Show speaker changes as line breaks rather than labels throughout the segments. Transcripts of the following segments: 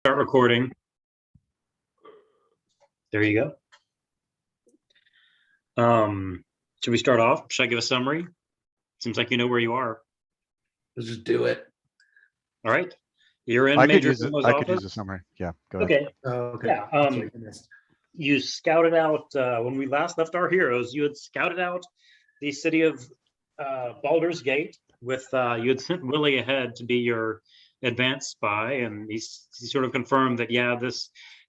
Start recording. There you go. Should we start off? Should I give a summary? Seems like you know where you are.
Let's just do it.
All right. You're in
I could
Major
use it.
Domo's
I could
office.
use a summary. Yeah, go ahead.
Okay.
Okay.
Yeah.
That's what I missed.
You scouted out when we last left our heroes. You had scouted out the city of Baldur's Gate. With you had sent Willie ahead to be your advanced spy, and he sort of confirmed that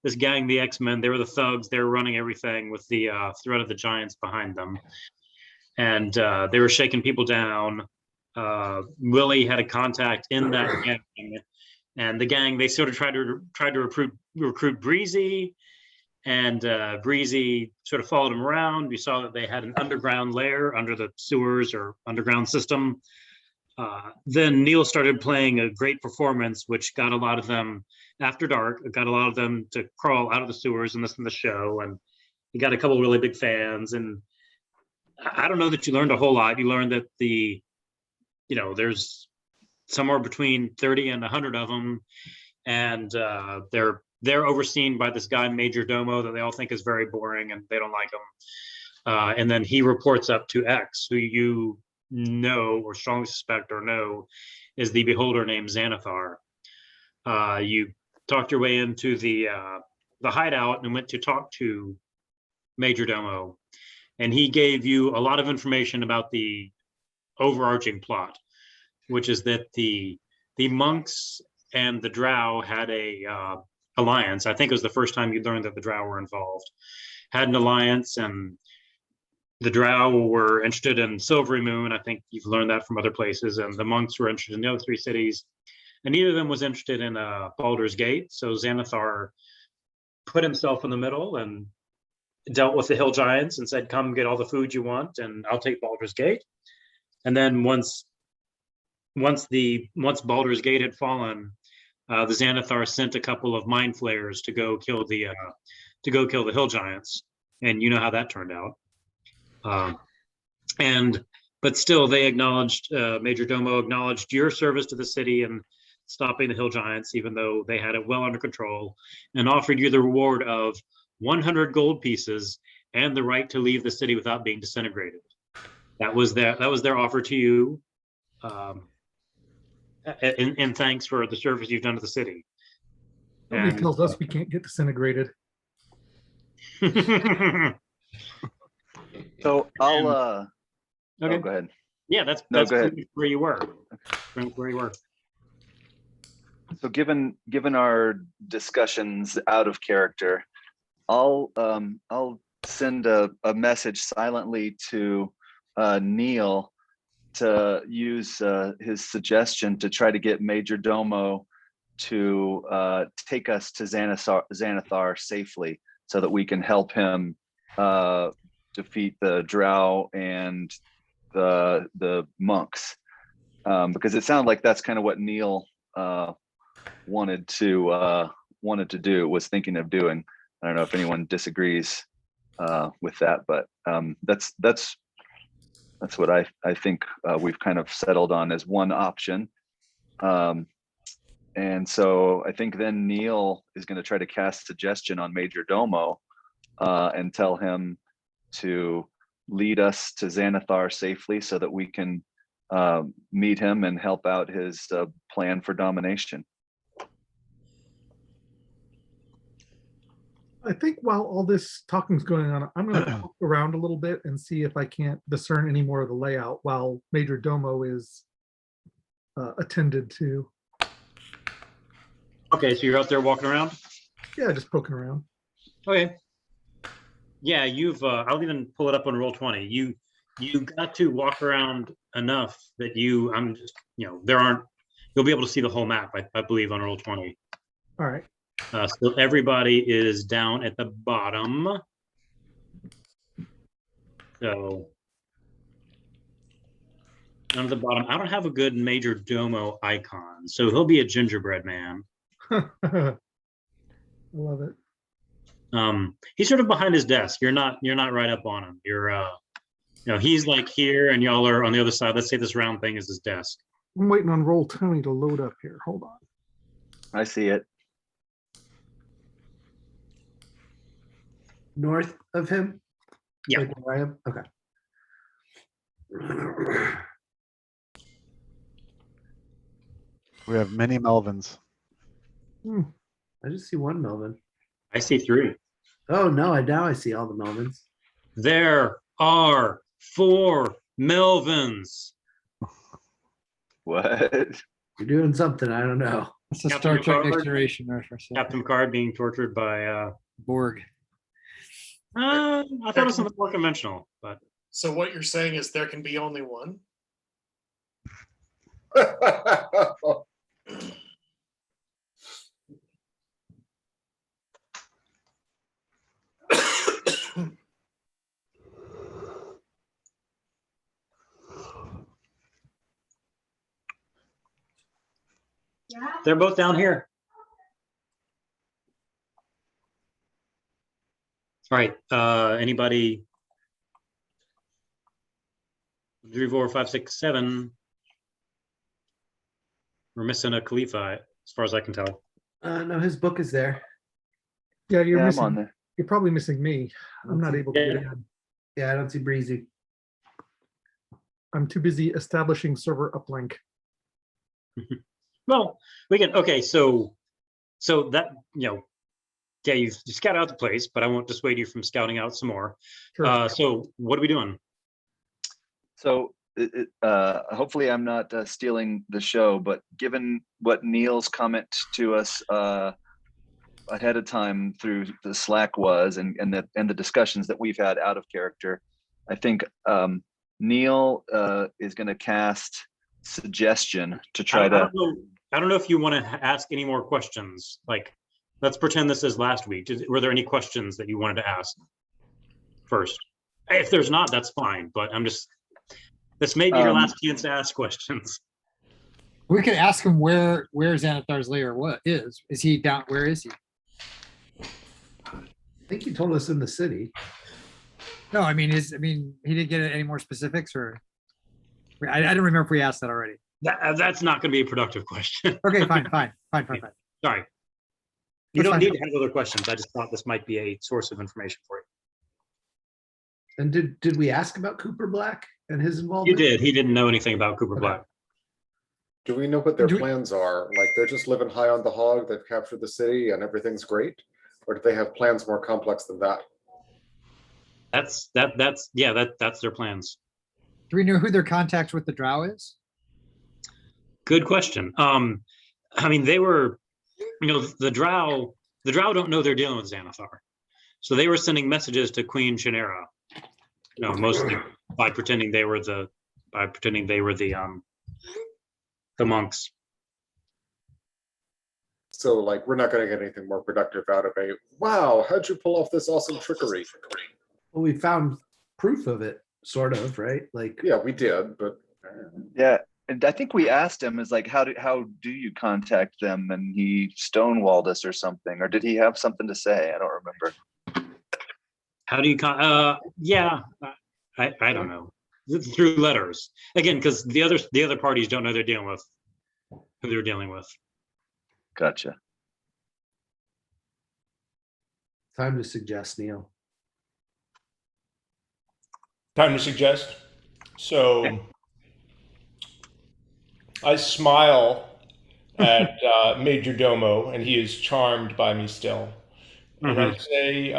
this gang, the X-Men, they were the thugs. They were running everything with the threat of the giants behind them, and they were shaking people down. Willie had a contact in that gang, and the gang, they sort of tried to recruit Breezy, and Breezy sort of followed him around. We saw that they had an underground lair under the sewers or underground system. Then Neil started playing a great performance, which got a lot of them, after dark, got a lot of them to crawl out of the sewers and listen to the show. And he got a couple of really big fans. And I don't know that you learned a whole lot. You learned that there's somewhere between 30 and 100 of them. And they're overseen by this guy, Major Domo, that they all think is very boring and they don't like him. And then he reports up to X, who you know or strongly suspect or know is the beholder named Xanathar. You talked your way into the hideout and went to talk to Major Domo, and he gave you a lot of information about the overarching plot, which is that the monks and the drow had a alliance. I think it was the first time you learned that the drow were involved, had an alliance, and the drow were interested in Silvery Moon. I think you've learned that from other places. And the monks were interested in the other three cities. And neither of them was interested in Baldur's Gate. So Xanathar put himself in the middle and dealt with the hill giants and said, come get all the food you want and I'll take Baldur's Gate. And then once Baldur's Gate had fallen, the Xanathar sent a couple of mind flayers to go kill the hill giants. And you know how that turned out. But still, they acknowledged, Major Domo acknowledged your service to the city and stopping the hill giants, even though they had it well under control, and offered you the reward of 100 gold pieces and the right to leave the city without being disintegrated. That was their offer to you, in thanks for the service you've done to the city.
Nobody tells us we can't get disintegrated.
So I'll
okay.
Oh, go ahead.
Yeah, that's
go ahead.
where you were. Where you were.
So given our discussions out of character, I'll send a message silently to Neil to use his suggestion to try to get Major Domo to take us to Xanathar safely so that we can help him defeat the drow and the monks, because it sounded like that's kind of what Neil wanted to do, was thinking of doing. I don't know if anyone disagrees with that, but that's what I think we've kind of settled on as one option. And so I think then Neil is going to try to cast suggestion on Major Domo and tell him to lead us to Xanathar safely so that we can meet him and help out his plan for domination.
I think while all this talking's going on, I'm going to look around a little bit and see if I can't discern any more of the layout while Major Domo is attended to.
Okay, so you're out there walking around?
Yeah, just poking around.
Okay. Yeah, I'll even pull it up on Roll20. You got to walk around enough that you'll be able to see the whole map, I believe, on Roll20.
All right.
So everybody is down at the bottom. So down at the bottom, I don't have a good Major Domo icon, so he'll be a gingerbread man.
I love it.
He's sort of behind his desk. You're not right up on him. You're he's like here and y'all are on the other side. Let's say this round thing is his desk.
I'm waiting on Roll20 to load up here. Hold on.
I see it.
north of him?
Yeah.
Like where I am? Okay.
We have many Melvins.
I just see one Melvin.
I see 3.
Oh no, now I see all the Melvins.
There are 4 Melvins.
What?
You're doing something, I don't know.
It's a
Captain
Star Trek
Picard?
Next Generation reference. yeah.
Captain Picard being tortured by.
Borg.
I thought it was something more conventional, but
So what you're saying is there can be only one?
they're both down here. All right. Anybody? 3, 4, 5, 6, 7. We're missing a Khalifa, as far as I can tell.
No, his book is there.
Yeah, you're
Yeah, I'm
missing.
on there.
You're probably missing me. I'm not able to get in.
Yeah, I don't see Breezy.
I'm too busy establishing server uplink.
Well, we can. Okay, so that yeah, you scout out the place, but I won't dissuade you from scouting out some more.
Sure.
So what are we doing?
So hopefully I'm not stealing the show, but given what Neil's comment to us ahead of time through the Slack was, and the discussions that we've had out of character, I think Neil is going to cast suggestion to try to.
I don't know if you want to ask any more questions. Like, let's pretend this is last week. Were there any questions that you wanted to ask first? If there's not, that's fine. But this may be your last chance to ask questions.
We could ask him where Xanathar's lair is. Is he down? Where is he?
I think he told us in the city.
No, I mean, he didn't get any more specifics, or I don't remember if we asked that already.
That's not going to be a productive question.
Okay, fine.
Sorry. You don't need to have other questions. I just thought this might be a source of information for you.
And did we ask about Cooper Black and his
You
involvement?
did. He didn't know anything about Cooper
Okay.
Black.
Do we know what their
Do we-
plans are? Like they're just living high on the hog, they've captured the city and everything's great? Or do they have plans more complex than that?
That's their plans.
Do we know who their contact with the Drow is?
Good question. I mean, they were, the Drow don't know they're dealing with Xanathar. So they were sending messages to Queen Shannara, mostly by pretending they were the monks.
So like, we're not gonna get anything more productive out of a, wow, how'd you pull off this awesome trickery?
Well, we found proof of it, sort of, right? Like,
Yeah, we did, but
Yeah, and I think we asked him, is like, how do you contact them? And he stonewalled us or something, or did he have something to say? I don't remember.
How do you I don't know. Through letters. Again, because the other parties don't know they're dealing with who they're dealing with.
Gotcha.
time to suggest, Neil.
Time to suggest. So I smile at Major Domo, and he is charmed by me still. And I say,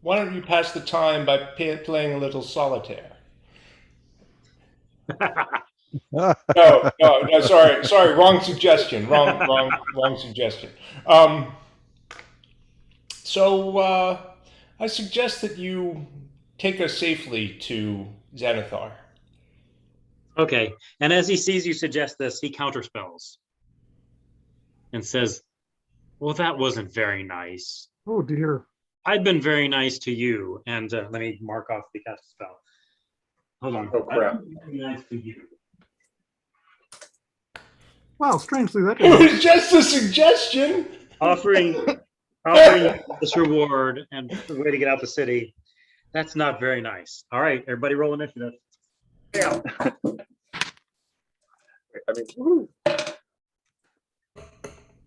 why don't you pass the time by playing a little solitaire? No, sorry, wrong suggestion. Wrong suggestion. So I suggest that you take us safely to Xanathar.
Okay, and as he sees you suggest this, he counterspells and says, well, that wasn't very nice.
Oh dear.
I've been very nice to you. And let me mark off the cast spell. Hold on.
Oh, crap.
I've been very nice to you.
Wow, strangely that
It
didn't
was just a suggestion.
Offering this reward and the way to get out the city. That's not very nice. All right, everybody roll initiative.
I mean, woo.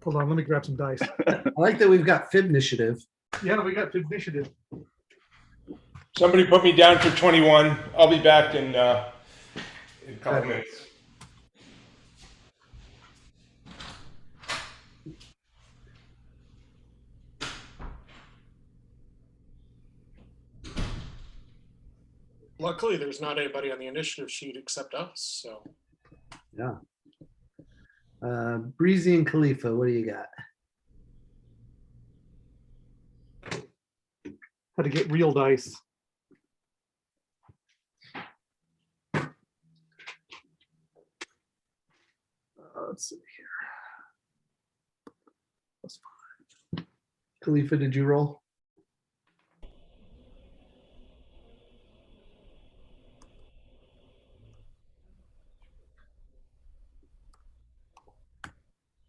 Hold on, let me grab some dice.
I like that we've got fib initiative.
Yeah, we got initiative.
Somebody put me down for 21. I'll be back in a couple
Okay.
minutes.
Luckily, there's not anybody on the initiative sheet except us, so.
Yeah. Breezy and Khalifa, what do you got?
Had to get real dice. Let's see here. That's fine.
Khalifa, did you roll?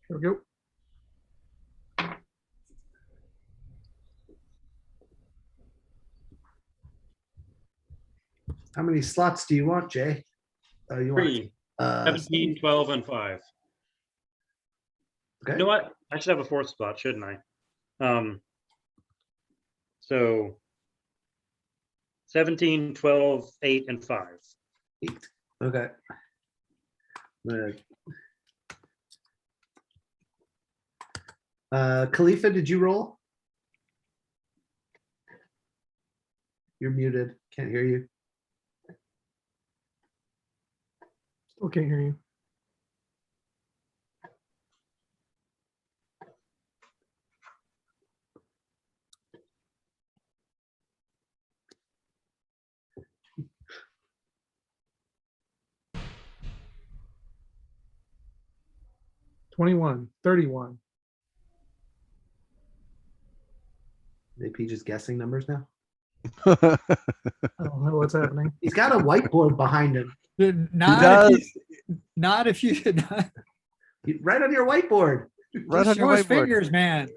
Here we go.
How many slots do you want, Jay? You want
3, 17, 12, and 5. You
okay.
know what? I should have a 4th spot, shouldn't I? So 17, 12, 8, and 5.
8. Okay. Khalifa, did you roll? You're muted. Can't hear you.
Still can't hear you. $21, $31.
AP just guessing numbers now.
I don't know what's happening.
He's got a whiteboard behind him.
Dude,
He
not
does.
if you, not if you, not,
Right on your whiteboard.
Right
just
on your
show us
whiteboard.
fingers, man.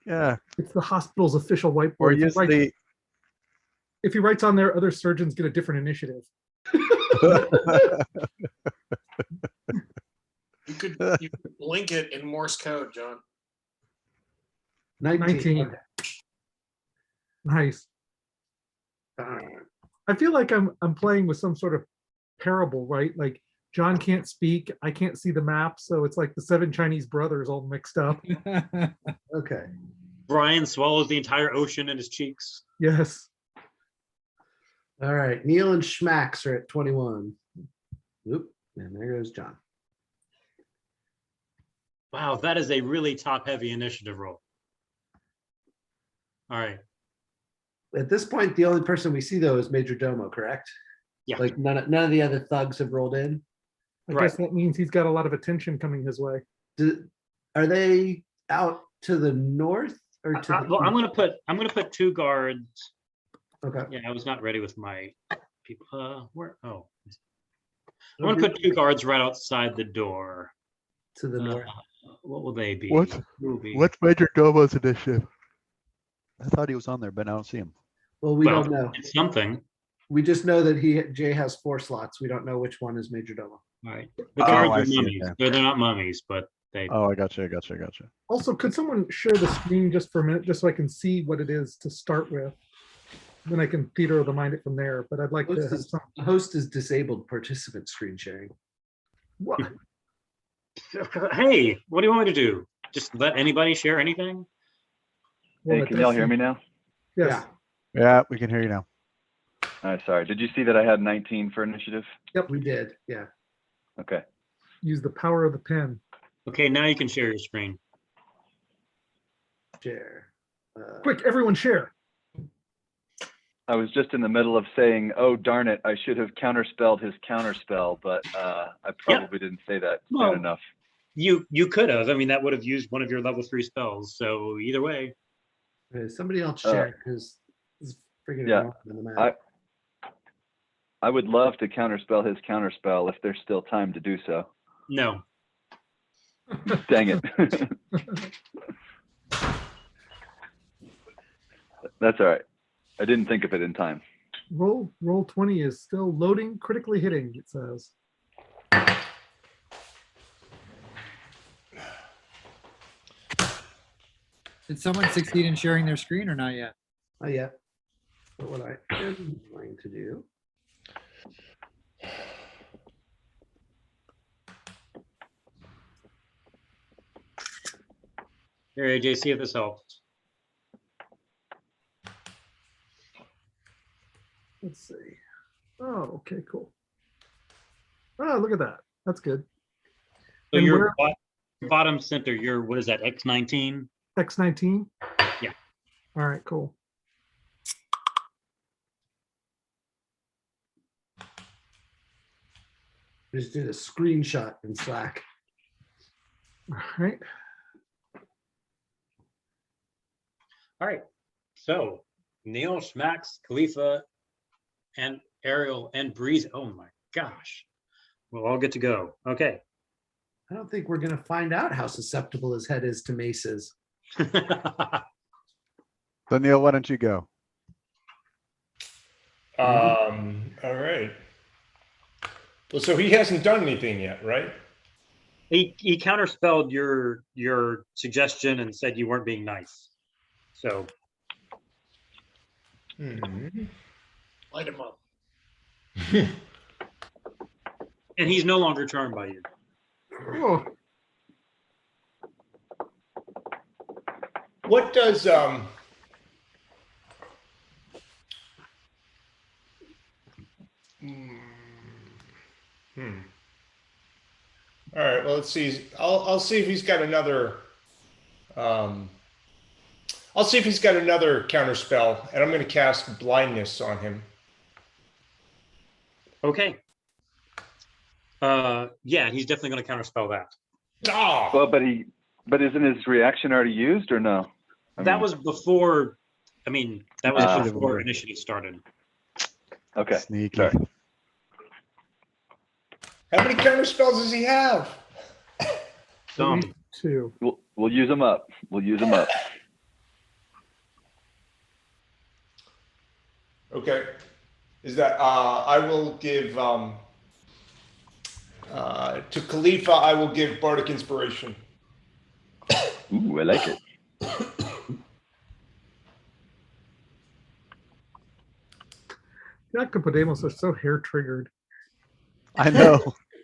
Yeah.
It's the hospital's official
Or
whiteboard.
use the.
If he writes on there, other surgeons get a different initiative.
You could link it in Morse code, John.
19.
19. Nice.
Okay.
I feel like I'm playing with some sort of parable, right? Like John can't speak, I can't see the map, so it's like the 7 Chinese brothers all mixed up.
Okay.
Brian swallows the entire ocean in his cheeks.
Yes.
All right. Neil and Schmax are at 21. Oop. And there goes John.
Wow, that is a really top-heavy initiative roll. All right.
At this point, the only person we see though is Major Domo, correct?
Yeah.
Like none of the other thugs have rolled in.
I
Right.
guess that means he's got a lot of attention coming his way.
Are they out to the north or to the
Well, I'm
east?
gonna put 2 guards.
Okay.
Yeah, I was not ready with my people. Where? Oh, I'm gonna put 2 guards right outside the door.
To the north.
What will they be?
What's-
Who will be?
What's Major Domo's initiative? I thought he was on there, but I don't see him.
Well, we
Well,
don't know.
It's something.
We just know that Jay has 4 slots. We don't know which one is Major Domo.
All right. The
Oh,
guards
I
are
see,
mummies.
okay.
They're not mummies, but they.
Oh, I gotcha.
Also, could someone share the screen just for a minute, just so I can see what it is to start with? Then I can theater of the mind it from there, but I'd like to
Host
have
is,
some.
host is disabled participant screen sharing.
What?
Hey, what do you want me to do? Just let anybody share anything?
Well,
Hey,
it
can
does
y'all hear
seem-
me now?
Yes.
Yeah, we can hear you now.
All right, sorry. Did you see that I had 19 for initiative?
Yep, we did. Yeah.
Okay.
Use the power of the pen.
Okay, now you can share your screen.
Share.
Quick, everyone share.
I was just in the middle of saying, oh, darn it, I should have counterspelled his counterspell, but I probably didn't say that
Well-
soon enough.
You could have. I mean, that would have used one of your level 3 spells. So either way.
Somebody else share because it's freaking
yeah,
annoying on the map.
I would love to counterspell his counterspell if there's still time to do so.
No.
Dang it. That's all right. I didn't think of it in time.
Roll 20 is still loading, critically hitting, it says.
Did someone succeed in sharing their screen or not yet?
Not yet. But what I am going to do.
Here, AJ, see if this helps.
Let's see. Oh, okay, cool. Oh, look at that. That's good.
So
And
your bottom center, your, what is that, X19?
X19?
Yeah.
All right, cool.
Just did a screenshot in Slack.
All right.
All right. So Neil, Schmax, Khalifa, and Ariel and Breeze. Oh my gosh. We'll all get to go. Okay.
I don't think we're gonna find out how susceptible his head is to maces.
So Neil, why don't you go?
All right. Well, so he hasn't done anything yet, right?
He counterspelled your suggestion and said you weren't being nice. So
Light him up.
and he's no longer charmed by you.
Oh,
What does All right, well, let's see. I'll see if he's got another I'll see if he's got another counter spell, and I'm going to cast blindness on him.
Okay. Yeah, he's definitely going to counterspell that.
Oh,
Well, but isn't his reaction already used or no?
That was before. I mean, that was
Initiative
before
order.
initiative started.
Okay.
Sneaky.
Sorry.
how many counter spells does he have?
Some.
2.
We'll use them up. We'll use them up.
Okay. Is that I will give to Khalifa, I will give Bardic Inspiration.
Ooh, I like it.
The octopodemos are so hair triggered.
I know.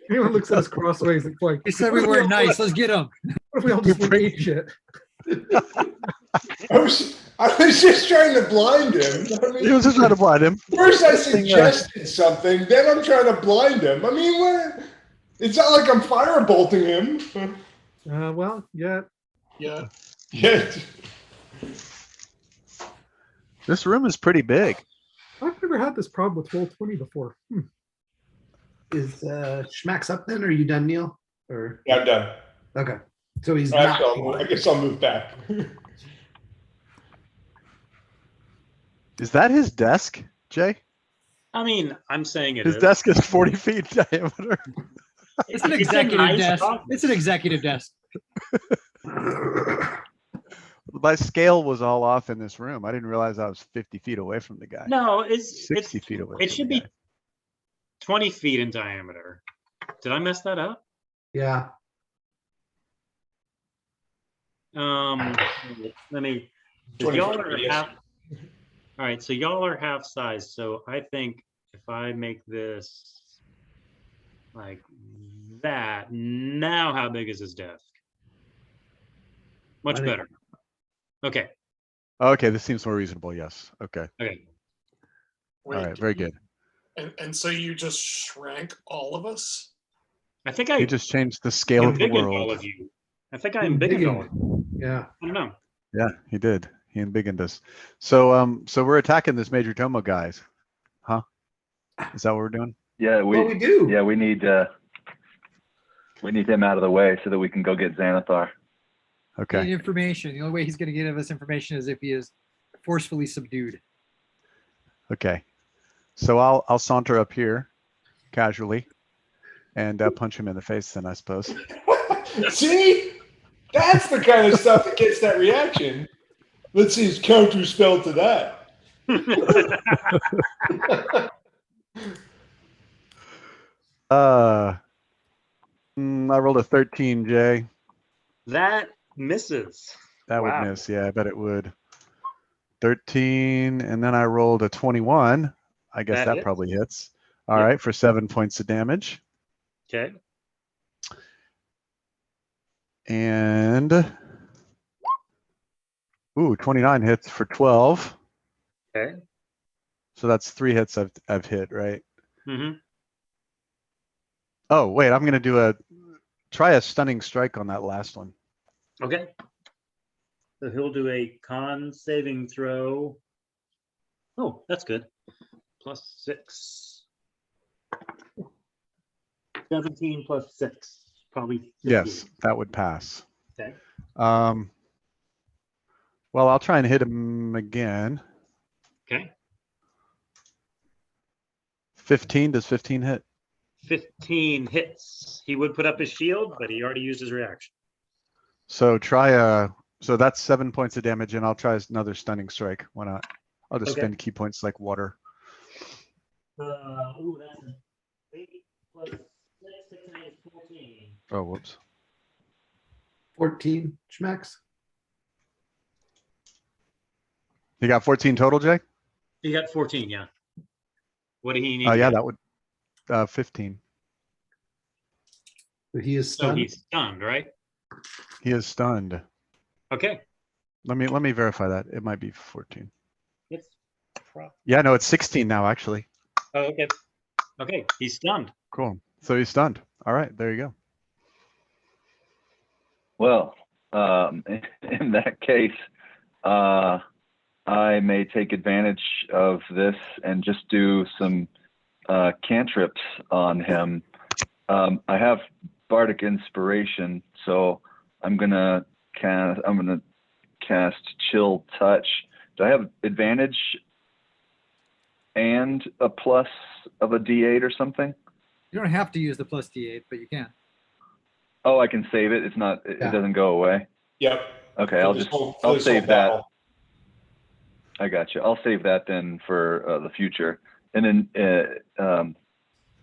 Anyone looks at us crossways, it's like,
He said we weren't nice. Let's get him.
what if we all just went ape shit?
I was just trying to blind him. I mean,
He was just trying to blind him.
first I suggested something, then I'm trying to blind him. I mean, what? It's not like I'm firebolting him.
Well, yeah.
Yeah.
Yeah.
This room is pretty big.
I've never had this problem with Roll20 before.
Is Schmax up then? Or are you done, Neil? Or
Yeah, I'm done.
okay. So he's not.
Actually, I guess I'll move back.
Is that his desk, Jay?
I mean, I'm saying it
His
is.
desk is 40 feet diameter.
It's an
It's a
executive
nice
desk.
office.
It's an executive desk.
My scale was all off in this room. I didn't realize I was 50 feet away from the guy.
No, it's
60 feet away.
it
from
should
the
be
guy.
20 feet in diameter. Did I mess that up?
Yeah.
Let me. 'cause
20
y'all
feet
are
radius.
half. All right, so y'all are half size. So I think if I make this like that, now how big is his desk? Much
I think-
better. Okay.
Okay, this seems more reasonable. Yes. Okay.
Okay.
Wait,
All right. Very good.
And so you just shrank all of us?
I think
He
I
just changed the scale of the
embiggened all
world.
of you. I think I embiggened all of you.
Yeah.
I don't know.
Yeah, he did. He embiggened us. So, so we're attacking this Major Domo guys, huh? Is that what we're doing?
Yeah,
Well, we do.
Yeah, we need him out of the way so that we can go get Xanathar.
Need
Okay.
information. The only way he's going to give us information is if he is forcefully subdued.
Okay. So I'll saunter up here casually and punch him in the face then, I suppose.
See? That's the kind of stuff that gets that reaction. Let's see his counter spell to that.
I rolled a 13, Jay.
That misses.
That
Wow.
would miss. Yeah, I bet it would. 13, and then I rolled a 21. I guess
That
that
hits.
probably hits. All
Yep.
right, for 7 points of damage.
Okay.
And ooh, 29 hits for 12.
Okay.
So that's 3 hits I've hit, right?
Mm-hmm.
Oh, wait, I'm gonna try a stunning strike on that last one.
Okay. So he'll do a con saving throw. Oh, that's good. +6. 17 plus 6. Probably 15.
Yes, that would pass.
Okay.
Well, I'll try and hit him again.
Okay.
15, does 15 hit?
15 hits. He would put up his shield, but he already used his reaction.
So so that's 7 points of damage, and I'll try another stunning strike. Why not? I'll just
Okay.
spend key points like water.
Ooh, that's an 8 plus 6, 6 and 8 is 14.
Oh, whoops.
14, Schmacks.
You got 14 total, Jay?
He got 14, yeah. What did he need?
Oh,
to
yeah,
get?
that would 15.
But he is
So
stunned.
he's stunned, right?
He is stunned.
Okay.
Let me verify that. It might be 14.
It's
Yeah, no, it's 16 now, actually.
Oh, okay. Okay, he's stunned.
Cool. So he's stunned. All right, there you go.
Well, in that case, I may take advantage of this and just do some cantrips on him. I have bardic inspiration, so I'm gonna cast chill touch. Do I have advantage and a plus of a D8 or something?
You don't have to use the plus D8, but you can.
Oh, I can save it. It's not. It
Yeah.
doesn't go away.
Yep.
Okay,
For
I'll
this
just
whole- for
I'll
this whole
save that.
battle.
I got you. I'll save that then for the future. And then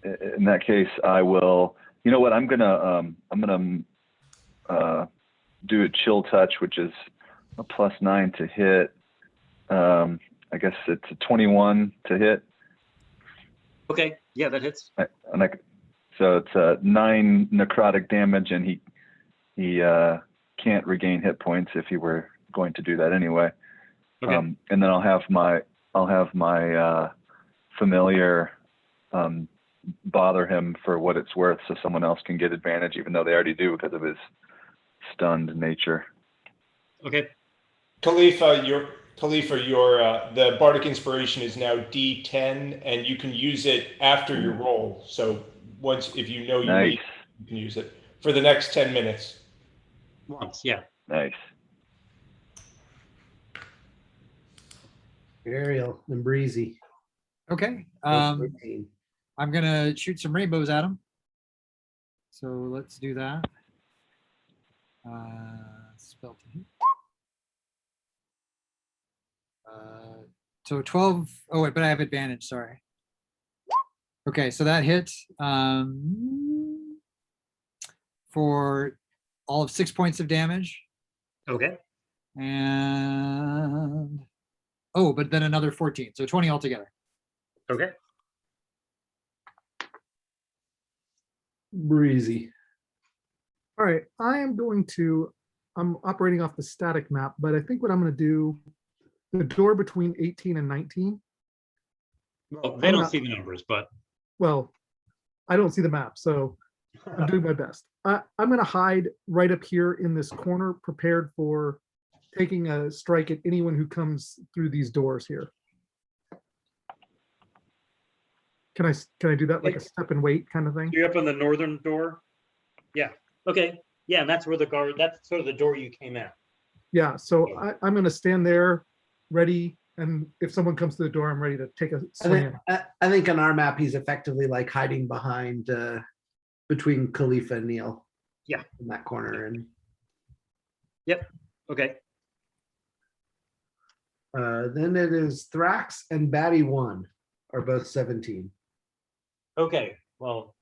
in that case, I will. You know what? I'm gonna do a chill touch, which is a +9 to hit. I guess it's a 21 to hit.
Okay, yeah, that hits.
So it's 9 necrotic damage, and he can't regain hit points if he were going to do that anyway.
Okay.
And then I'll have my familiar bother him for what it's worth, so someone else can get advantage, even though they already do because of his stunned nature.
Okay.
Khalifa, your the bardic inspiration is now D10, and you can use it after your roll. So if you know you
Nice.
need, you can use it for the next 10 minutes.
Once, yeah.
Nice.
Ariel and Breezy.
Okay.
Both 13.
I'm gonna shoot some rainbows at him. So let's do that. Spell to hit. So 12. Oh wait, but I have advantage. Sorry. Okay, so that hits for all of 6 points of damage,
Okay.
and but then another 14, so 20 altogether.
Okay.
Breezy.
All right, I'm operating off the static map, but I think what I'm going to do, the door between 18 and 19.
Well, they don't see the numbers, but
Well, I don't see the map, so I'm doing my best. I'm going to hide right up here in this corner, prepared for taking a strike at anyone who comes through these doors here. Can I do that like a step and wait kind of thing?
you're up on the northern door. Yeah. Okay. Yeah, and that's where that's sort of the door you came out.
Yeah, so I'm going to stand there ready, and if someone comes to the door, I'm ready to take a slam.
I think on our map, he's effectively like hiding behind between Khalifa and Neil.
Yeah.
In that corner. And
Okay.
then it is Thrax and Batty 1 are both 17.
Okay. Well,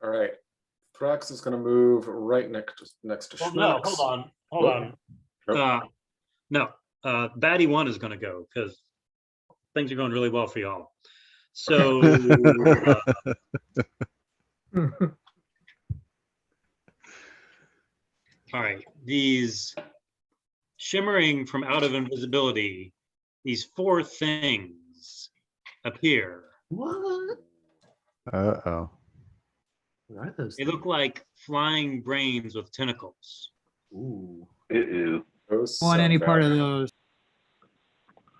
All right. Thrax is gonna move right next to
Well, no,
Schmax.
hold
Oh.
on.
Nope.
No, Batty 1 is gonna go because things are going really well for y'all. So, all right, these shimmering from out of invisibility, these 4 things appear.
What?
Uh-oh.
What are those?
They look like flying brains with tentacles.
Ooh.
Ooh.
Those
On
sound
any part
bad.
of those.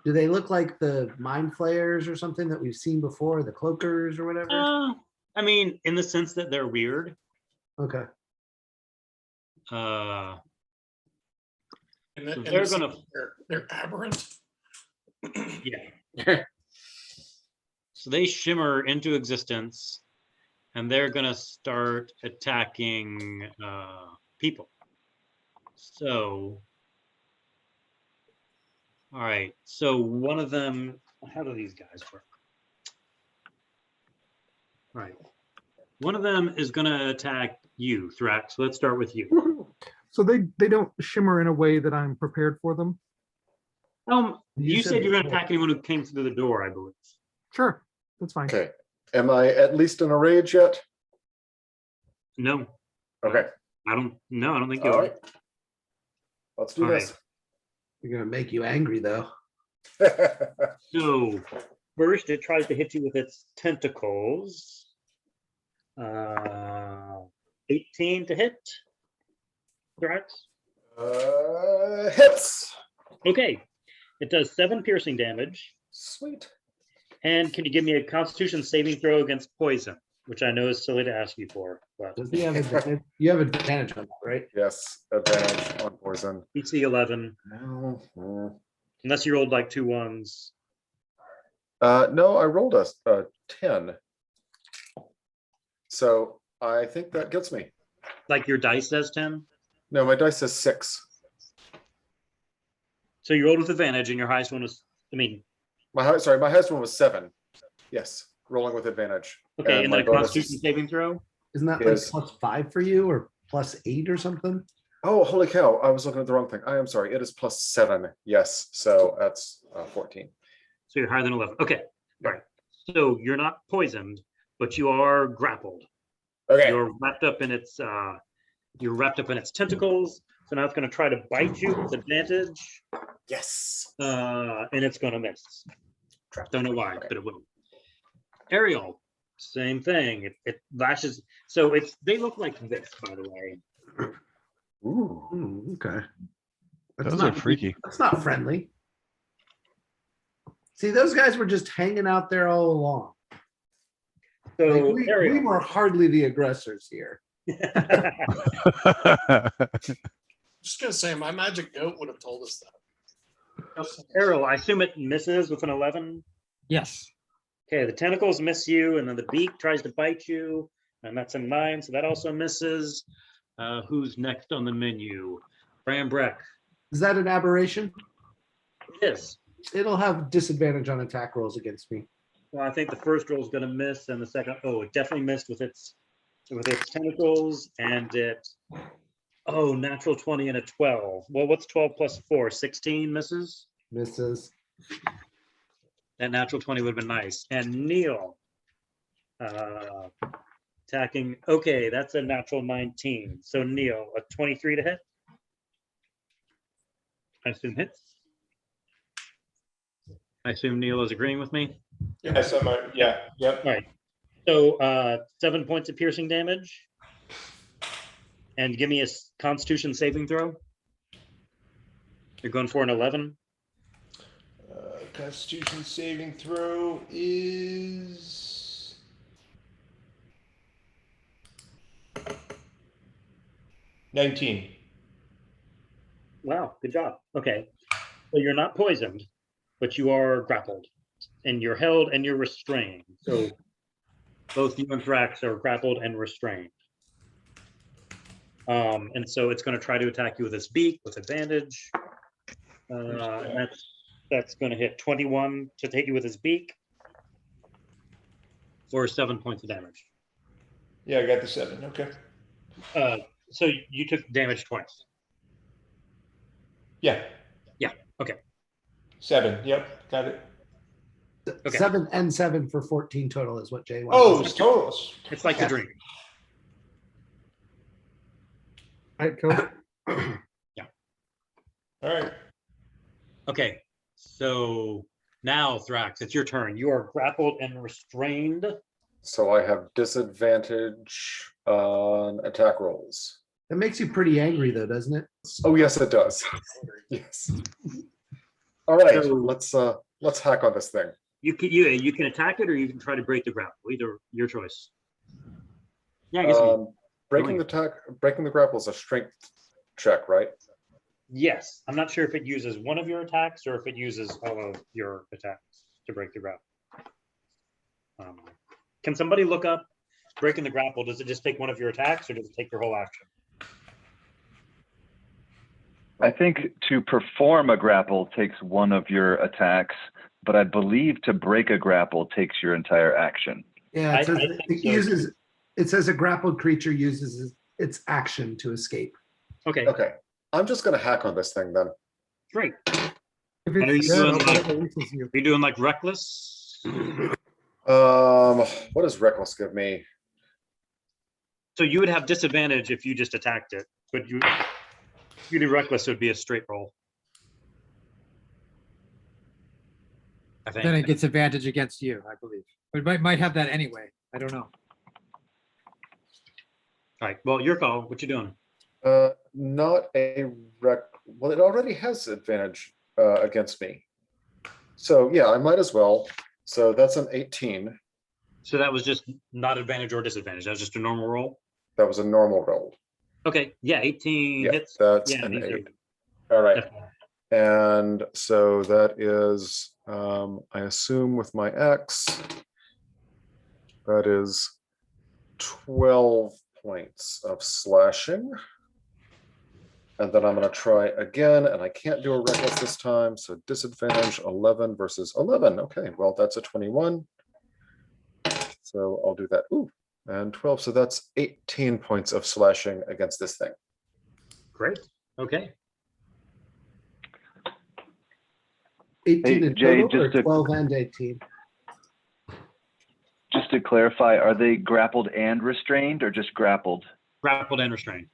Do they look like the mind flayers or something that we've seen before, the cloakers or whatever?
I mean, in the sense that they're weird.
Okay.
Uh,
And then,
So
and
they're
this-
gonna-
they're aberrant.
yeah. So they shimmer into existence, and they're gonna start attacking people. So, all right. So one of them. How do these guys work? All right. One of them is gonna attack you, Thrax. So let's start with you.
So they don't shimmer in a way that I'm prepared for them.
You said you're gonna
before.
attack anyone who came through the door, I believe.
Sure, that's fine.
Okay. Am I at least in a rage yet?
No,
Okay.
I don't. No, I don't think you
All
are.
right. Let's do
All
this.
They're gonna make you angry though.
So first, it tries to hit you with its tentacles. 18 to hit. Thrax.
Hits.
Okay. It does 7 piercing damage.
Sweet.
And can you give me a Constitution saving throw against poison? Which I know is silly to ask you for, but
Does he have advantage? You have advantage on that, right?
Yes. Advantage on poison.
PC 11, unless you rolled like 2 1s.
No, I rolled a 10. So I think that gets me.
Like your dice says 10.
No, my dice says 6.
So you rolled with advantage, and your highest one was,
My highest one was 7. Yes, rolling with advantage.
okay, and
my
then a
bonus
Constitution
is-
saving throw.
Isn't that
Yes.
like +5 for you or +8 or something?
Oh, holy cow! I was looking at the wrong thing. I am sorry. It is +7. Yes, so that's 14.
So you're higher than 11. Okay, all right. So you're not poisoned, but you are grappled.
Okay.
You're wrapped up in its tentacles. So now it's going to try to bite you with advantage,
Yes.
and it's going to miss.
Trapped.
Don't know why,
Okay.
but it will. Ariel, same thing. It lashes. So they look like this, by the way.
Ooh.
Okay.
Those are freaky.
That's not friendly. See, those guys were just hanging out there all along.
So
Like, we
Ariel,
were hardly the aggressors here.
Just gonna say, my magic goat would have told us that.
Ariel, I assume it misses with an 11.
Yes.
Okay, the tentacles miss you, and then the beak tries to bite you, and that's a 9, so that also misses. Who's next on the menu? Bram Breck.
Is that an aberration?
It is.
It'll have disadvantage on attack rolls against me.
Well, I think the first roll is going to miss, and the second, it definitely missed with its tentacles, and natural 20 and a 12. Well, what's 12 plus 4? 16 misses.
Misses.
That natural 20 would have been nice. And Neil, attacking. Okay, that's a natural 19. So Neil, a 23 to hit. I assume hits. I assume Neil is agreeing with me.
Yes, yeah, yep.
All right. So 7 points of piercing damage. And give me a Constitution saving throw. You're going for an 11.
Constitution saving throw is 19.
Wow, good job. Okay. So you're not poisoned, but you are grappled. And you're held and you're restrained. So both you and Thrax are grappled and restrained. And so it's going to try to attack you with its beak with advantage. And that's going to hit 21 to hit you with its beak for 7 points of damage.
Yeah, I got the 7. Okay.
So you took damage twice.
Yeah.
Yeah, okay.
7. Yep. Got it.
Okay.
7 and 7 for 14 total is what Jay
Oh,
wants.
it's totals.
It's like the
Yeah.
drink.
All right, cool.
All right.
Okay, so now Thrax, it's your turn. You are grappled and restrained.
So I have disadvantage on attack rolls.
That makes you pretty angry though, doesn't it?
Oh, yes, it does. Yes. All right,
So-
let's hack on this thing.
You can attack it or you can try to break the grapple. Either your choice. Yeah, I guess.
Breaking the grapple is a strength check, right?
Yes, I'm not sure if it uses one of your attacks or if it uses all of your attacks to break the grapple. Can somebody look up breaking the grapple? Does it just take one of your attacks or does it take your whole action?
I think to perform a grapple takes one of your attacks, but I believe to break a grapple takes your entire action.
Yeah,
I
it says
think
it
so,
uses. It says a grappled creature uses its action to escape.
Okay,
Okay, I'm just gonna hack on this thing then.
great.
If
And are you
it's dead,
doing
I'll
like-
bet it releases you.
Are you doing like reckless?
What does reckless give me?
So you would have disadvantage if you just attacked it, but you do reckless, it would be a straight roll. I
Then
think.
it gets advantage against you, I believe. But it might have that anyway. I don't know.
All right, well, your call. What you doing?
Not a well, it already has advantage against me. So yeah, I might as well. So that's an 18.
So that was just not advantage or disadvantage. That was just a normal roll.
That was a normal roll.
Okay, yeah, 18
Yeah,
hits.
that's
Yeah,
an
these are
8. All right.
definitely-
And so that is, I assume with my X, that is 12 points of slashing. And then I'm going to try again, and I can't do a reckless this time. So disadvantage 11 versus 11. Okay, well, that's a 21. So I'll do that. Ooh, and 12. So that's 18 points of slashing against this thing.
Great. Okay.
18
Hey,
in
Jay,
total, or
just to-
12 and 18.
Just to clarify, are they grappled and restrained or just grappled?
Grappled and restrained.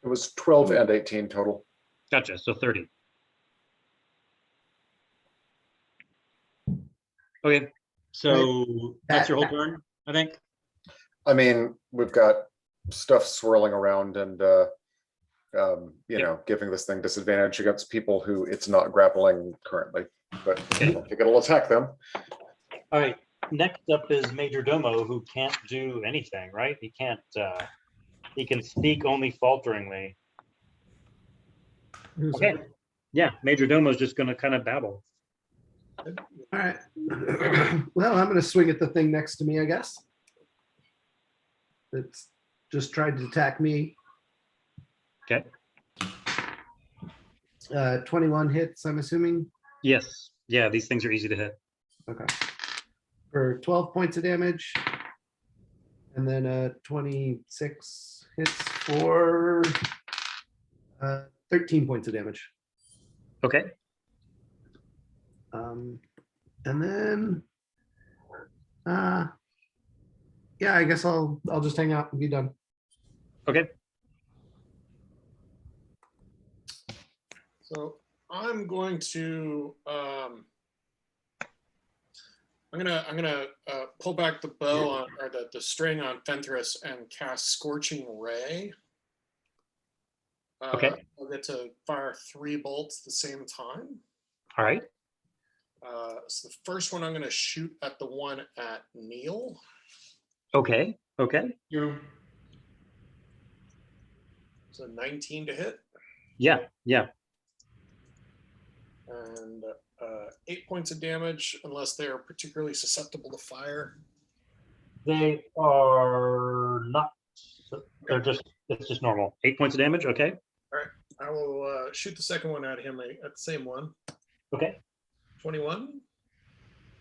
It was 12 and 18 total.
Gotcha. So 30. Okay. So that's your whole turn, I think.
I mean, we've got stuff swirling around and, you know, giving this thing disadvantage against people who it's not grappling currently, but I don't think it'll attack them.
All right. Next up is Major Domo, who can't do anything, right? He can't, he can speak only falteringly.
Who's
Okay.
that?
Yeah, Major Domo is just going to kind of babble.
All right. Well, I'm going to swing at the thing next to me, I guess. It's just tried to attack me.
Okay.
21 hits, I'm assuming.
Yes. Yeah, these things are easy to hit.
Okay. For 12 points of damage. And then 26 hits for 13 points of damage.
Okay.
And then yeah, I guess I'll just hang out and be done.
Okay.
So I'm going to I'm gonna pull back the bow on, or the string on Fenthras and cast Scorching Ray.
Okay.
I'll get to fire 3 bolts at the same time.
All right.
So the first one I'm going to shoot at the one at Neil.
Okay. Okay.
So 19 to hit,
Yeah. Yeah.
and 8 points of damage unless they are particularly susceptible to fire.
They are not. They're just. It's just normal. 8 points of damage. Okay.
I will shoot the second one at him at the same one.
Okay.
21,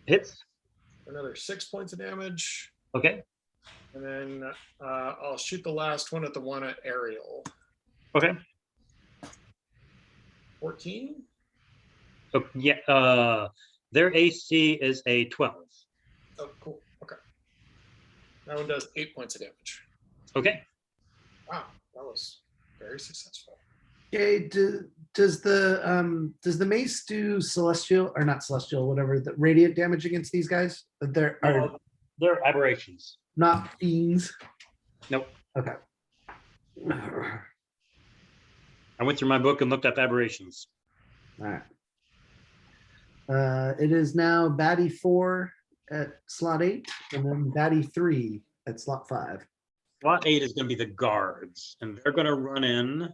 Hits.
another 6 points of damage,
Okay.
And then I'll shoot the last one at the one at Ariel.
Okay.
14?
Oh, yeah. Their AC is a 12.
Oh, cool. Okay. That one does 8 points of damage.
Okay.
Wow, that was very successful.
Okay, does the mace do celestial or not celestial, whatever, the radiant damage against these guys? They're are
They're aberrations.
not fiends.
Nope.
Okay.
I went through my book and looked up aberrations.
All right. It is now baddie 4 at slot 8, and then baddie 3 at slot 5.
Slot 8 is going to be the guards, and they're going to run in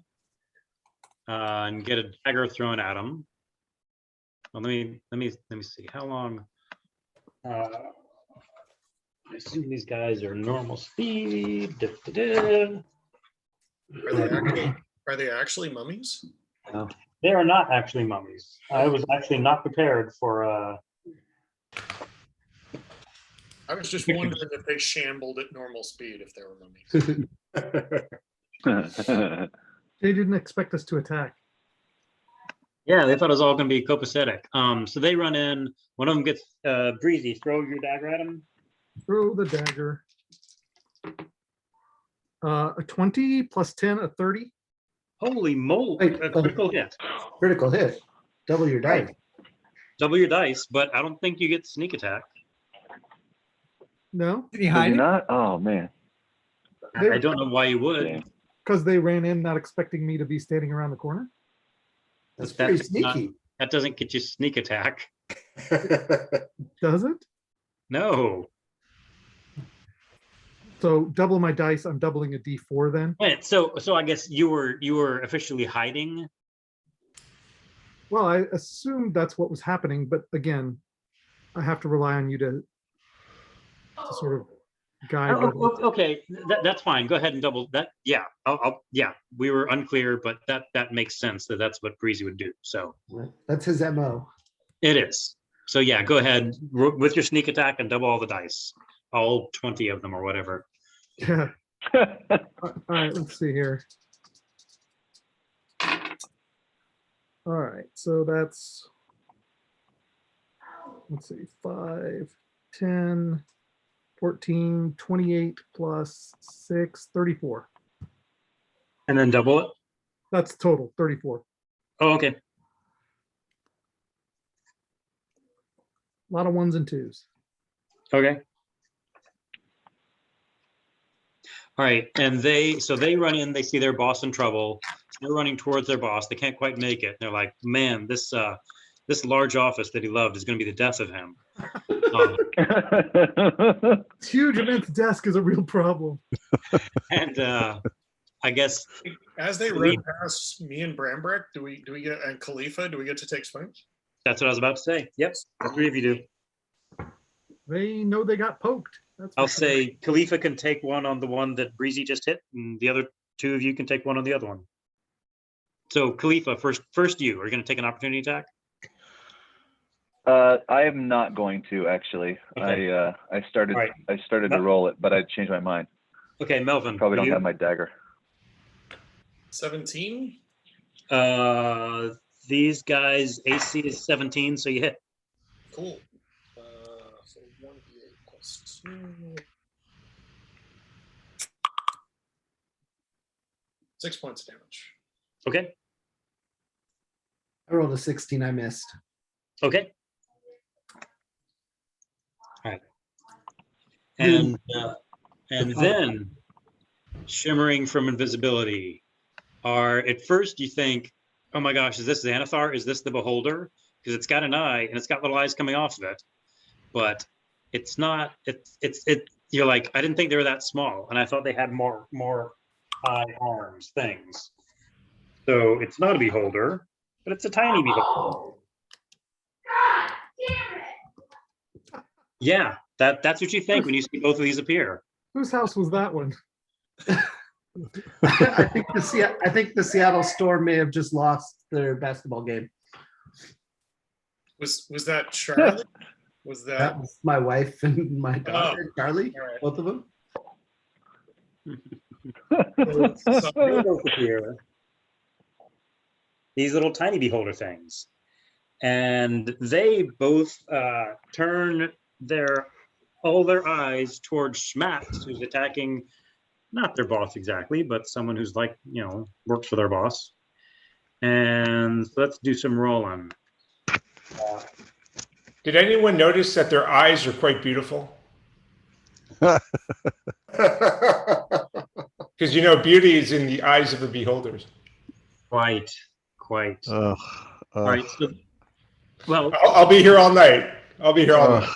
and get a dagger thrown at them. Well, let me see how long. I assume these guys are normal speed.
Are they actually mummies?
No.
They are not actually mummies. I was actually not prepared for.
I was just wondering if they shambled at normal speed, if they were mummies.
They didn't expect us to attack.
Yeah, they thought it was all going to be copacetic. So they run in. One of them gets Breezy. Throw your dagger at him.
Throw the dagger. A 20 plus 10, a 30.
Holy moly!
Wait,
A critical hit.
Critical hit. Double your dice.
Double your dice, but I don't think you get sneak attack.
No,
Did he
Did
hide
you
it?
not? Oh, man.
I don't know why you would.
Dang.
because they ran in not expecting me to be standing around the corner.
That's
But
pretty
not-
sneaky.
that doesn't get you sneak attack.
Does it?
No.
So double my dice. I'm doubling a D4 then.
Wait, so I guess you were officially hiding.
Well, I assumed that's what was happening, but again, I have to rely on you to sort of guide. what-
Okay, that's fine. Go ahead and double that. Yeah, yeah. We were unclear, but that makes sense that that's what Breezy would do. So
That's his MO.
it is. So yeah, go ahead with your sneak attack and double all the dice, all 20 of them or whatever.
Yeah. All right, let's see here. All right, so that's, let's see, 5, 10, 14, 28 plus 6, 34.
And then double it.
That's total, 34.
Oh, okay.
A lot of ones and twos.
Okay. All right, and they run in, they see their boss in trouble. They're running towards their boss. They can't quite make it. They're like, man, this large office that he loved is going to be the death of him.
This huge immense desk is a real problem.
And I guess
As they run past me and Brambrick, do we get, and Khalifa, do we get to take swings?
that's what I was about to say. Yep, the three of you do.
They know they got poked. That's for
I'll
sure.
say Khalifa can take one on the one that Breezy just hit, and the other two of you can take one on the other one. So Khalifa, first you, are you going to take an opportunity attack?
I am not going to actually.
Okay.
I started
All right.
I started to roll it, but I changed my mind.
Okay, Melvin.
Probably
will
don't
you?
have my dagger.
17?
These guys AC is 17, so you hit.
Cool. So 1d8 plus 2. 6 points of damage.
Okay.
I rolled a 16. I missed.
Okay. All right. And then shimmering from invisibility are, at first you think, oh my gosh, is this Xanathar? Is this the Beholder? Because it's got an eye and it's got little eyes coming off of it, but it's not. You're like, I didn't think they were that small, and I thought they had more eye, arms, things. So it's not a Beholder, but it's a tiny Beholder. Yeah, that's what you think when you see both of these appear.
Whose house was that one?
I think the Seattle Storm may have just lost their basketball game.
Was that Charlie? Was
That
that?
was my wife and my daughter, Charlie,
all right.
both of them.
So-
They both appear. These little tiny beholder things. And they both turn all their eyes towards Schmatz, who's attacking not their boss exactly, but someone who's like, works for their boss. And let's do some rolling.
Did anyone notice that their eyes are quite beautiful? Because beauty is in the eyes of the beholders.
Quite.
Ugh,
All right. So, well,
I'll be here all night. I'll be here all
ugh.
night.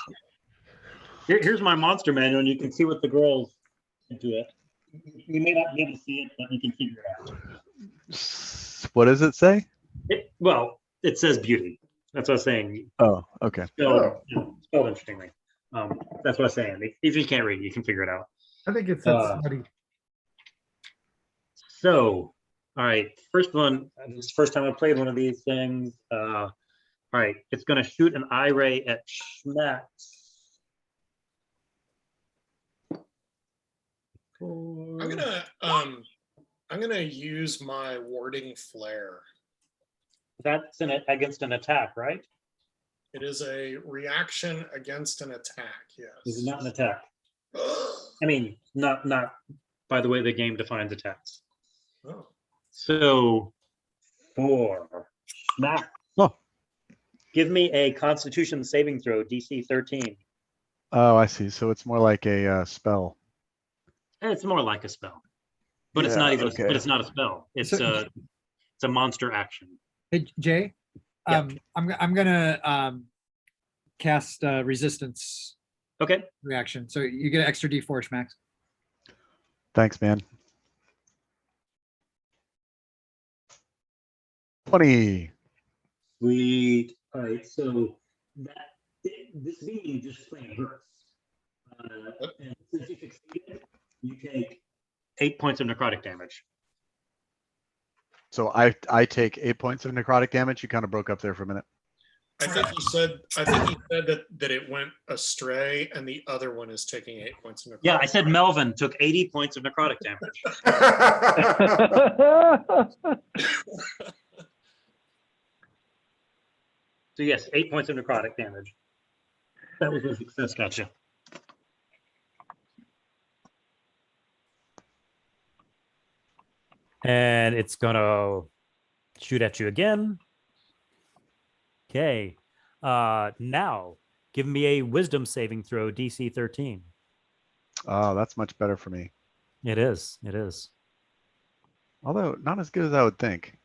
here's my monster manual, and you can see what the girls do it. You may not be able to see it, but you can figure it out.
What does it say?
It says beauty. That's what I was saying.
Oh, okay.
Spelled interestingly. That's what I was saying. If you can't read, you can figure it out.
I think it says smutty.
So, all right, first one. This is the first time I played one of these things. All right, it's going to shoot an eye ray at Schmatz.
I'm gonna use my warding flare.
That's against an attack, right?
It is a reaction against an attack.
This is
Yes.
not an attack. I mean, not by the way the game defines attacks.
Oh.
So, for Schmatz,
Oh.
give me a Constitution saving throw, DC 13.
Oh, I see. So it's more like a spell.
It's more like a spell, but it's
Yeah,
not even.
okay.
But it's not a spell. It's
So-
a monster action.
Hey, Jay,
Yeah.
I'm gonna cast resistance
Okay.
reaction. So you get an extra D4, Max.
Thanks, man. 20.
Sweet. All right. So this being just plain hurts. And since you succeeded, you take 8 points of necrotic damage.
So I take 8 points of necrotic damage. You kind of broke up there for a minute.
I think he said that it went astray, and the other one is taking 8 points of necrotic.
Yeah, I said Melvin took 80 points of necrotic damage. So yes, 8 points of necrotic damage. That was a success. Gotcha.
And it's gonna shoot at you again. Okay. Now give me a wisdom saving throw, DC 13.
Oh, that's much better for me.
It is. It is.
Although not as good as I would think.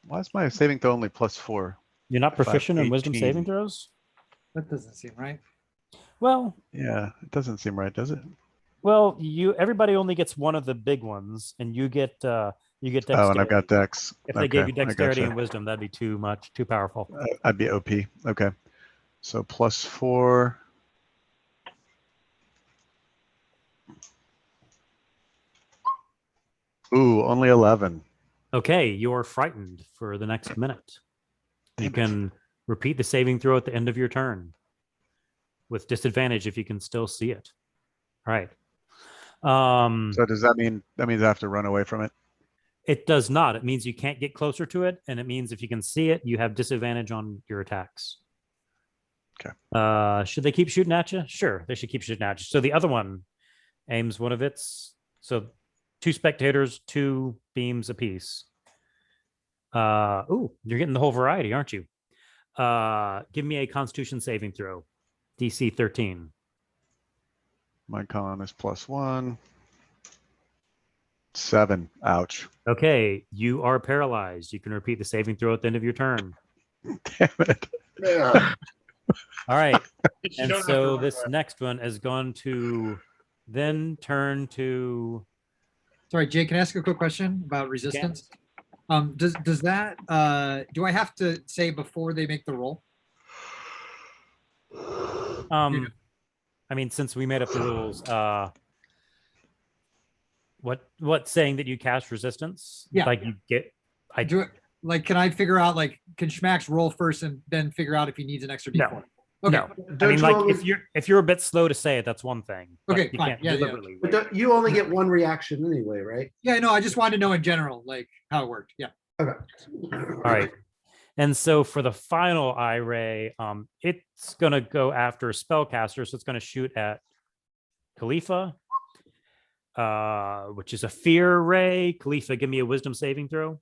Why is my saving throw only +4?
You're not
If I have
proficient in wisdom
18.
saving throws?
That doesn't seem right.
Well,
Yeah, it doesn't seem right, does it?
everybody only gets one of the big ones, and you get dexterity.
Oh, and I've got dex.
If they gave you
Okay, I
dexterity
gotcha.
and wisdom, that'd be too much, too powerful.
I'd be OP. Okay. So +4. Ooh, only 11.
Okay, you're frightened for the next minute. You
Damn it.
can repeat the saving throw at the end of your turn with disadvantage if you can still see it. All right.
So does that mean I have to run away from it?
It does not. It means you can't get closer to it, and it means if you can see it, you have disadvantage on your attacks.
Okay.
Should they keep shooting at you? Sure, they should keep shooting at you. So the other one aims one of its. So 2 spectators, 2 beams apiece. Ooh, you're getting the whole variety, aren't you? Give me a Constitution saving throw, DC 13.
My con is +1. 7. Ouch.
Okay, you are paralyzed. You can repeat the saving throw at the end of your turn.
Damn it.
Yeah.
All right.
You
And
don't have to
so
run
this
away.
next one is going to then turn to.
Sorry, Jay, can I ask a quick question about resistance? Does that do I have to say before they make the roll?
I mean, since we made up the rules, what saying that you cast resistance?
Yeah.
Like you get.
Can I figure out, like, can Schmax roll first and then figure out if he needs an extra
No.
D4? Okay.
No. I
Don't
mean,
you
like
only-
if you're a bit slow to say it, that's one thing. but
Okay,
you
fine.
can't
Yeah, yeah.
deliberately
But
wait.
you only get one reaction anyway, right?
Yeah, no, I just wanted to know in general, like how it worked. Yeah.
Okay.
All right. And so for the final eye ray, it's gonna go after spellcaster, so it's gonna shoot at Khalifa, which is a fear ray. Khalifa, give me a wisdom saving throw.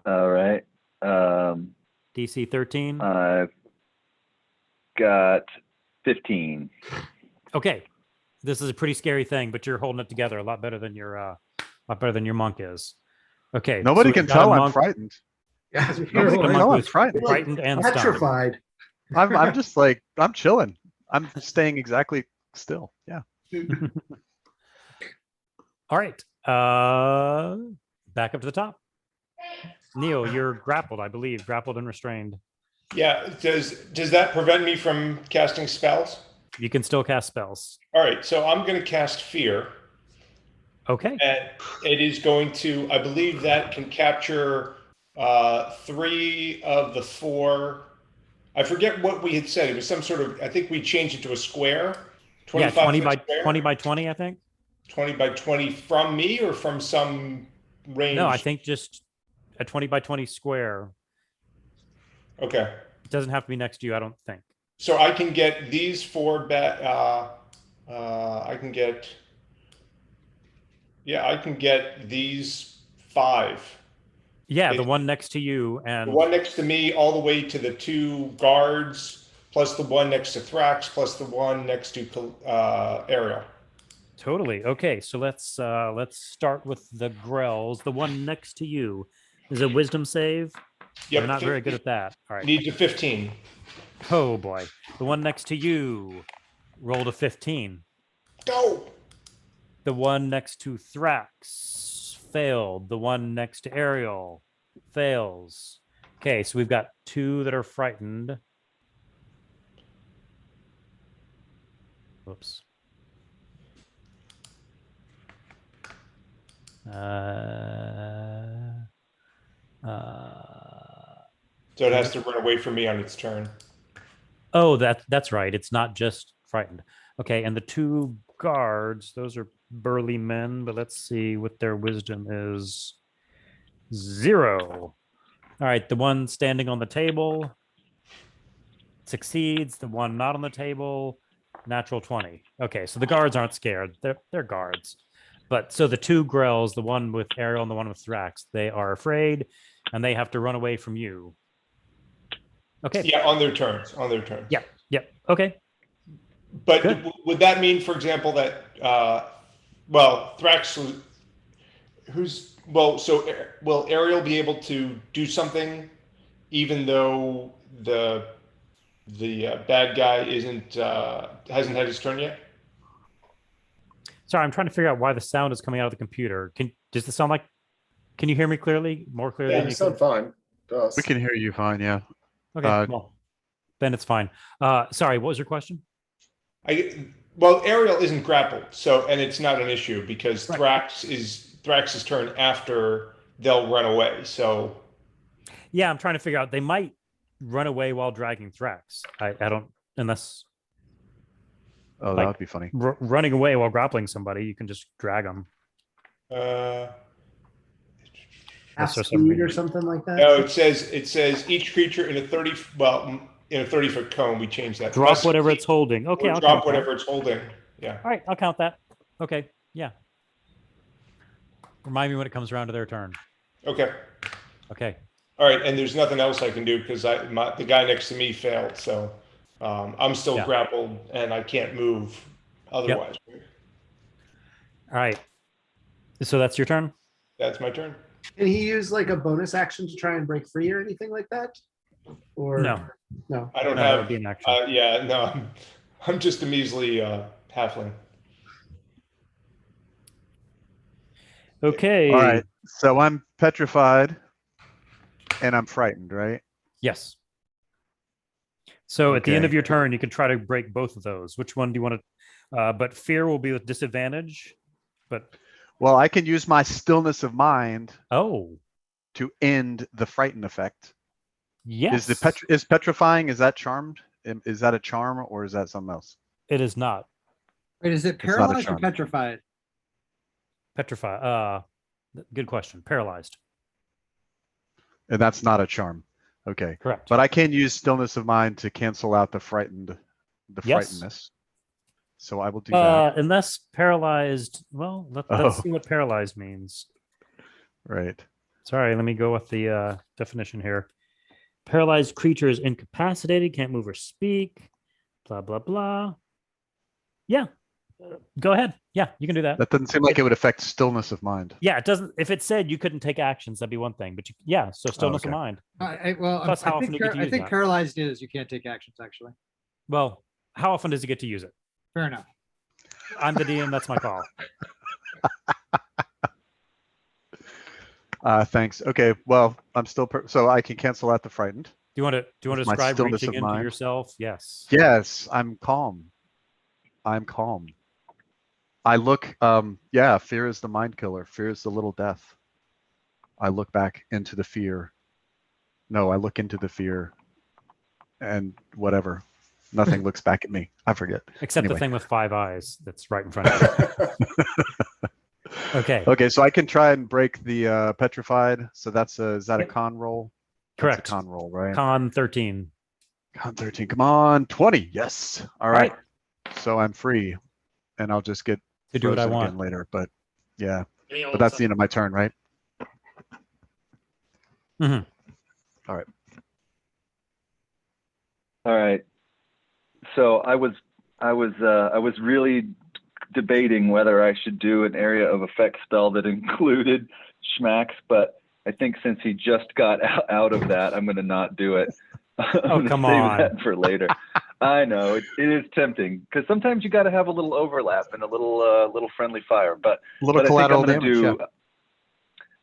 All right.
DC 13.
I've got 15.
Okay. This is a pretty scary thing, but you're holding it together a lot better than your monk is. Okay.
Nobody
so
can
we've got a
tell I'm
monk-
frightened.
Yeah,
Nobody
a
can
monk
tell I'm
who's
frightened.
frightened and stunned.
petrified.
I'm just like, I'm chilling. I'm staying exactly still. Yeah.
All right. Back up to the top. Neil, you're grappled, I believe, grappled and restrained.
Yeah. Does that prevent me from casting spells?
You can still cast spells.
All right. So I'm going to cast Fear.
Okay.
And it is going to, I believe that can capture 3 of the 4. I forget what we had said. It was some sort of, I think we changed it to a square.
Yeah, 20
foot
by
square?
20 by 20, I think.
20 by 20 from me or from some range?
No, I think just a 20 by 20 square.
Okay.
It doesn't have to be next to you, I don't think.
So I can get these 4 I can get, yeah, I can get these 5.
Yeah, the
It-
one next to you
The
and
one next to me, all the way to the 2 guards, plus the one next to Thrax, plus the one next to Ariel.
totally. Okay, so let's start with the Grells. The one next to you is a wisdom save.
Yep,
You're not very good at that. All right.
Needs a 15.
Oh boy. The one next to you rolled a 15.
Go.
The one next to Thrax failed. The one next to Ariel fails. Okay, so we've got 2 that are frightened. Whoops.
So it has to run away from me on its turn.
Oh, that's right. It's not just frightened. Okay, and the 2 guards, those are burly men, but let's see what their wisdom is. 0. All right, the one standing on the table succeeds. The one not on the table, natural 20. Okay, so the guards aren't scared. They're guards. But so the 2 Grells, the one with Ariel and the one with Thrax, they are afraid and they have to run away from you. Okay.
Yeah, on their turns. On their turns.
Yep. Yep. Okay.
But
Good.
would that mean, for example, that well, Thrax was who's well? So will Ariel be able to do something, even though the bad guy isn't hasn't had his turn yet?
Sorry, I'm trying to figure out why the sound is coming out of the computer. Does this sound like? Can you hear me clearly? More clearly?
Yeah,
than
you
you
sound fine. Does.
We can hear you fine. Yeah.
Okay. Well, then it's fine. Sorry, what was your question?
Well, Ariel isn't grappled, so and it's not an issue because
Right.
Thrax's turn after they'll run away. So
Yeah, I'm trying to figure out. They might run away while dragging Thrax. I don't unless
Oh, that
like-
would be funny.
running away while grappling somebody, you can just drag them.
Half
for some
speed
reason.
or something like that.
no, it says each creature in a 30-foot cone. We changed that.
Drop
Must
whatever
succeed
it's holding. Okay,
or
I'll
drop
count that.
whatever it's holding. Yeah.
All right, I'll count that. Okay, yeah. Remind me when it comes around to their turn.
Okay.
Okay.
All right, and there's nothing else I can do because the guy next to me failed, so I'm still
Yeah.
grappled and I can't move otherwise.
All right. So that's your turn?
That's my turn.
Can he use like a bonus action to try and break free or anything like that? Or
No.
no.
I don't
No, that would
have.
be an action.
Yeah, no, I'm just a measly halfling.
Okay.
All right. So I'm petrified and I'm frightened, right?
Yes. So at the end
Okay.
of your turn, you can try to break both of those. Which one do you want to? But fear will be with disadvantage. But
Well, I can use my stillness of mind
oh,
to end the frighten effect.
Yes.
Is petrifying, is that charmed? Is that a charm or is that something else?
It is not
Wait, is it
It's not a
paralyzed or
charm.
petrified?
petrified. Good question. Paralyzed.
And that's not a charm. Okay.
Correct.
But I can use stillness of mind to cancel out the
Yes.
frightenedness. So I will do that.
Unless paralyzed. Well, let's
Oh.
see what paralyzed means.
Right.
Sorry, let me go with the definition here. Paralyzed creature is incapacitated, can't move or speak, blah, blah, blah. Yeah, go ahead. Yeah, you can do that.
That doesn't seem like it would affect stillness of mind.
Yeah, it doesn't. If it said you couldn't take actions, that'd be one thing. But yeah, so stillness
okay.
of mind.
Well,
Plus, how often do you get to
I
use
think
that?
paralyzed is you can't take actions, actually.
Well, how often does he get to use it?
Fair enough.
I'm the DM. That's my call.
Thanks. Okay. Well, I'm still so I can cancel out the frightened.
Do you want to
With my
describe
stillness
reaching
of
into
mind.
yourself? Yes.
Yes, I'm calm. I'm calm. I look. Yeah. Fear is the mind killer. Fear is the little death. I look back into the fear. No, I look into the fear, and whatever. Nothing looks back at me. I forget.
Except the
Anyway.
thing with 5 eyes that's right in front of you. Okay.
Okay, so I can try and break the petrified. So that's is that a
Yep.
con roll?
Correct.
That's a con roll, right?
Con 13.
Con 13. Come on, 20. Yes. All right. So I'm free, and I'll just get
To do what I
frozen
want.
again later. But yeah,
Any
but
old
that's
time.
the end of my turn, right?
Mhm.
All right.
All right. So I was really debating whether I should do an area of effect spell that included Schmax, but I think since he just got out of that, I'm going to not do it. I'm gonna
come
save
on.
that for later. I know it is tempting because sometimes you got to have a little overlap and a little friendly fire. But
A little
I think I'm
collateral
gonna
damage.
do.
Yeah.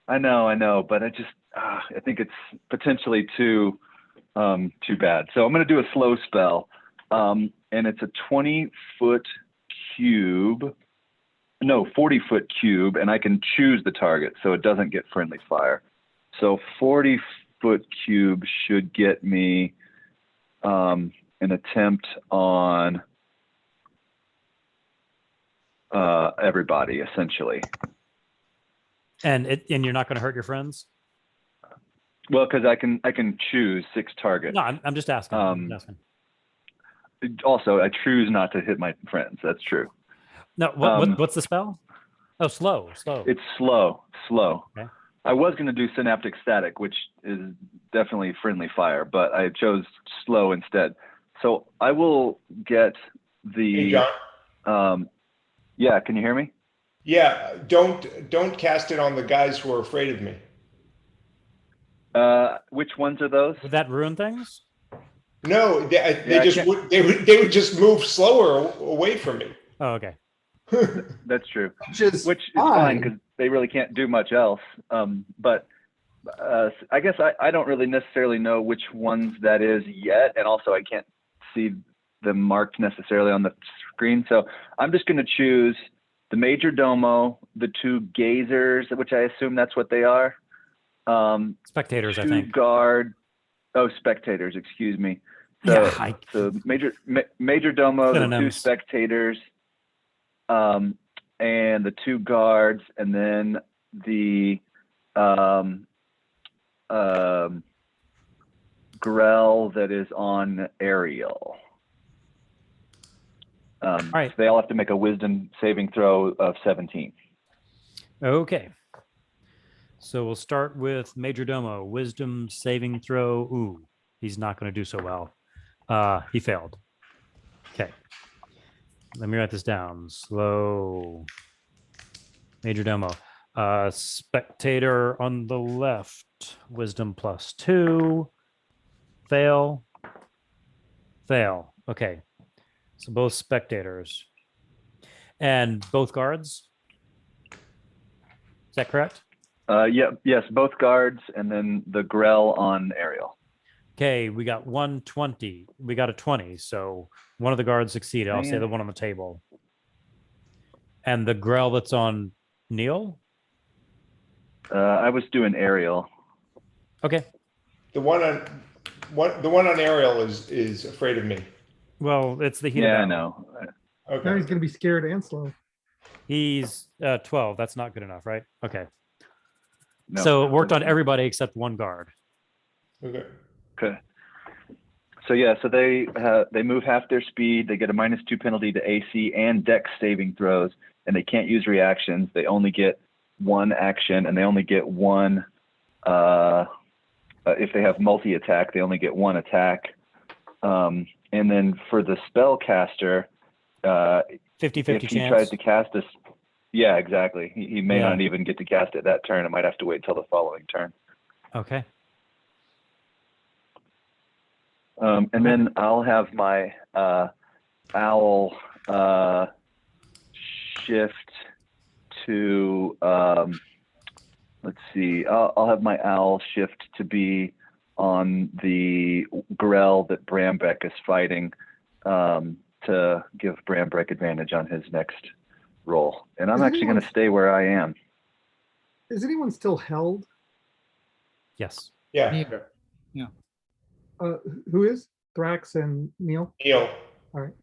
I know, but I just I think it's potentially too bad. So I'm going to do a slow spell, and it's a 20-foot cube. No, 40-foot cube, and I can choose the target, so it doesn't get friendly fire. So 40-foot cube should get me an attempt on everybody, essentially.
And you're not going to hurt your friends?
Well, because I can choose 6 targets.
No, I'm just asking. I'm just asking.
Also, I choose not to hit my friends. That's true.
No, what's the spell? Oh, slow.
It's slow.
Okay.
I was going to do synaptic static, which is definitely friendly fire, but I chose slow instead. So I will get
Hey,
the.
John.
Yeah, can you hear me?
Yeah, don't cast it on the guys who are afraid of me.
Which ones are those?
Would that ruin things?
No, they
Yeah,
just would they would just move slower away from me.
Oh, okay.
That's true.
Which is
Which is fine because they really can't do much else. But I guess I don't really necessarily know which ones that is yet, and also I can't see them marked necessarily on the screen. So I'm just going to choose the major domo, the 2 gazers, which I assume that's what they are.
Spectators, I
2
think.
guard. Oh, spectators. Excuse me. So,
Yeah,
so major domo, the 2
Synonyms.
spectators, and the 2 guards, and then the Grell that is on Ariel.
right.
So they all have to make a wisdom saving throw of 17.
Okay. So we'll start with Major Domo. Wisdom saving throw. Ooh, he's not going to do so well. He failed. Okay. Let me write this down. Slow. Major Domo. Spectator on the left. Wisdom +2. Fail. Fail. Okay. So both spectators. And both guards? Is that correct?
Yes, both guards, and then the Grell on Ariel.
Okay, we got 120. We got a 20. So one of the guards succeeded. I'll say
Man.
the one on the table. And the Grell that's on Neil?
I was doing Ariel.
Okay.
The one on the one on Ariel is afraid of me.
Well, it's the heat
Yeah, I
of battle.
know.
Now
Okay.
he's gonna be scared and slow.
He's 12. That's not good enough, right? Okay.
No.
So it worked on everybody except one guard.
Okay.
Okay. So yeah, so they move half their speed. They get a -2 penalty to AC and Dex saving throws, and they can't use reactions. They only get one action, and they only get one. If they have multi-attack, they only get one attack. And then for the spellcaster,
50-50
if he
chance.
tries to cast this, yeah, exactly. He may
Yeah.
not even get to cast it that turn. It might have to wait till the following turn.
Okay.
And then I'll have my owl shift to let's see. I'll have my owl shift to be on the Grell that Brambeck is fighting to give Brambeck advantage on his next roll. And I'm
Is
actually going
anyone-
to stay where I am.
Is anyone still held?
Yes.
Yeah.
Neil.
Who is? Thrax and Neil?
Neil.
All right.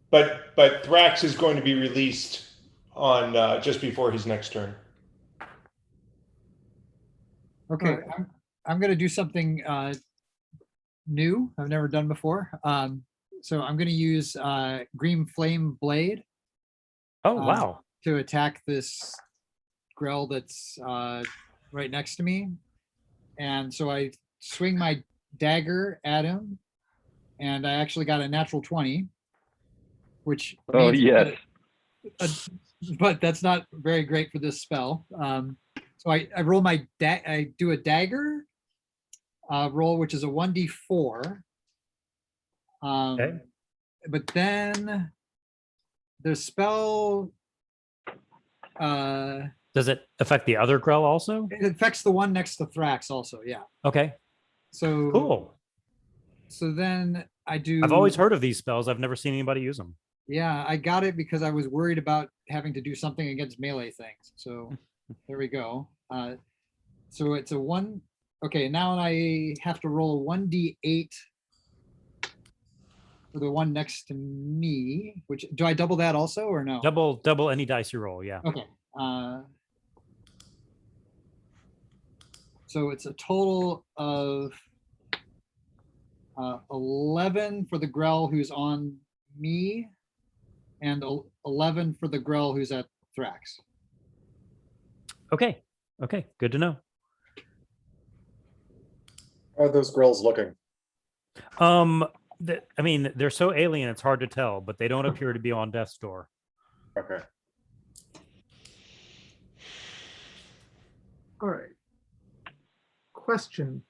But Thrax is going to be released on just before his next turn.
Okay,
Alright.
I'm gonna do something new I've never done before. So I'm gonna use Green Flame Blade
Oh, wow.
to attack this Grell that's right next to me. And so I swing my dagger at him, and I actually got a natural 20, which
Oh,
means
yes.
but that's not very great for this spell. So I roll I do a dagger roll, which is a 1d4.
Okay.
But then the spell
Does it affect the other Grell also?
it affects the one next to Thrax also, yeah.
Okay.
So
Cool.
So then I do.
I've always heard of these spells. I've never seen anybody use them.
Yeah, I got it because I was worried about having to do something against melee things. So there we go. So it's a one. Okay, now I have to roll a 1d8 for the one next to me. Which do I double that also or no?
Double any dice you roll. Yeah.
Okay. So it's a total of 11 for the Grell who's on me, and 11 for the Grell who's at Thrax.
Okay. Okay. Good to know.
How are those grills looking?
I mean, they're so alien, it's hard to tell, but they don't appear to be on death's door.
Okay.
All right. Question.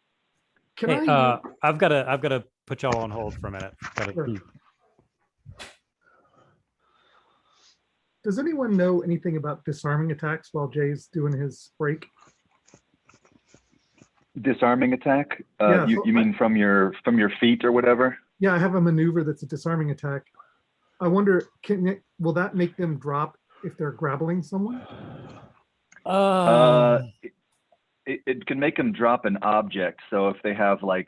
Can
Hey,
I?
I've got to put y'all on hold for a minute.
Sure. Does anyone know anything about disarming attacks while Jay's doing his break?
Disarming attack?
Yeah,
You
so
mean from your feet or whatever?
Yeah, I have a maneuver that's a disarming attack. I wonder, will that make them drop if they're grappling someone?
It can make them drop an object. So if they have like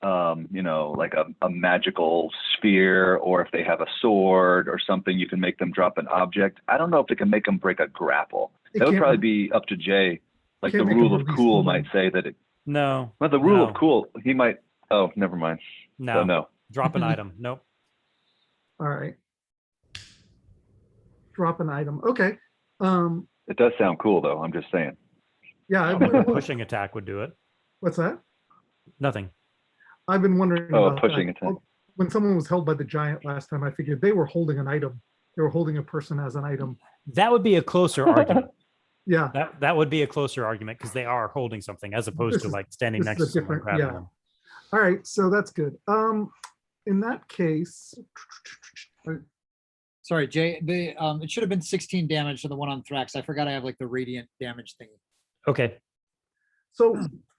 like a magical sphere, or if they have a sword or something, you can make them drop an object. I don't know if it can make them break a grapple. That would probably be up to Jay. Like the
can't make
rule
them
of
release
cool
someone.
might say that it.
No.
Well, the rule
no,
of cool, he might. Oh, never mind.
No.
So no.
Drop an item. Nope.
All right. Drop an item. Okay.
It does sound cool though. I'm just saying.
Yeah. I've
Like a
been,
pushing attack would do it.
what's that?
Nothing.
I've been wondering
Oh,
about
pushing
that.
attack.
When someone was held by the giant last time, I figured they were holding an item. They were holding a person as an item.
That would be a closer argument.
Yeah.
That would be a closer argument because they are holding something as opposed
This
to
is-
like standing
this
next
is
to
a
someone
different-
grabbing
yeah.
them.
All right. So that's good. In that case,
Sorry, Jay. It should have been 16 damage to the one on Thrax. I forgot I have like the radiant damage thing.
Okay.
so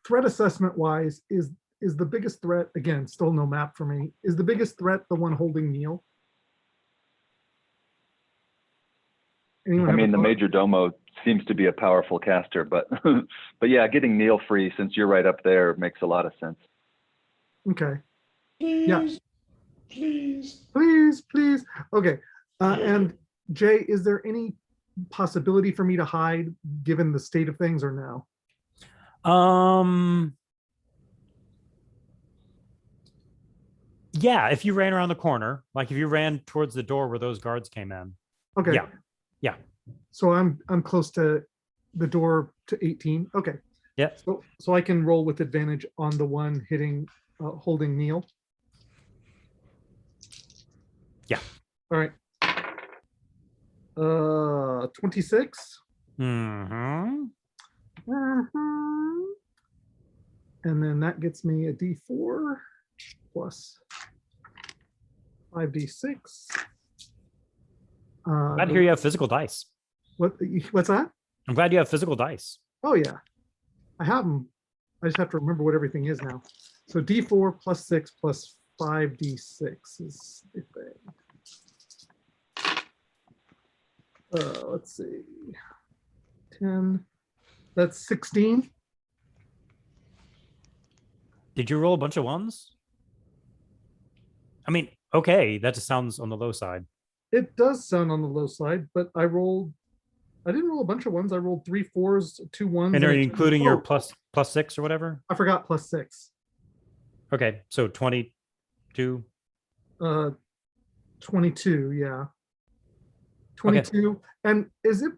threat assessment wise, is the biggest threat, again, still no map for me, is the biggest threat the one holding Neil? Anyone
I
have a
mean, the
thought?
major domo seems to be a powerful caster, but but yeah, getting Neil free since you're right up there makes a lot of sense.
Okay.
Please, please.
Please. Okay. And Jay, is there any possibility for me to hide given the state of things or no?
Yeah, if you ran around the corner, like if you ran towards the door where those guards came in.
Okay.
Yeah. Yeah.
So I'm close to the door to 18. Okay.
Yeah.
So I can roll with advantage on the one hitting holding Neil.
Yeah.
All right. 26.
Mm-hmm.
And then that gets me a D4 plus 5D6.
Glad to hear you have physical dice.
What's that?
I'm glad you have physical dice.
Oh yeah, I have them. I just have to remember what everything is now. So D4 plus 6 plus 5D6 is the thing. Let's see. 10. That's 16.
Did you roll a bunch of ones? I mean, okay, that just sounds on the low side.
It does sound on the low side, but I didn't roll a bunch of ones. I rolled 3 4s, 2 1s.
And are
a
you
2.
including your
Oh,
plus 6 or whatever?
I forgot plus 6.
Okay, so 22.
22, yeah. 22. And is it,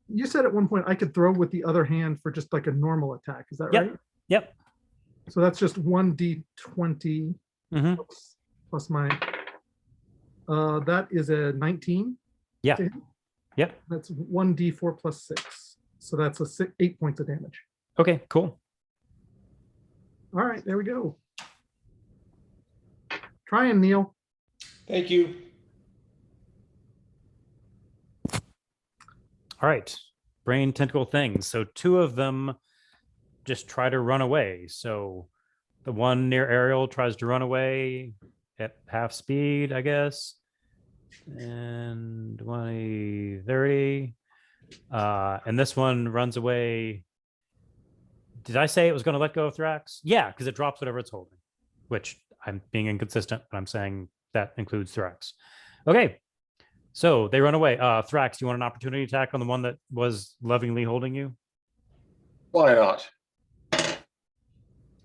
you said at one point I could throw with the other hand for just like a normal attack. Is that
Yep.
right?
Yep.
So that's just 1d20
Mhm.
plus my, that is a 19.
Yeah.
to hit.
Yep.
That's 1d4 plus 6. So that's 8 points of damage.
Okay, cool.
All right, there we go. Try and Neil.
Thank you.
All right. Brain tentacle things. So 2 of them just try to run away. So the one near Ariel tries to run away at half speed, I guess. And 20, 30. And this one runs away. Did I say it was going to let go of Thrax? Yeah, because it drops whatever it's holding, which I'm being inconsistent, but I'm saying that includes Thrax. Okay. So they run away. Thrax, do you want an opportunity attack on the one that was lovingly holding you?
Why not?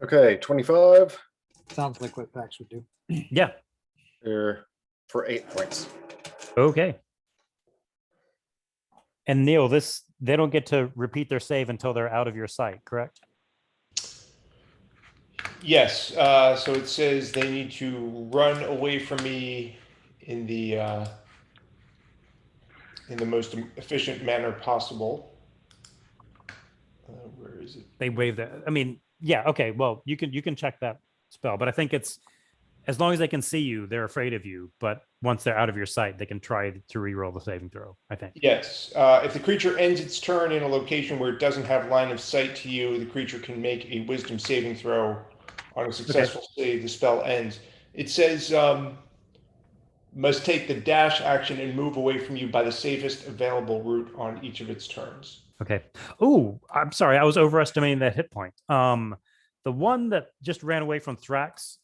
Okay, 25
Sounds like what Pax would do.
Yeah.
here for 8 points.
Okay. And Neil, they don't get to repeat their save until they're out of your sight, correct?
Yes. So it says they need to run away from me in the most efficient manner possible. Where is it?
They waive that. I mean, yeah, okay. Well, you can check that spell, but I think it's as long as they can see you, they're afraid of you. But once they're out of your sight, they can try to re-roll the saving throw, I think.
Yes. If the creature ends its turn in a location where it doesn't have line of sight to you, the creature can make a wisdom saving throw. On a successful save, the spell ends. It says must take the dash action and move away from you by the safest available route on each of its turns.
Okay. Oh, I'm sorry. I was overestimating that hit point. The one that just ran away from Thrax,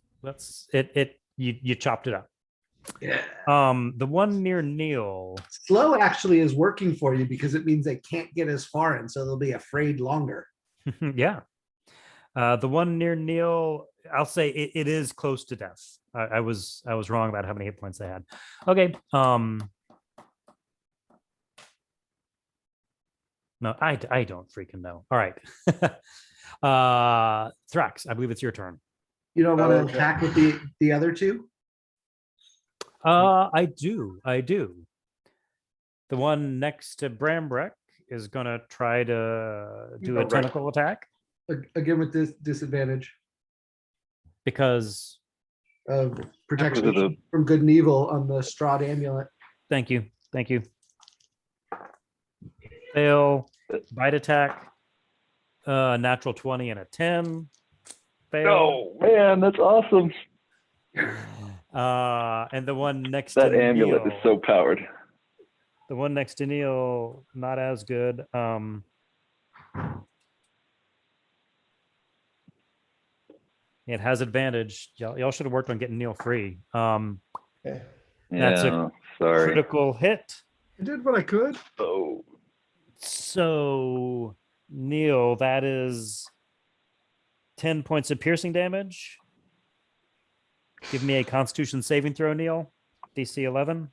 you chopped it up.
Yeah.
The one near Neil.
Slow actually is working for you because it means they can't get as far, and so they'll be afraid longer.
Yeah. The one near Neil, I'll say it is close to death. I was wrong about how many hit points they had. Okay. No, I don't freaking know. All right. Thrax, I believe it's your turn.
You don't want to
Okay.
attack with the other two?
I do. The one next to Brambrek is gonna try to do a
Okay.
tentacle attack
Again with this disadvantage
because
of protection
Because of
from good and evil on the Strahd amulet.
thank you. Fail. Bite attack. Natural 20 and a 10. Fail.
Oh man, that's awesome.
And the one next
That
to
amulet
Neil,
is so powered.
the one next to Neil, not as good. It has advantage. Y'all should have worked on getting Neil free.
Okay.
That's a
Yeah, sorry.
critical hit.
I did what I could.
Oh,
So, Neil, that is 10 points of piercing damage. Give me a Constitution saving throw, Neil. DC 11.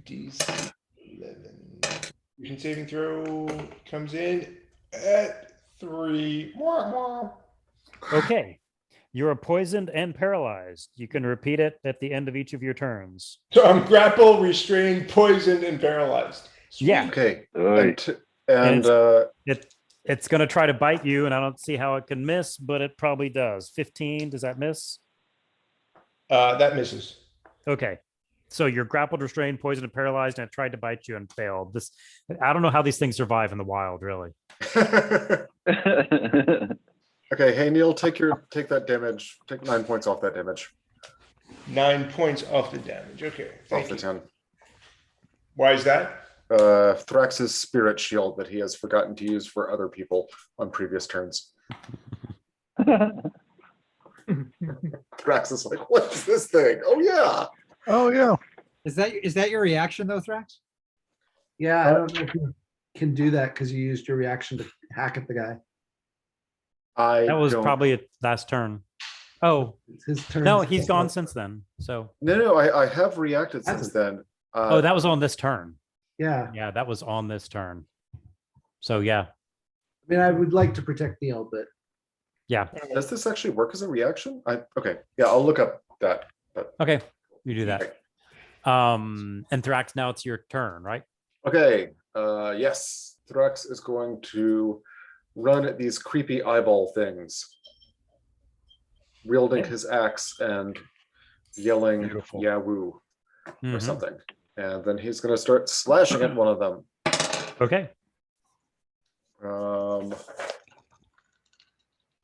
DC 11. Constitution saving throw comes in at 3. Mwah, mwah.
Okay. You are poisoned and paralyzed. You can repeat it at the end of each of your turns.
So I'm grappled, restrained, poisoned, and paralyzed. Sweet.
Yeah.
Okay.
Oy.
And
It's going to try to bite you, and I don't see how it can miss, but it probably does. 15, does that miss?
That misses.
Okay. So you're grappled, restrained, poisoned, and paralyzed, and it tried to bite you and failed. I don't know how these things survive in the wild, really.
okay, hey Neil, take that damage. Take 9 points off that damage.
9 points off the damage. Okay.
Off
Thank
the
you.
10.
Why is that?
Thrax's spirit shield that he has forgotten to use for other people on previous turns. Thrax is like, what is this thing? Oh yeah.
Oh yeah.
Is that your reaction though, Thrax?
Yeah, I don't know if you can do that because you used your reaction to hack at the guy.
That was
don't-
probably a last turn. Oh,
It's his turn.
no, he's gone since then. So,
No, I have reacted since then.
oh, that was on this turn.
Yeah,
Yeah, that was on this turn. So, yeah.
I mean, I would like to protect Neil, but
Yeah.
Does this actually work as a reaction? Okay, yeah, I'll look up that. But
Okay. You do that. And Thrax, now it's your turn, right?
okay, yes, Thrax is going to run at these creepy eyeball things, wielding his axe and yelling
Beautiful.
"Yahoo" or
Mhm.
something, and then he's going to start slashing at one of them.
Okay.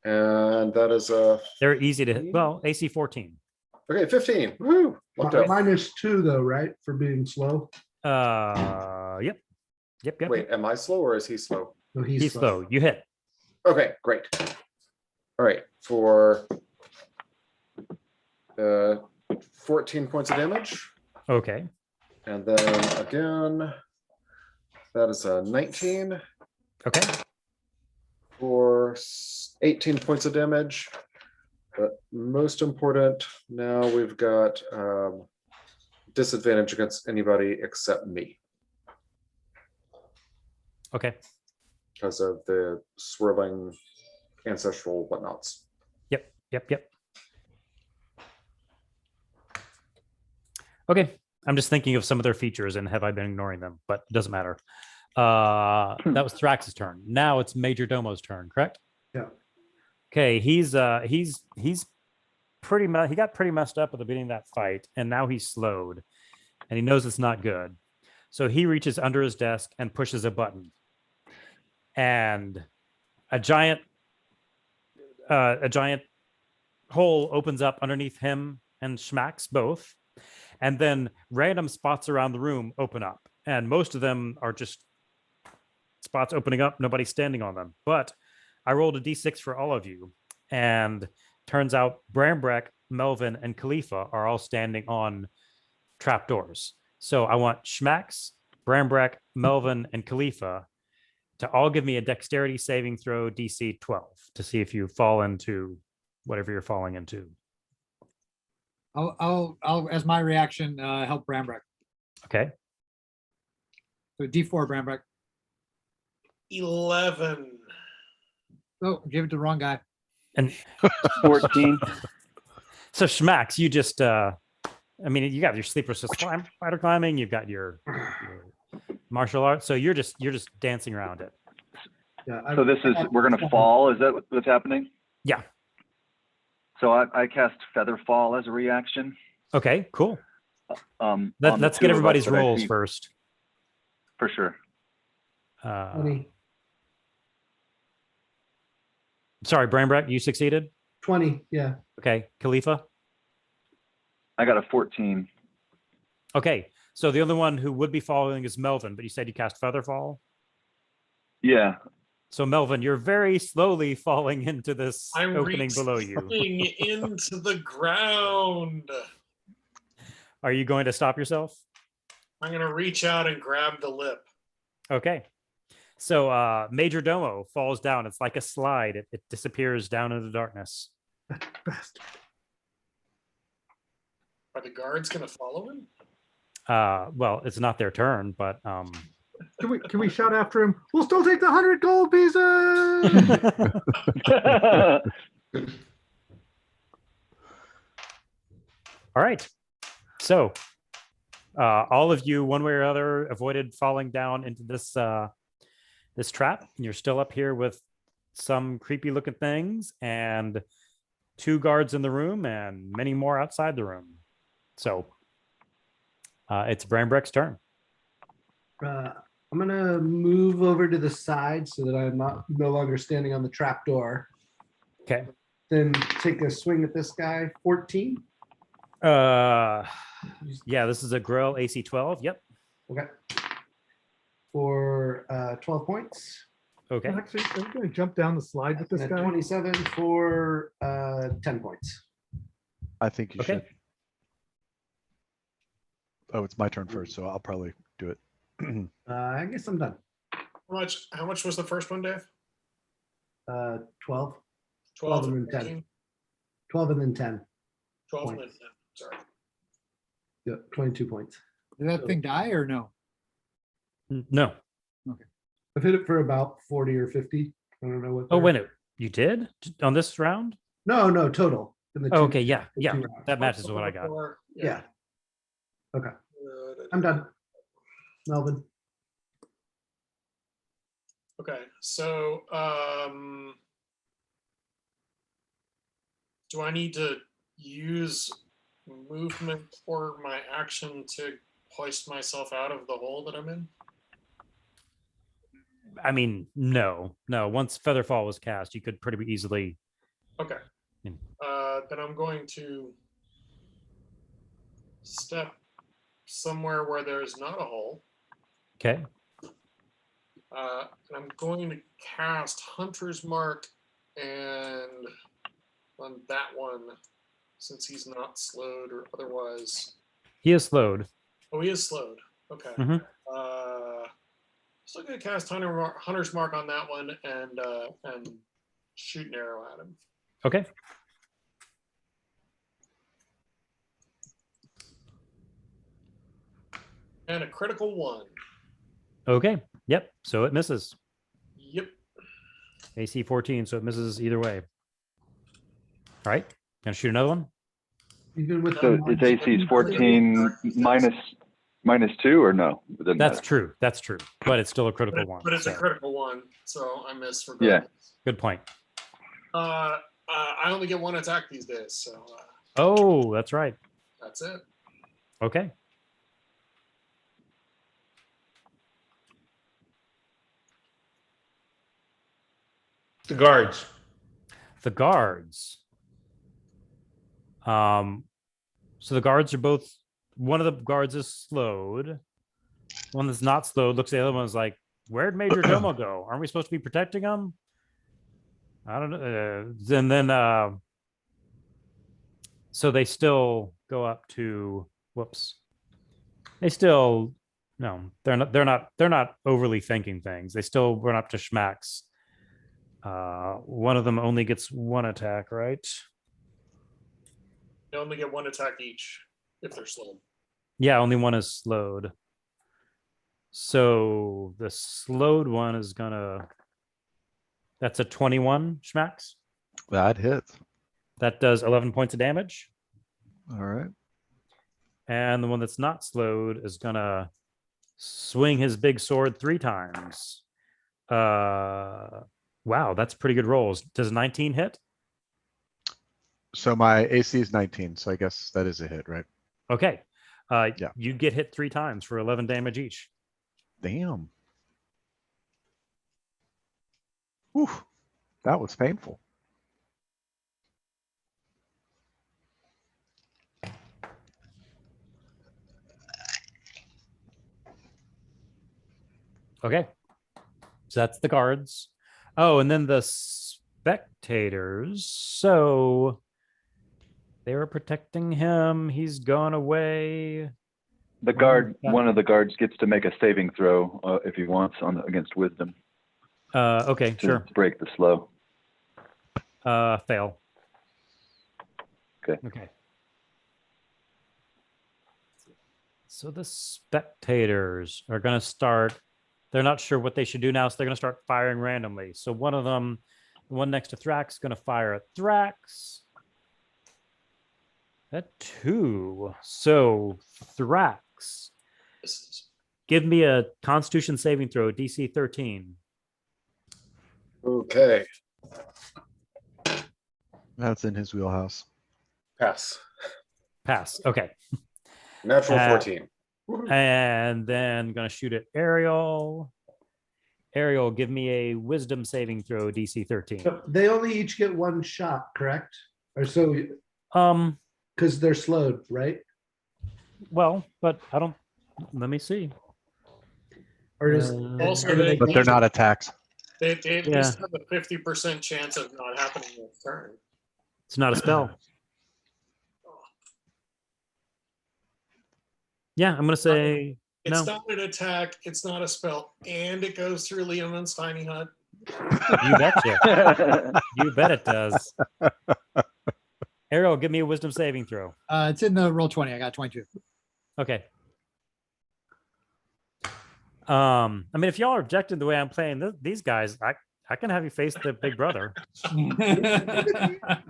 And that is a
They're easy to hit. Well, AC 14.
okay, 15. Woo! Lucked out.
-2 though, right? For being slow.
Yep. Yep.
Wait, am I slow or is he slow?
No,
He's slow. You hit.
Okay, great. All right, for 14 points of damage.
Okay.
And then again, that is a 19
Okay.
for 18 points of damage. But most important, now we've got disadvantage against anybody except me
Okay.
because of the swirling ancestral whatnots.
Yep. Okay. I'm just thinking of some of their features and have I been ignoring them, but it doesn't matter. That was Thrax's turn. Now it's Major Domo's turn, correct?
Yeah.
Okay, he's pretty much, he got pretty messed up at the beginning of that fight, and now he's slowed, and he knows it's not good. So he reaches under his desk and pushes a button, and a giant hole opens up underneath him and Schmax both, and then random spots around the room open up, and most of them are just spots opening up, nobody standing on them. But I rolled a d6 for all of you, and turns out Brambrek, Melvin, and Khalifa are all standing on trapdoors. So I want Schmax, Brambrek, Melvin, and Khalifa to all give me a dexterity saving throw DC 12 to see if you fall into whatever you're falling into.
I'll as my reaction, help Brambrek.
Okay.
So D4 Brambrek.
11.
Oh, give it to the wrong guy.
And
14.
so Schmax, you just I mean, you got your sleep resist spider climbing, you've got your martial arts, so you're just dancing around it.
Yeah.
So this is, we're going to fall. Is that what's happening?
Yeah.
So I cast Feather Fall as a reaction.
Okay, cool.
On the
Let's
two
get
of us
everybody's
that I
rolls
see.
first.
For sure.
Sorry, Brambrek, you succeeded.
20. Yeah.
Okay, Khalifa.
I got a 14.
Okay, so the other one who would be falling is Melvin, but you said you cast Featherfall.
Yeah.
So Melvin, you're very slowly falling into this
I'm
opening below you.
retreating into the ground.
Are you going to stop yourself?
I'm gonna reach out and grab the lip.
Okay. So Major Domo falls down. It's like a slide. It disappears down into the darkness.
Bastard.
Are the guards gonna follow him?
Well, it's not their turn, but
Can we shout after him? We'll still take the 100 gold pieces.
all right. So all of you, one way or other, avoided falling down into this this trap. You're still up here with some creepy looking things and 2 guards in the room and many more outside the room. So it's Brambrecht's turn.
I'm gonna move over to the side so that I'm no longer standing on the trap door.
Okay.
Then take a swing at this guy. 14.
Yeah, this is a Grill AC 12. Yep.
Okay. For 12 points.
Okay.
Actually, I'm going to jump down the slide with this
And a
guy.
27 for 10 points.
I think you
Okay.
should. Oh, it's my turn first, so I'll probably do it.
I guess I'm done.
How much was the first one, Dave?
12.
12
12
and
and 10.
14?
12 and then 10.
12 and
Points.
10. Sorry.
Yeah, 22 points.
Did that thing die or no?
No.
I've hit it for about 40 or 50. I don't know what.
Oh,
they're-
wait, you did on this round?
No, total. In the
Oh,
two-
okay, yeah,
the
yeah,
2 rounds.
that matches what I got.
Yeah. Okay. I'm done. Melvin.
Okay, so do I need to use movement or my action to hoist myself out of the hole that I'm in?
I mean, no. Once Featherfall was cast, you could pretty easily.
Okay.
Hmm.
Then I'm going to step somewhere where there's not a hole.
Okay.
And I'm going to cast Hunter's Mark and on that one, since he's not slowed or otherwise.
He is slowed.
Oh, he is slowed. Okay.
Mhm.
Still going to cast Hunter's Mark on that one and shoot an arrow at him.
Okay.
And a critical 1.
Okay. Yep. So it misses.
Yep.
AC 14, so it misses either way. All right. Gonna shoot another one?
Even with
So
the
it's AC's 14 minus 2 or no? It doesn't
That's
matter.
true. That's true. But it's still a critical one.
But it's a
so
critical 1, so I miss
Yeah.
regardless.
good point.
I only get 1 attack these days, so
Oh, that's right.
that's it.
Okay.
The guards.
The guards. So the guards are both. One of the guards is slowed. One that's not slowed looks at the other one is like, "Where'd Major Domo go? Aren't we supposed to be protecting him?" I don't know. And then, so they still go up to. Whoops. They still. No, they're not. They're not overly thinking things. They still run up to Schmax. One of them only gets 1 attack, right?
They only get 1 attack each if they're slowed.
Yeah, only one is slowed. So the slowed one is gonna. That's a 21, Schmax.
That hits.
That does 11 points of damage.
All right.
And the one that's not slowed is gonna swing his big sword 3 times. Wow, that's pretty good rolls. Does 19 hit?
So my AC is 19, so I guess that is a hit, right?
Okay.
Yeah.
You get hit 3 times for 11 damage each.
Damn. Whew. That was painful.
Okay. So that's the guards. Oh, and then the spectators. So they were protecting him. He's gone away.
The
Well,
guard,
that-
one of the guards gets to make a saving throw if he wants against wisdom
Okay,
to
sure.
break the slow.
Fail.
Okay.
Okay. So the spectators are going to start. They're not sure what they should do now, so they're going to start firing randomly. So one of them, the one next to Thrax, is going to fire at Thrax. At 2. So Thrax, give me a Constitution saving throw, DC 13.
Okay,
That's in his wheelhouse.
pass.
Pass. Okay.
Natural
Uh,
14.
And then going to shoot at Ariel. Ariel, give me a Wisdom saving throw, DC 13.
So they only each get one shot, correct? Or so, because they're slowed, right?
Well, but I don't. Let me see.
Or is
Also,
or do they
But they're not attacks.
They at
Yeah.
least have a 50% chance of not happening this turn.
It's not a spell. Yeah, I'm going to say
It's
no.
not an attack, it's not a spell, and it goes through Leonard's tiny hut.
You betcha. You bet it does. Ariel, give me a Wisdom saving throw.
It's in the roll 20. I got 22.
Okay. I mean, if y'all are objecting the way I'm playing these guys, I can have you face the big brother. That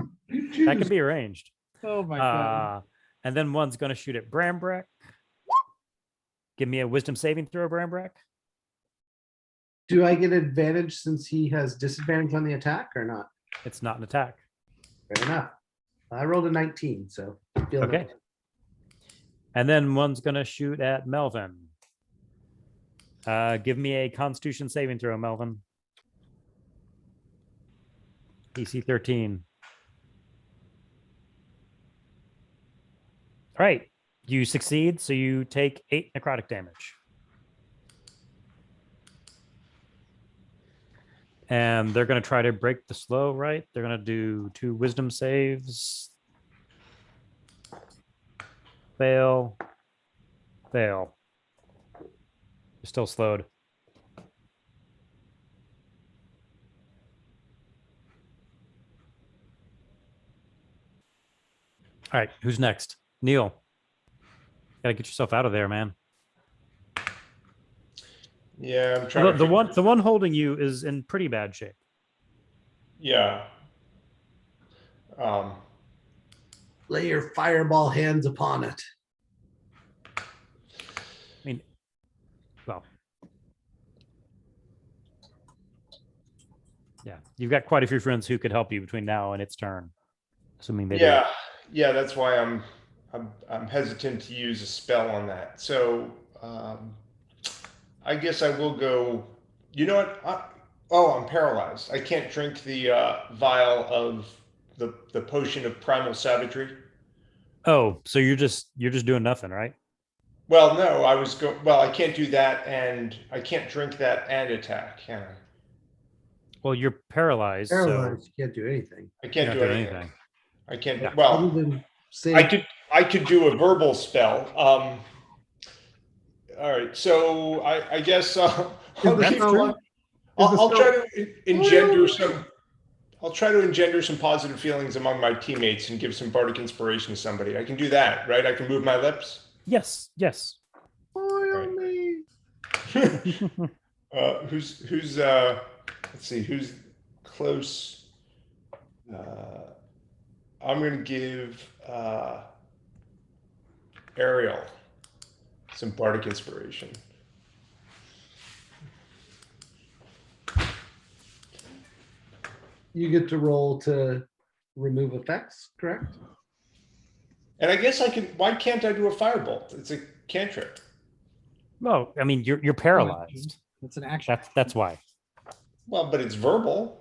can be arranged.
Oh my god.
And then one's going to shoot at Brambrek. Give me a Wisdom saving throw, Brambrek.
do I get advantage since he has disadvantage on the attack or not?
It's not an attack.
Fair enough. I rolled a 19, so I feel
Okay. And then one's going to shoot at Melvin. Give me a Constitution saving throw, Melvin. DC 13. All right. You succeed, so you take 8 necrotic damage. And they're going to try to break the slow, right? They're going to do 2 wisdom saves. Fail. Fail. You're still slowed. All right, who's next? Neil. Gotta get yourself out of there, man.
Yeah, I'm trying
The
to.
the one holding you is in pretty bad shape.
Yeah.
Lay your fireball hands upon it.
I mean, well, yeah, you've got quite a few friends who could help you between now and its turn, assuming they do.
Yeah, that's why I'm hesitant to use a spell on that. So I guess I will go. You know what? I'm paralyzed. I can't drink the vial of the potion of primal savagery.
Oh, so you're just doing nothing, right?
Well, no, I can't do that, and I can't drink that and attack, can I?
Well, you're paralyzed,
Paralyzed,
so
you can't do anything.
I
you
can't
don't
do
do
anything.
anything.
I can't.
Yeah.
Other
Well,
than say,
I could do a verbal spell. All right, so I guess I'll
That's true.
try to engender some. I'll try to engender some positive feelings among my teammates and give some bardic inspiration to somebody. I can do that, right? I can move my lips.
Yes, yes.
"Boil me."
Who's let's see, who's close? I'm gonna give Ariel some bardic inspiration.
You get to roll to remove effects, correct?
And I guess I can. Why can't I do a firebolt? It's a cantrip.
Well, I mean, you're paralyzed.
It's an action.
That's why.
Well, but it's verbal.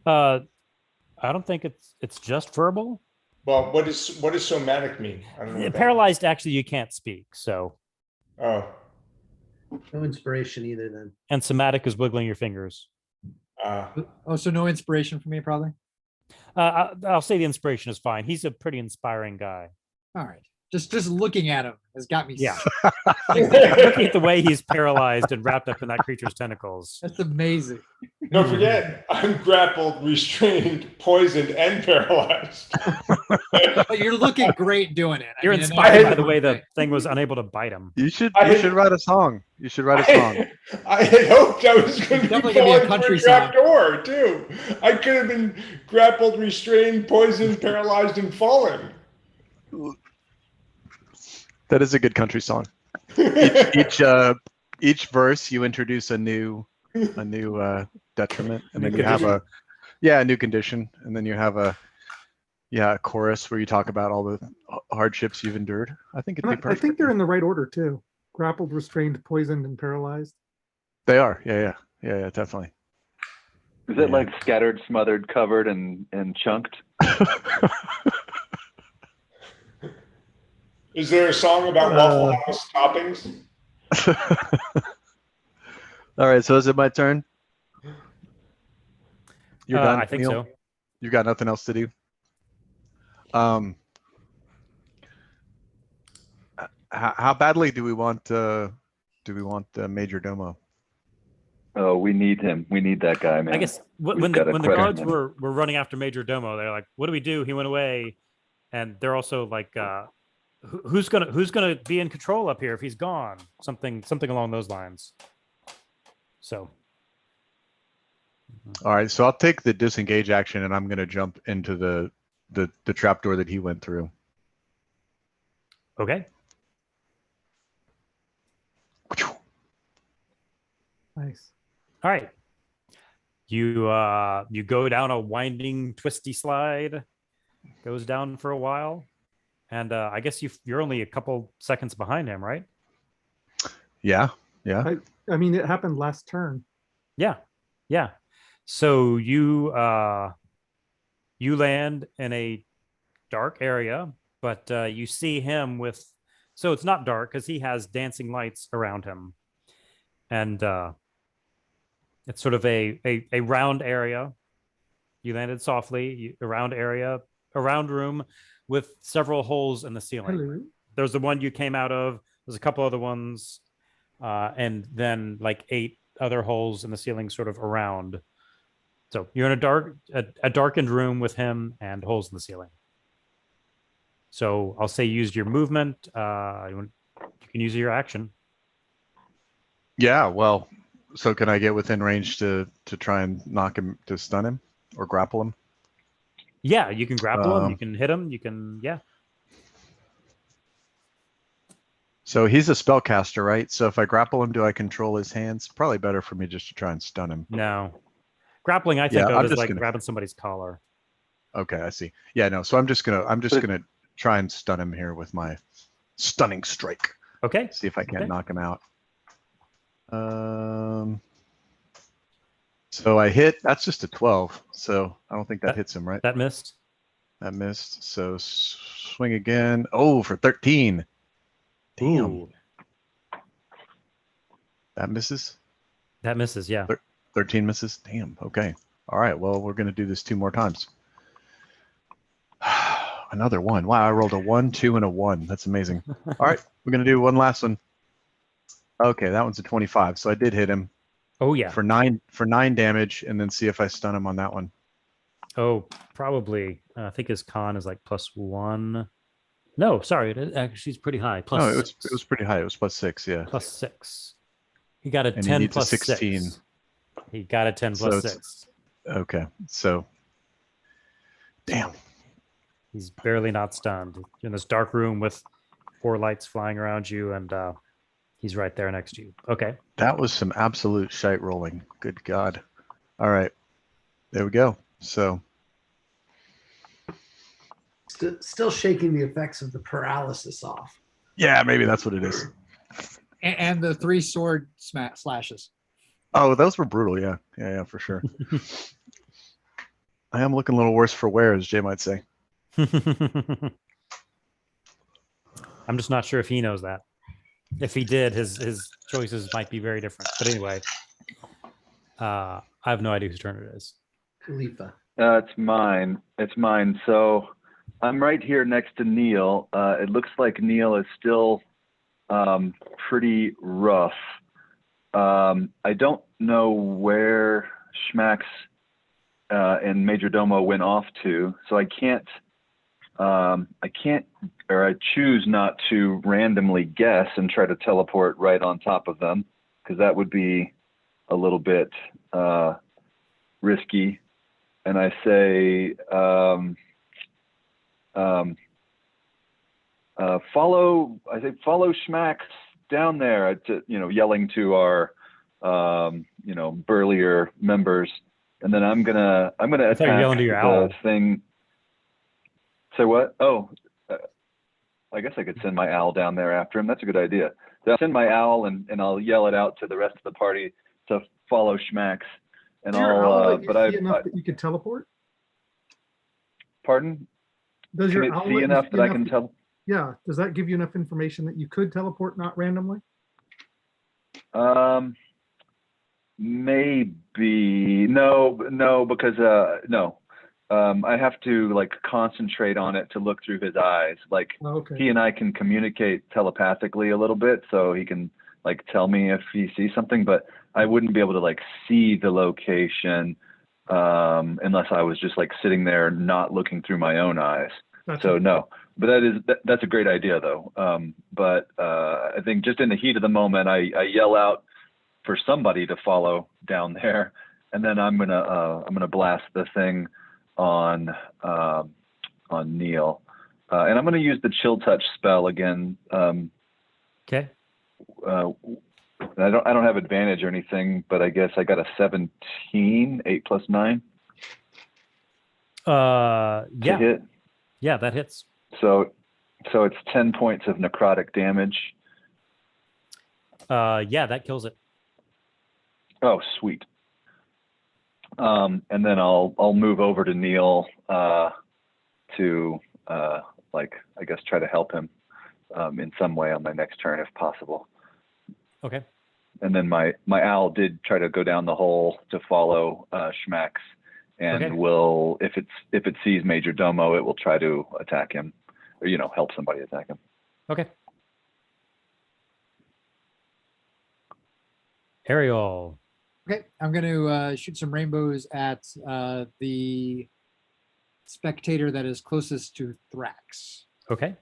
I don't think it's just verbal.
Well, what does somatic mean? I don't know. What that-
Paralyzed, actually, you can't speak. So,
Oh,
No inspiration either then.
and somatic is wiggling your fingers.
Oh, so no inspiration for me, probably.
I'll say the inspiration is fine. He's a pretty inspiring guy.
All right. Just looking at him has got me.
Yeah. Looking at the way he's paralyzed and wrapped up in that creature's tentacles.
That's amazing.
Don't forget, I'm grappled, restrained, poisoned, and paralyzed.
But you're looking great doing it. I
You're
mean,
inspired by the
that's
way the
great.
thing was unable to bite him.
You should
I-
write a song. You should write a song.
I had hoped I was going to
Definitely
be
gonna be a
falling
country
through a trap
song.
door too. I could have been grappled, restrained, poisoned, paralyzed, and fallen.
That is a good country song. Each verse you introduce a new detriment, and then you have a new condition, and then you have a chorus where you talk about all the hardships you've endured. I think it'd be
I
perfect.
think they're in the right order too. Grappled, restrained, poisoned, and paralyzed.
They are. Yeah, definitely.
Is it
Yeah.
like scattered, smothered, covered, and chunked?
Is there a song about Waffle House toppings?
All right, so is it my turn? You're done.
I think
Neil?
so.
You got nothing else to do. How badly do we want the Major Domo?
Oh, we need him. We need that guy, man.
I guess
We've
when the
gotta credit
guards
him.
were running after Major Domo, they're like, "What do we do? He went away," and they're also like, "Who's gonna be in control up here if he's gone?" Something along those lines. So,
All right, so I'll take the disengage action, and I'm going to jump into the trapdoor that he went through.
okay.
Nice.
All right. You go down a winding, twisty slide, goes down for a while, and I guess you're only a couple seconds behind him, right?
Yeah.
I mean, it happened last turn.
Yeah. So you land in a dark area, but you see him with. So it's not dark because he has dancing lights around him, and it's sort of a round area. You landed softly, a round area, a round room with several holes in the ceiling.
Hello.
There's the one you came out of. There's a couple other ones, and then like 8 other holes in the ceiling, sort of around. So you're in a darkened room with him and holes in the ceiling. So I'll say use your movement. You can use your action.
Yeah, well, so can I get within range to try and knock him, to stun him or grapple him?
Yeah, you can grapple him. You can hit him. You can, yeah.
So he's a spellcaster, right? So if I grapple him, do I control his hands? Probably better for me just to try and stun him.
No. Grappling, I think
Yeah,
of
I'm
as
just
like
gonna-
grabbing somebody's collar.
Okay, I see. Yeah, no. So I'm just gonna try and stun him here with my stunning strike.
Okay.
See if I can
Okay.
knock him out. So I hit. That's just a 12. So I don't think that hits him, right?
That missed.
That missed. So swing again. Oh, for 13. Damn.
Ooh,
That misses.
that misses. Yeah.
13 misses. Damn. Okay. All right. Well, we're gonna do this 2 more times. Another 1. Wow, I rolled a 1, 2, and a 1. That's amazing. All right, we're gonna do one last one. Okay, that one's a 25. So I did hit him
Oh yeah.
for 9 damage, and then see if I stun him on that one.
Oh, probably. I think his con is like +1. No, sorry. Actually, it's pretty high. Plus
No, it
six.
was pretty high. It was +6. Yeah.
+6. He got a
And he
10
needs a
plus
16.
6. He got a 10
So
plus
it's-
6.
Okay. So. Damn.
He's barely not stunned. You're in this dark room with 4 lights flying around you, and he's right there next to you. Okay.
That was some absolute shite rolling. Good God. All right. There we go. So.
Still shaking the effects of the paralysis off.
Yeah, maybe that's what it is.
And the 3 sword slashes.
Oh, those were brutal. Yeah. Yeah, for sure. I am looking a little worse for wear, as Jay might say.
I'm just not sure if he knows that. If he did, his choices might be very different. But anyway, I have no idea whose turn it is.
Khalifa.
It's mine. It's mine. So I'm right here next to Neil. It looks like Neil is still pretty rough. I don't know where Schmax and Major Domo went off to, so I can't, or I choose not to randomly guess and try to teleport right on top of them, because that would be a little bit risky. And I say, follow Schmax down there, yelling to our, burlier members. And then I'm gonna
I thought you were
attack
yelling to your
the
owl.
thing. Say what? Oh, I guess I could send my owl down there after him. That's a good idea. So I'll send my owl and I'll yell it out to the rest of the party to follow Schmax. And
Is your owl let you
but
see enough that you can teleport?
Pardon?
Does
Can
your
it
owl
see
let you
enough
see
that I can tell?
Yeah. Does that give you enough information that you could teleport not randomly?
Maybe no, because no. I have to like concentrate on it to look through his eyes. Like
Oh, okay.
he and I can communicate telepathically a little bit, so he can like tell me if he sees something, but I wouldn't be able to like see the location unless I was just like sitting there not looking through my own eyes.
Gotcha.
So no, but that's a great idea though. But I think just in the heat of the moment, I yell out for somebody to follow down there, and then I'm gonna blast the thing on Neil, and I'm gonna use the chill touch spell again.
Okay.
I don't have advantage or anything, but I guess I got a 17, 8 plus 9 to
Yeah.
hit.
Yeah, that hits.
So it's 10 points of necrotic damage.
Yeah, that kills it.
Oh, sweet. And then I'll move over to Neil to I guess try to help him in some way on my next turn if possible.
Okay.
And then my owl did try to go down the hole to follow Schmax, and
Okay.
will if it sees Major Domo, it will try to attack him, or help somebody attack him.
Okay. Ariel.
Okay, I'm going to shoot some rainbows at the spectator that is closest to Thrax.
Okay.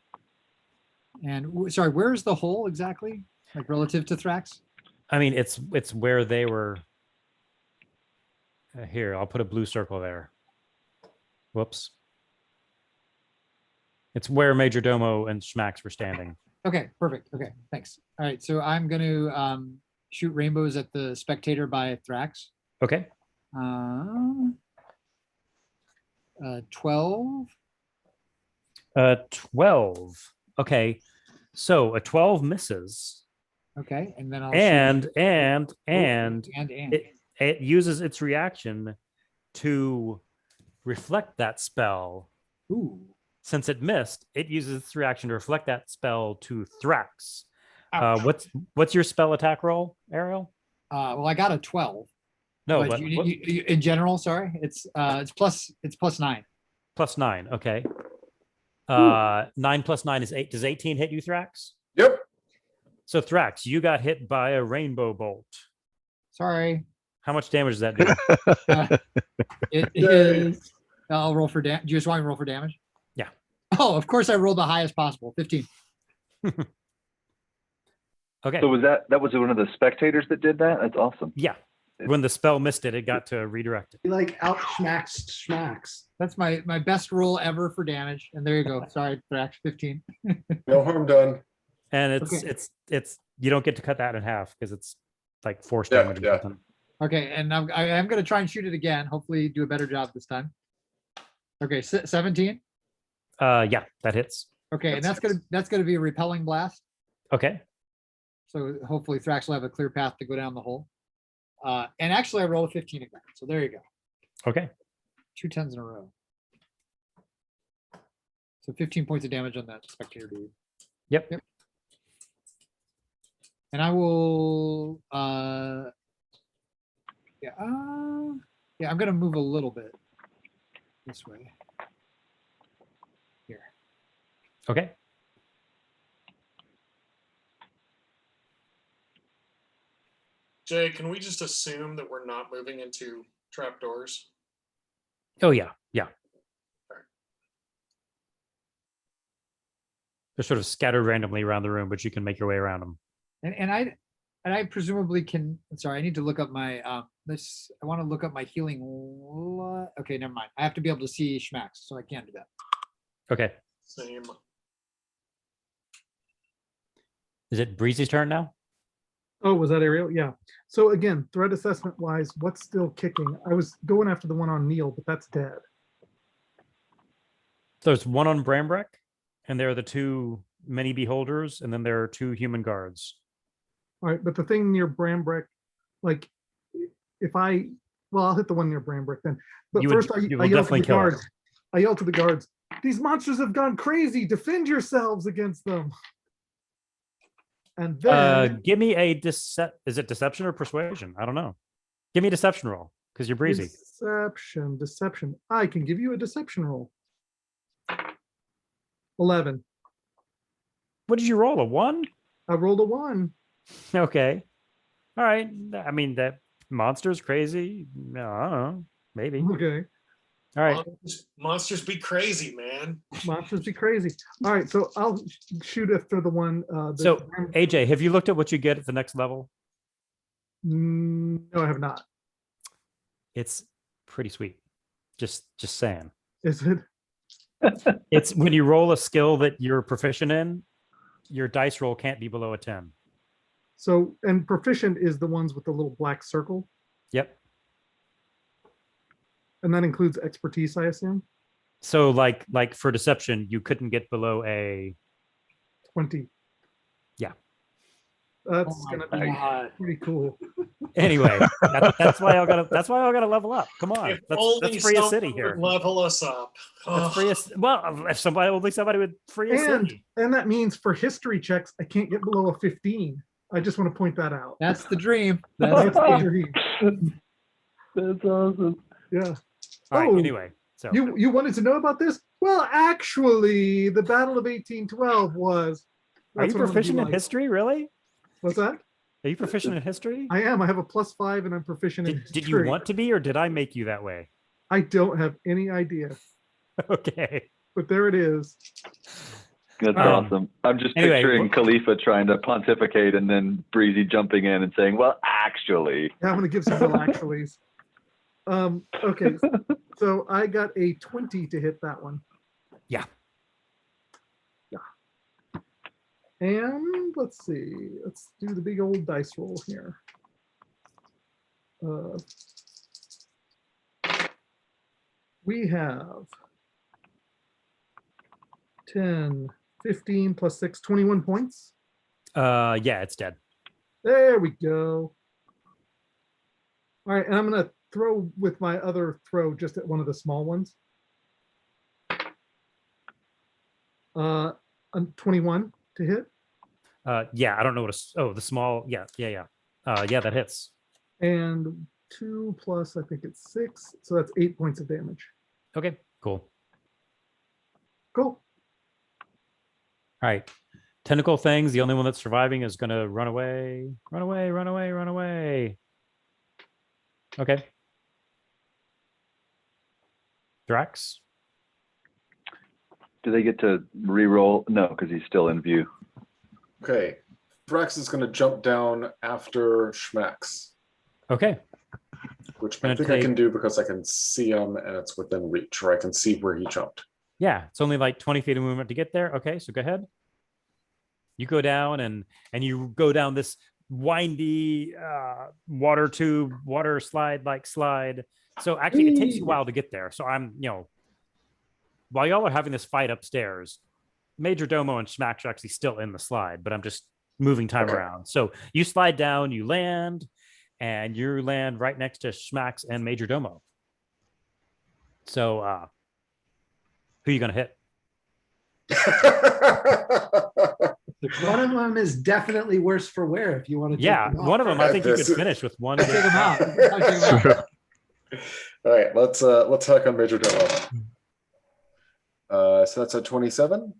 And sorry, where is the hole exactly? Like relative to Thrax?
I mean, it's where they were. Here, I'll put a blue circle there. Whoops. It's where Major Domo and Schmax were standing.
Okay, perfect. Okay, thanks. All right, so I'm going to shoot rainbows at the spectator by Thrax.
Okay.
12.
12. Okay. So a 12 misses.
Okay, and then I'll
And
shoot.
it uses its reaction to reflect that spell.
Ooh.
Since it missed, it uses its reaction to reflect that spell to Thrax.
Ouch.
What's your spell attack roll, Ariel?
Well, I got a 12.
No,
but
but
you, in general, sorry, it's plus 9.
plus 9. Okay. 9 plus 9 is 8. Does 18 hit you, Thrax?
Yep.
So Thrax, you got hit by a rainbow bolt.
Sorry.
How much damage does that do?
It is. I'll roll for damage. Do you just want me to roll for damage?
Yeah.
Oh, of course I rolled the highest possible, 15.
Okay.
So was that was one of the spectators that did that? That's awesome.
Yeah. When the spell missed it, it got to redirect it.
He like out schmacks.
That's my best roll ever for damage. And there you go. Sorry, Thrax, 15.
No harm done.
And it's
Okay.
you don't get to cut that in half because it's like force
Yeah,
damage or
yeah.
something.
Okay, and I'm going to try and shoot it again. Hopefully do a better job this time. Okay, 17.
Yeah, that hits.
Okay, and that's gonna be a repelling blast.
Okay.
So hopefully Thrax will have a clear path to go down the hole. And actually I rolled a 15 again. So there you go.
Okay.
2 10s in a row. So 15 points of damage on that spectator dude.
Yep.
And I will Yeah. Yeah, I'm gonna move a little bit this way. Here.
Okay.
Jay, can we just assume that we're not moving into trapdoors?
Oh yeah, yeah. They're sort of scattered randomly around the room, but you can make your way around them.
And I presumably can. Sorry, I need to look up my this. I want to look up my healing. Okay, never mind. I have to be able to see Schmax, so I can't do that.
Okay.
Same.
Is it Breezy's turn now?
Oh, was that Ariel? Yeah. So again, threat assessment wise, what's still kicking? I was going after the one on Neil, but that's dead.
So there's one on Brambrek, and there are the two many beholders, and then there are two human guards.
All right, but the thing near Brambrek, like if I'll hit the one near Brambrek then. But
You would-
first
you
I
will
yell to
definitely
the
kill it.
guards. I yell to the guards, these monsters have gone crazy. Defend yourselves against them. And then
Give me a is it deception or persuasion? I don't know. Give me a deception roll because you're Breezy.
Deception. I can give you a deception roll. 11.
What did you roll? A 1?
I rolled a 1.
Okay. All right. I mean, that monster's crazy. No, I don't know. Maybe.
Okay.
All right.
Monsters be crazy, man.
Monsters be crazy. All right, so I'll shoot after the one.
So, AJ, have you looked at what you get at the next level?
No, I have not.
It's pretty sweet. Just saying.
Is it?
It's when you roll a skill that you're proficient in, your dice roll can't be below a 10.
So, and proficient is the ones with the little black circle,
Yep.
and that includes expertise, I assume.
So like for deception, you couldn't get below a
20.
Yeah.
That's
Oh my
gonna be
God.
pretty cool.
Anyway, that's why I gotta level up. Come on.
If
That's
only
free a
someone
city
would
here.
level us up.
That's free well, if somebody would free a
And
city.
that means for history checks, I can't get below a 15. I just want to point that out.
That's the dream. That's
That's
the
the
dream.
dream.
That's awesome.
Yeah.
All right,
Oh,
anyway. So
You wanted to know about this? Well, actually, the Battle of 1812 was.
are you
that's what I'm gonna be
proficient in
like.
history, really?
What's that?
Are you proficient in history?
I am. I have a +5 and I'm proficient in
Did you
history.
want to be, or did I make you that way?
I don't have any idea,
Okay.
but there it is.
That's
Um,
awesome. I'm just
anyway,
picturing Khalifa trying to pontificate and then Breezy jumping in and saying, well, actually.
Yeah, I'm going to give some real actuallys. Okay, so I got a 20 to hit that one.
Yeah.
Yeah. And let's see. Let's do the big old dice roll here. We have 10, 15 plus 6, 21 points.
Yeah, it's dead.
There we go. All right, and I'm going to throw with my other throw just at one of the small ones. 21 to hit.
Yeah, I don't know what the small, yeah. Yeah, that hits.
And 2 plus, I think it's 6. So that's 8 points of damage.
Okay, cool.
Cool.
All right. Tentacle things, the only one that's surviving is going to run away. Run away, run away, run away. Okay. Drax?
Do they get to re-roll? No, because he's still in view.
Okay. Thrax is going to jump down after Schmax,
Okay.
which I
Gonna
think I can
take-
do because I can see him and it's within reach, or I can see where he jumped.
Yeah, it's only like 20 feet of movement to get there. Okay, so go ahead. You go down and you go down this windy water tube, water slide like slide. So actually, it takes you a while to get there. So I'm, while y'all are having this fight upstairs, Major Domo and Schmack are actually still in the slide, but I'm just moving time around. So you slide down, you land, and you land right next to Schmax and Major Domo. So who are you gonna hit?
One of them is definitely worse for wear if you want to.
Yeah, one of them I think you could
This is-
finish with one.
Take
good
him
shot.
out. Take him out.
All right, let's hack on Major Domo. So that's a 27.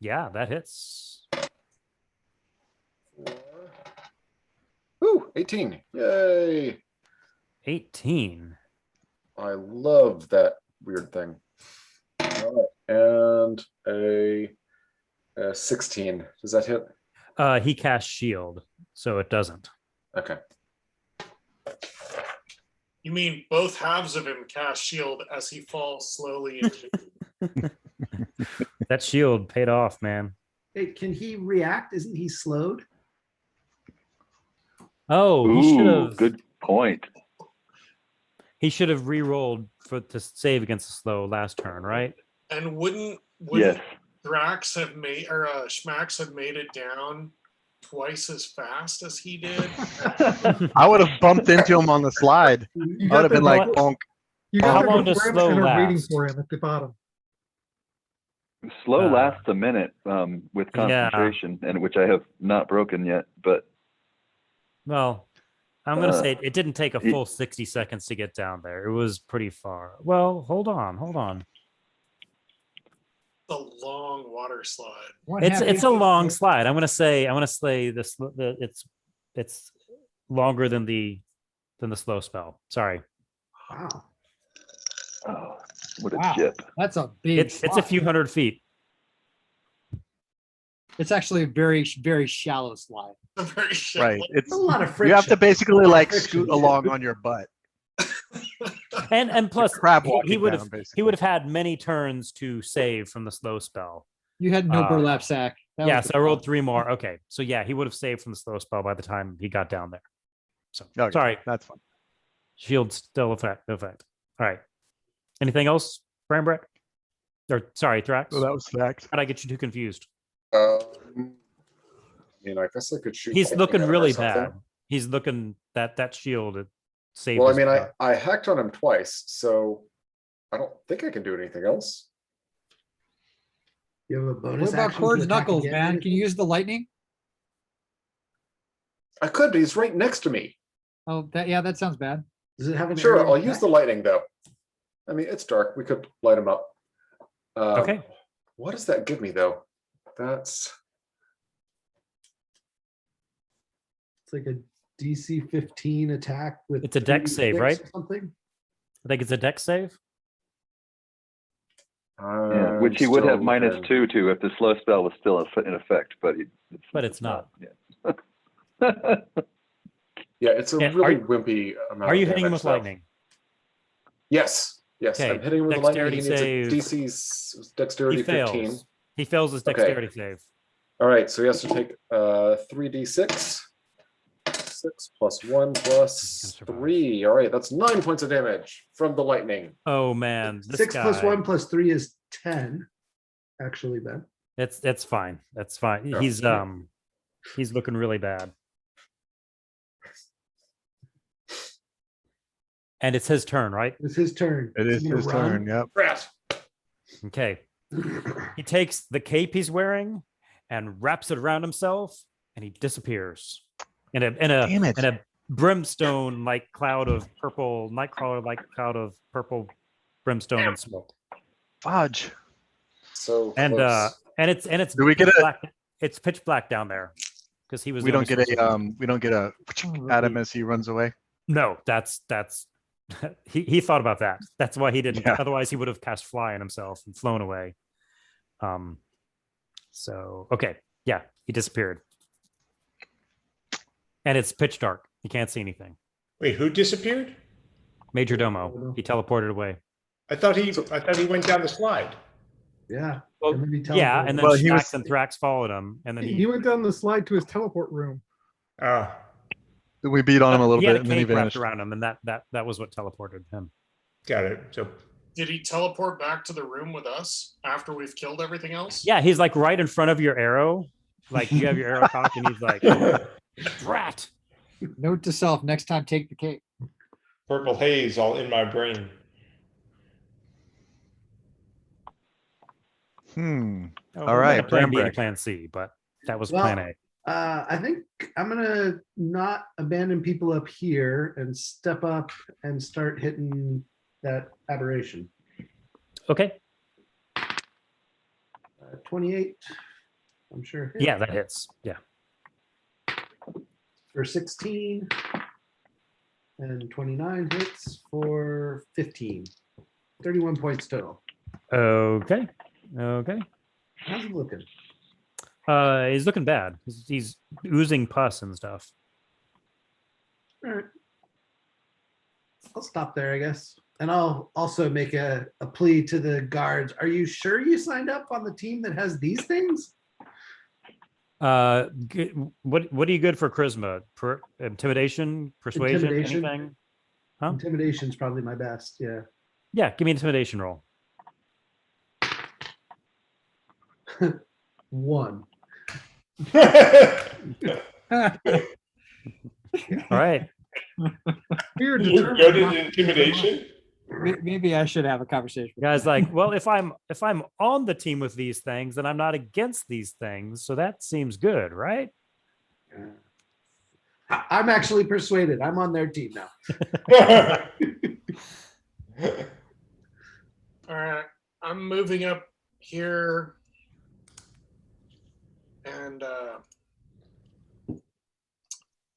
Yeah, that hits.
Ooh, 18. Yay.
18.
I love that weird thing. All right, and a 16. Does that hit?
He cast shield, so it doesn't.
Okay.
You mean both halves of him cast shield as he falls slowly into
That shield paid off, man.
Hey, can he react? Isn't he slowed?
Oh, he should
Ooh,
have.
good point.
He should have re-rolled to save against the slow last turn, right?
and wouldn't
Yes.
Drax have made or Schmax have made it down twice as fast as he did?
I would have bumped into him on the slide.
You
I would have been like,
what?
bonk.
You
How
got
long
there
does
before him
slow
and are waiting
last?
for him at the bottom.
Slow
Uh,
lasts a minute with
yeah.
concentration, and which I have not broken yet. But
Well, I'm gonna
Uh,
say it didn't take a
it-
full 60 seconds to get down there. It was pretty far. Well, hold on.
The long water slide.
It's a long slide. I'm gonna say this. It's longer than the slow spell. Sorry,
Wow.
oh, what a
Wow.
chip!
That's a big.
it's a few
slide.
hundred feet.
It's actually a very, very shallow slide.
Very shallow.
Right. It's
It's a lot of friction.
you have to basically
A lot of
like
friction.
scoot along on your butt.
And plus,
Crab
he
walking
would
down,
have
basically.
had many turns to save from the slow spell.
You had no
Uh,
burlap sack. That
Yeah,
was
so
the
I rolled
problem.
3 more. Okay, so yeah, he would have saved from the slow spell by the time he got down there. So
Okay,
sorry,
that's fine.
shield still effect. All right. Anything else, Brambrecht? Or sorry, Thrax?
So that was fact.
How'd I get you too confused?
I mean, I guess I could shoot.
He's
lightning
looking
at him or
really
something.
bad. He's looking that shield. It saved.
Well, I
his
mean,
butt.
I hacked on him twice, so I don't think I can do anything else.
You have a bonus.
What about
action
Cord's
to attack
knuckles,
again?
man? Can you use the lightning?
I could, but he's right next to me.
Oh, that sounds bad.
Does it have an
Sure,
area
I'll
attack?
use the lightning though. I mean, it's dark. We could light him up.
Okay.
What does that give me though? That's
It's like a DC 15 attack with.
It's a dex save,
3d6
right?
or something.
I think it's a dex save.
Yeah, which he would have -2 to if the slow spell was still in effect, but
It's not.
Yeah.
Yeah, it's a
Yeah,
really wimpy amount.
Are
of
you hitting him
damage,
with
though.
lightning?
Yes, yes,
Okay,
I'm hitting him with the lightning. He
dexterity
needs a
save.
DC's dexterity
He
15.
fails. He fails his
Okay.
dexterity save.
All right, so he has to take 3d6. 6 plus 1 plus
survive.
3. All right, that's 9 points of damage from the lightning.
Oh man, this
6 plus
guy-
1 plus 3 is 10. Actually, Ben.
It's fine. That's fine.
Yeah.
He's looking really bad. And it's his turn, right?
It's his turn.
It is
He's gonna
his turn.
run.
Yep.
Rat.
Okay. He takes the cape he's wearing and wraps it around himself, and he disappears in a
Damn it.
in a brimstone like cloud of purple, nightcrawler like cloud of purple brimstone and smoke.
Fudge.
So
And
close.
it's
Do we get
pitch
a-
black. It's pitch black down there because he was.
We
the
don't
only
get
source of-
a at him as he runs away.
No, that's he thought about that. That's why he didn't.
Yeah.
Otherwise, he would have cast fly on himself and flown away. So okay, yeah, he disappeared, and it's pitch dark. You can't see anything.
Wait, who disappeared?
Major Domo, he teleported away.
I thought he went down the slide.
Yeah.
Well,
and then he
yeah,
teleported.
and then
Well, he
Schmax
was-
and Thrax followed him, and then
He went down the slide to his teleport room.
Ah,
We beat on him a little
he had
bit,
a
and then he
cape wrapped
vanished.
around him, and that was what teleported him.
got it. So
Did he teleport back to the room with us after we've killed everything else?
Yeah, he's like right in front of your arrow, like you have your arrow cocked, and he's like, "Rat."
Note to self: next time, take the cake.
purple haze all in my brain.
Oh,
All right,
plan B to
Brambrecht.
plan C, but That was
Well,
plan A.
I think I'm gonna not abandon people up here and step up and start hitting that aberration.
Okay.
28, I'm sure. hit
Yeah, that hits. Yeah.
For 16. And 29 hits for 15. 31 points total.
Okay. Okay.
How's it looking?
He's looking bad. He's oozing pus and stuff.
All right. I'll stop there, I guess. And I'll also make a plea to the guards. Are you sure you signed up on the team that has these things?
What are you good for charisma? Intimidation, persuasion,
Intimidation.
anything? Huh?
Intimidation's probably my best. Yeah.
Yeah, give me an intimidation roll.
1.
All right.
Fear
You're
determines
good
not
at
to use the
intimidation.
Maybe I should have a conversation. with
Guys,
them.
like, well, if I'm on the team with these things, then I'm not against these things. So that seems good, right?
I'm actually persuaded. I'm on their team now.
All right, I'm moving up here, and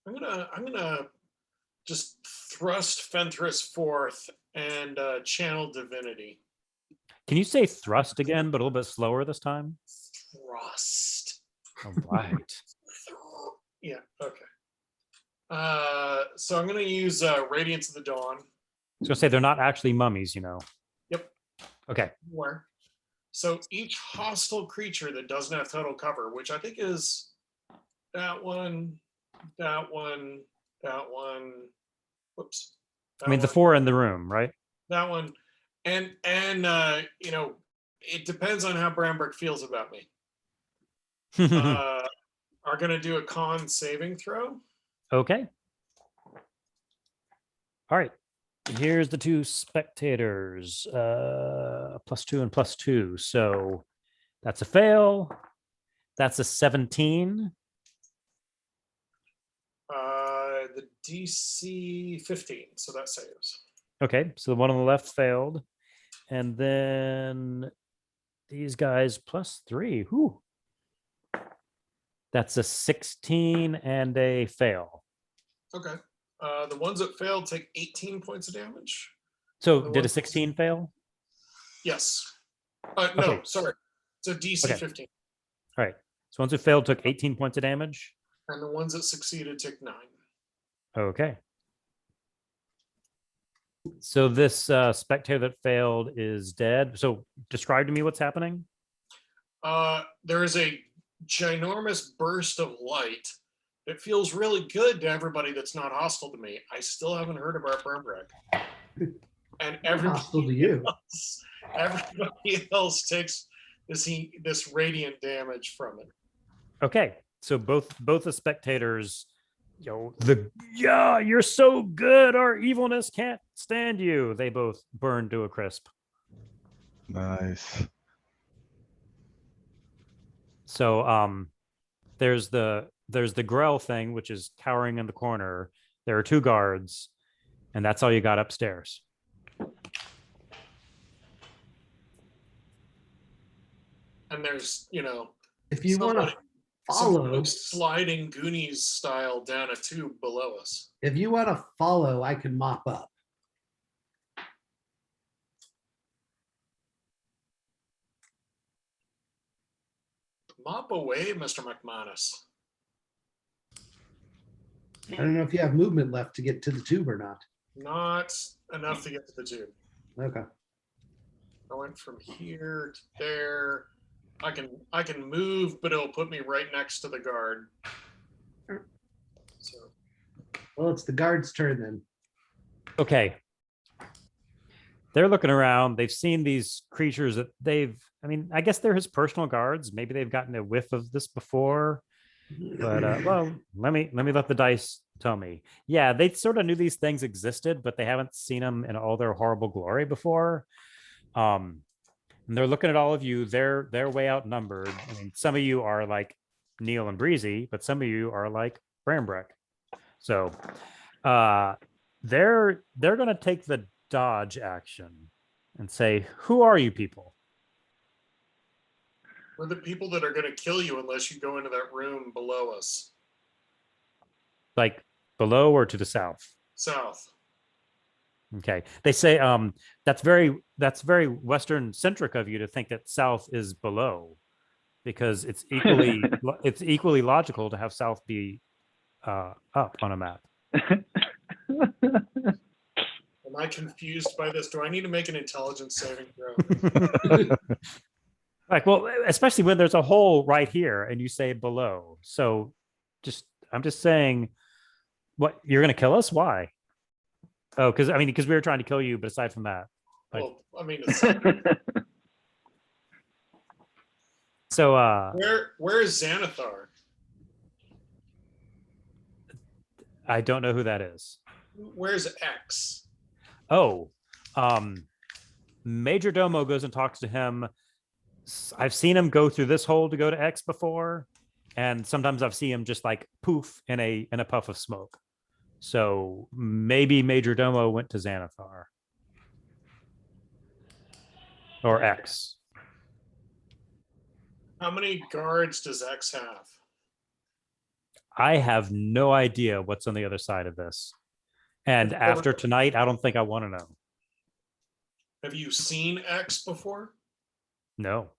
I'm gonna just thrust Fenthras forth and channel divinity.
Can you say thrust again, but a little bit slower this time?
Thrust.
All right.
Yeah. Okay. So I'm gonna use Radiance of the Dawn.
I was gonna say they're not actually mummies, you know.
Yep.
Okay.
Where? So each hostile creature that doesn't have total cover, which I think is that one, that one, that one. Whoops.
I mean, the
one,
4 in the room, right?
that one, and you know, it depends on how Bramberg feels about me. Are gonna do a con saving throw.
Okay. All right. Here's the 2 spectators, +2 and +2. So that's a fail. That's a 17.
The DC 15, so that saves.
Okay, so the one on the left failed. And then these guys +3. Whew. That's a 16 and a fail.
Okay. The ones that failed take 18 points of damage.
So
The
did a
ones-
16 fail?
Yes. No,
Okay.
sorry. It's a DC
Okay.
15.
All right. So ones who failed took 18 points of damage.
And the ones that succeeded took 9.
Okay. So this spectator that failed is dead. So describe to me what's happening.
There is a ginormous burst of light. It feels really good to everybody that's not hostile to me. I still haven't heard about Brambrek. And
Hostile to you.
everybody else takes this radiant damage from it.
Okay. So both the spectators, you're so good, our evilness can't stand you. They both burn to a crisp.
Nice.
So there's the Grell thing, which is cowering in the corner. There are 2 guards, and that's all you got upstairs.
And there's,
If you want to
somebody
follow,
sliding Goonies style down a tube below us.
if you want to follow, I can mop up.
Mop away, Mr. McManus.
I don't know if you have movement left to get to the tube or not.
Not enough to get to the tube.
Okay.
I went from here to there. I can move, but it'll put me right next to the guard. So
Well, it's the guard's turn then.
Okay. They're looking around. They've seen these creatures that I guess they're his personal guards. Maybe they've gotten a whiff of this before. But well, let me let the dice tell me. Yeah, they sort of knew these things existed, but they haven't seen them in all their horrible glory before. And they're looking at all of you. They're way outnumbered. I mean, some of you are like Neil and Breezy, but some of you are like Brambrick. So they're going to take the dodge action and say, "Who are you people?"
We're the people that are going to kill you unless you go into that room below us.
Like below or to the south?
South.
Okay. They say that's very Western centric of you to think that south is below, because it's equally logical to have south be up on a map.
Am I confused by this? Do I need to make an intelligence saving throw?
Like, well, especially when there's a hole right here and you say below. So I'm just saying, what, you're going to kill us? Why? Oh, because we were trying to kill you, but aside from that, like,
Well, I mean, it's,
so
where is Xanathar?
I don't know who that is.
Where's X?
Oh, Major Domo goes and talks to him. I've seen him go through this hole to go to X before, and sometimes I've seen him just like poof in a puff of smoke. So maybe Major Domo went to Xanathar or X.
How many guards does X have?
I have no idea what's on the other side of this. And after tonight, I don't think I want to know.
Have you seen X before?
No.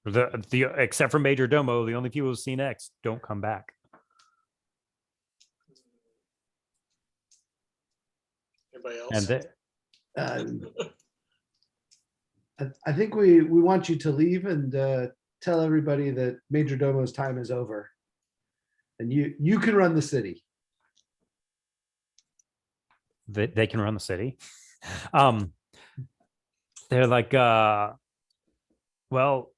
The except for Major Domo, the only people who've seen X don't come back.
Anybody else?
And
I think we want you to leave and tell everybody that Major Domo's time is over, and you can run the city.
they can run the city. They're like, well,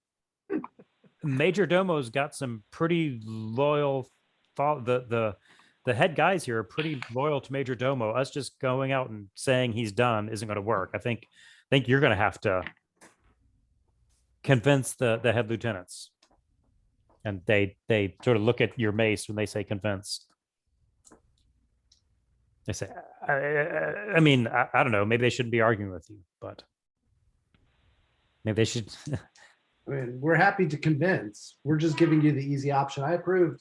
Major Domo's got some pretty loyal. The head guys here are pretty loyal to Major Domo. Us just going out and saying he's done isn't going to work. I think you're going to have to convince the head lieutenants. And they sort of look at your mace when they say convince. They say, I mean, I don't know. Maybe they shouldn't be arguing with you, but maybe they should.
I mean, we're happy to convince. We're just giving you the easy option. I approved.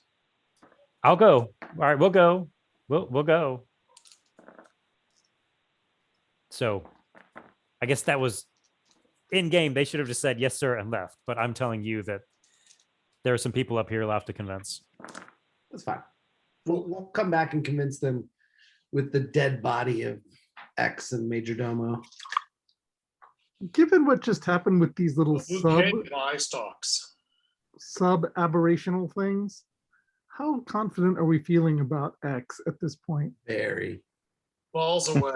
I'll go. All right, we'll go. We'll go. So I guess that was in game. They should have just said yes, sir, and left. But I'm telling you that there are some people up here left to convince.
That's fine. We'll come back and convince them with the dead body of X and Major Domo.
Given what just happened with these little
Eye stalks.
sub-aberrational things, how confident are we feeling about X at this point?
Very.
Balls away.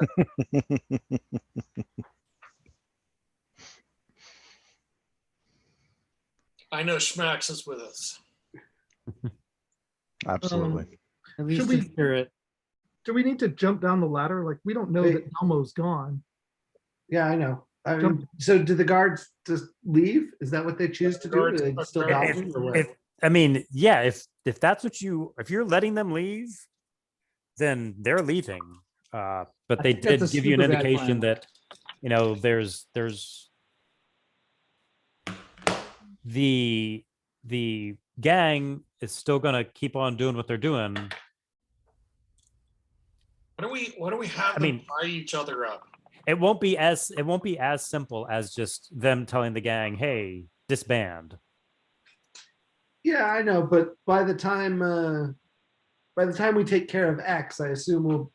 I know Schmax is with us.
Absolutely.
At least
Should we-
in spirit.
Do we need to jump down the ladder? Like, we don't know that Elmo's gone.
Yeah, I know. I mean, so do the guards just leave? Is that what they choose to do? Do they still dodge them or what?
I mean, yeah, if that's what if you're letting them leave, then they're leaving. But they
think that's
did
a
give you an
super bad
indication
plan.
that, there's the gang is still gonna keep on doing what they're doing.
Why do we have them tie each other up?
It won't be as simple as just them telling the gang, "Hey, disband."
Yeah, I know, but by the time we take care of X, I assume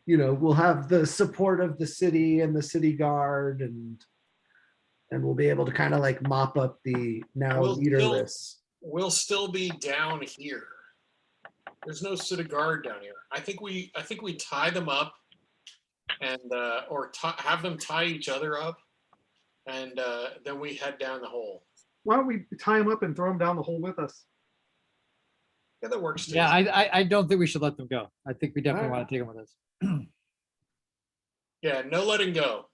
we'll have the support of the city and the city guard, and we'll be able to kind of like mop up the now leaderless.
We'll still be down here. There's no city guard down here. I think we tie them up, and have them tie each other up, and then we head down the hole.
Why don't we tie him up and throw him down the hole with us?
Yeah, that works too.
Yeah, I don't think we should let them go. I think we definitely want to take them with us.
Yeah, no letting go.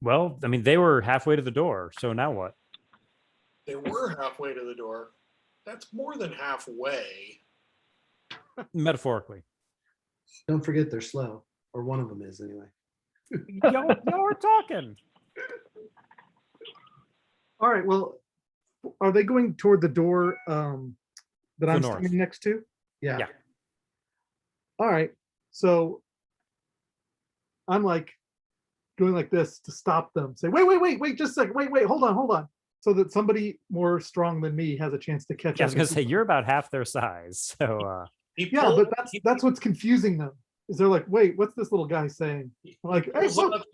Well, I mean, they were halfway to the door, so now what?
They were halfway to the door. That's more than halfway.
Metaphorically.
Don't forget they're slow, or one of them is anyway.
Y'all are talking.
All right, well, are they going toward the door that I'm
north.
standing next to?
Yeah.
Yeah.
All right, so I'm like going like this to stop them. Say, wait, just a second. Wait, hold on. So that somebody more strong than me has a chance to catch
Yeah, I
up.
was gonna say you're about half their size. So
Yeah, but that's what's confusing them. Is they're like, wait, what's this little guy saying? I'm like, hey, look.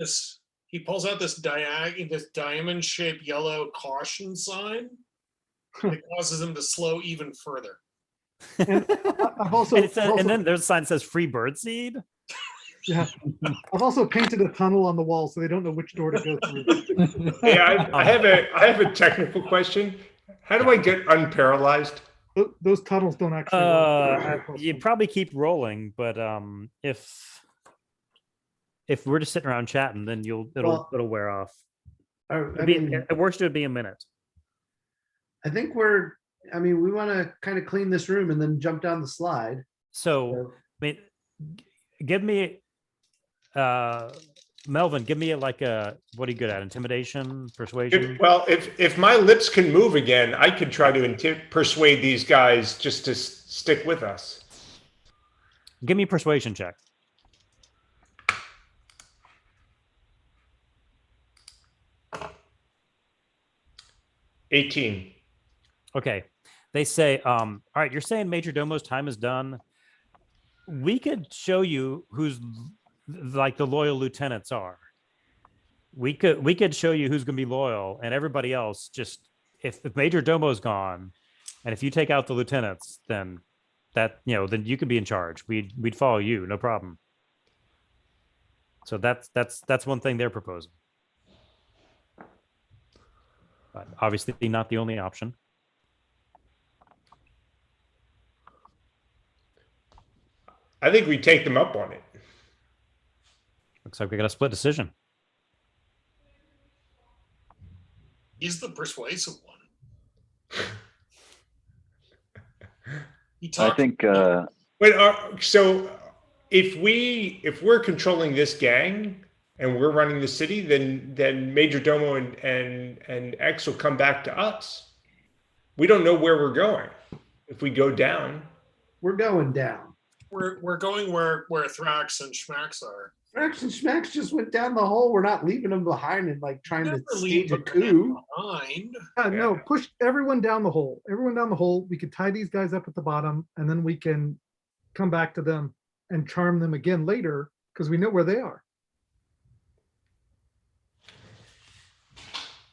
He pulls out this diamond-shaped yellow caution sign. It causes him to slow even further.
And I've also,
and then there's a sign that says free birdseed.
yeah, I've also painted a tunnel on the wall so they don't know which door to go through.
Hey, I have a technical question. How do I get unparalyzed?
Those tunnels don't actually work.
You'd probably keep rolling, but if we're just sitting around chatting, then it'll wear off. At worst, it would be a minute.
I think we want to kind of clean this room and then jump down the slide.
So, I mean, give me, Melvin, give me what are you good at? Intimidation, persuasion?
If my lips can move again, I could try to persuade these guys just to stick with us.
Give me a persuasion check.
$18.
Okay. They say, all right, you're saying Major Domo's time is done. We could show you who's like the loyal lieutenants are. We could show you who's going to be loyal, and everybody else just, if Major Domo's gone, and if you take out the lieutenants, then then you could be in charge. We'd follow you, no problem. So that's one thing they're proposing. But obviously not the only option.
I think we take them up on it.
Looks like we got a split decision.
He's the persuasive one.
I think.
Wait, so if we're controlling this gang and we're running the city, then Major Domo and X will come back to us. We don't know where we're going. If we go down,
we're going down.
We're going where Thrax and Schmax are.
Thrax and Schmax just went down the hole. We're not leaving them behind and like trying to stage a coup.
No, push everyone down the hole. Everyone down the hole. We could tie these guys up at the bottom, and then we can come back to them and charm them again later because we know where they are.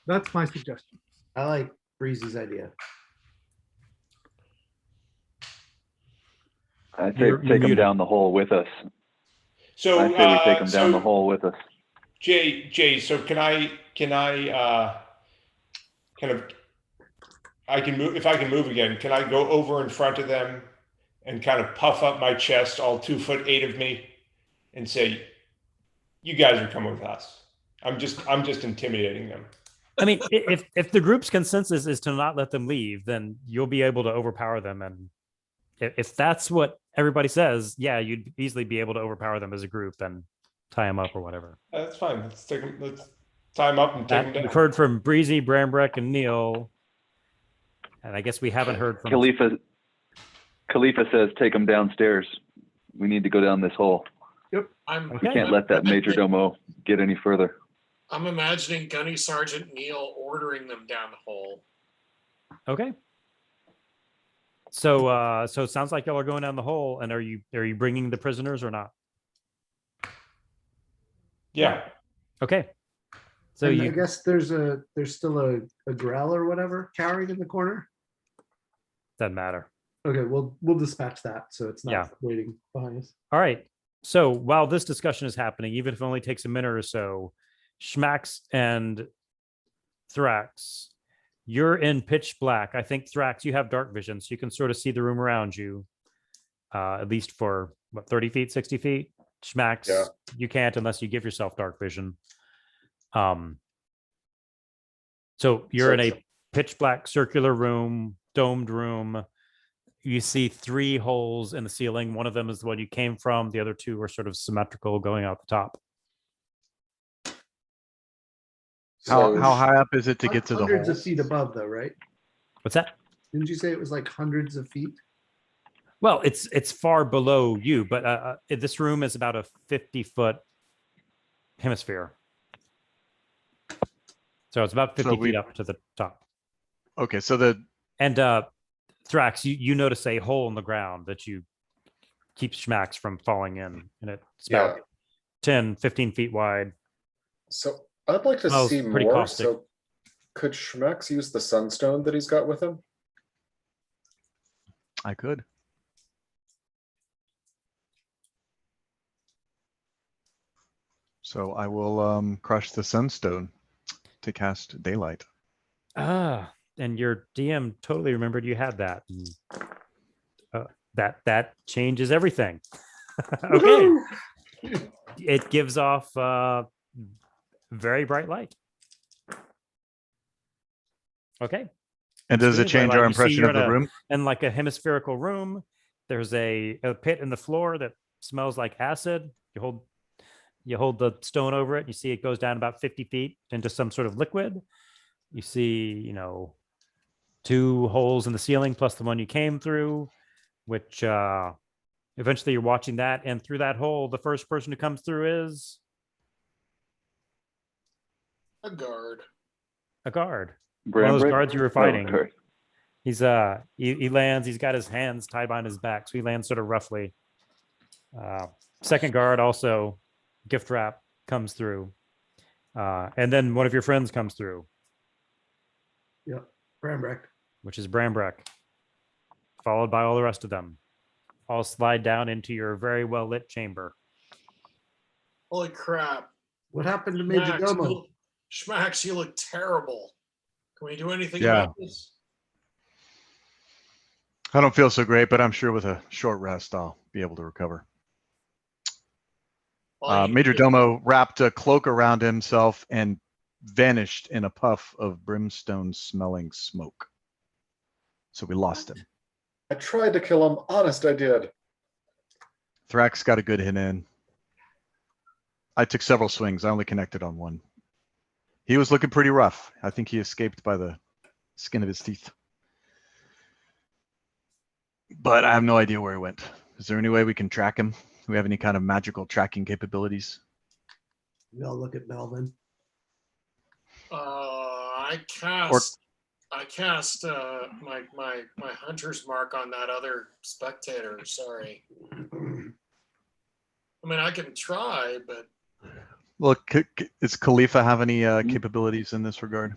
That's my suggestion.
I like Breezy's idea.
I say take them down the hole with us.
So
I say we take them down the hole with us.
Jay, so can I I can move, if I can move again, can I go over in front of them and kind of puff up my chest, all 2'8" of me, and say, you guys are coming with us. I'm just intimidating them.
I mean, if the group's consensus is to not let them leave, then you'll be able to overpower them. And if that's what everybody says, yeah, you'd easily be able to overpower them as a group and tie them up or whatever.
That's fine. Let's tie them up and take them down.
We've heard from Breezy, Brambrek, and Neil. And I guess we haven't heard from
Khalifa says take them downstairs. We need to go down this hole.
Yep.
We can't let that Major Domo get any further.
I'm imagining Gunny Sergeant Neil ordering them down the hole.
Okay. So it sounds like y'all are going down the hole. And are you bringing the prisoners or not?
Yeah.
Okay. So
I guess there's still a Grell or whatever cowering in the corner.
Doesn't matter.
Okay, we'll dispatch that so it's not waiting behind us.
All right. So while this discussion is happening, even if it only takes a minute or so, Schmax and Thrax, you're in pitch black. I think Thrax, you have dark vision, so you can sort of see the room around you, at least for 30 feet, 60 feet. Schmax, you can't unless you give yourself dark vision. So you're in a pitch black circular room, domed room. You see 3 holes in the ceiling. One of them is the one you came from. The other 2 are sort of symmetrical going out the top.
So
How high up is it to
Like
get to the
hundreds of
holes?
feet above, though, right?
What's that?
Didn't you say it was like hundreds of feet?
Well, it's far below you, but this room is about a 50-foot hemisphere. So it's about 50 feet up to the top.
Okay, so the
And Thrax, you notice a hole in the ground that you keep Schmax from falling in, and it's about
Yeah.
10, 15 feet wide.
So I'd like to
Smells
see
pretty
more.
caustic.
So could Schmax use the sunstone that he's got with him?
I could. So I will crush the sunstone to cast daylight.
And your DM totally remembered you had that. And, that changes everything. Okay. It gives off very bright light. Okay.
And does it
Extremely
change
bright
our
light. You see
impression
you're
of the
in
room?
in like a hemispherical room. There's a pit in the floor that smells like acid. You hold the stone over it. You see it goes down about 50 feet into some sort of liquid. You see, 2 holes in the ceiling plus the one you came through, which eventually you're watching that. And through that hole, the first person who comes through is
A guard.
a guard. One of those
Brambrick?
guards you were
Oh,
fighting.
sorry.
He's he lands. He's got his hands tied behind his back, so he lands sort of roughly. Second guard also, gift wrap comes through, and then one of your friends comes through,
Yep. Brambrick.
which is Brambrick, followed by all the rest of them. All slide down into your very well lit chamber.
Holy crap.
What happened to Major
Schmax,
Domo?
Schmax, you look terrible. Can we do anything
Yeah.
about this?
I don't feel so great, but I'm sure with a short rest, I'll be able to recover.
Well, you-
Major Domo wrapped a cloak around himself and vanished in a puff of brimstone smelling smoke. So we lost him.
I tried to kill him. Honest, I did.
Thrax got a good hit in. I took several swings. I only connected on one. He was looking pretty rough. I think he escaped by the skin of his teeth. But I have no idea where he went. Is there any way we can track him? Do we have any kind of magical tracking capabilities?
We all look at Melvin.
I cast my hunter's mark on that other spectator. Sorry. I mean, I can try, but
Well, does Khalifa have any capabilities in this regard?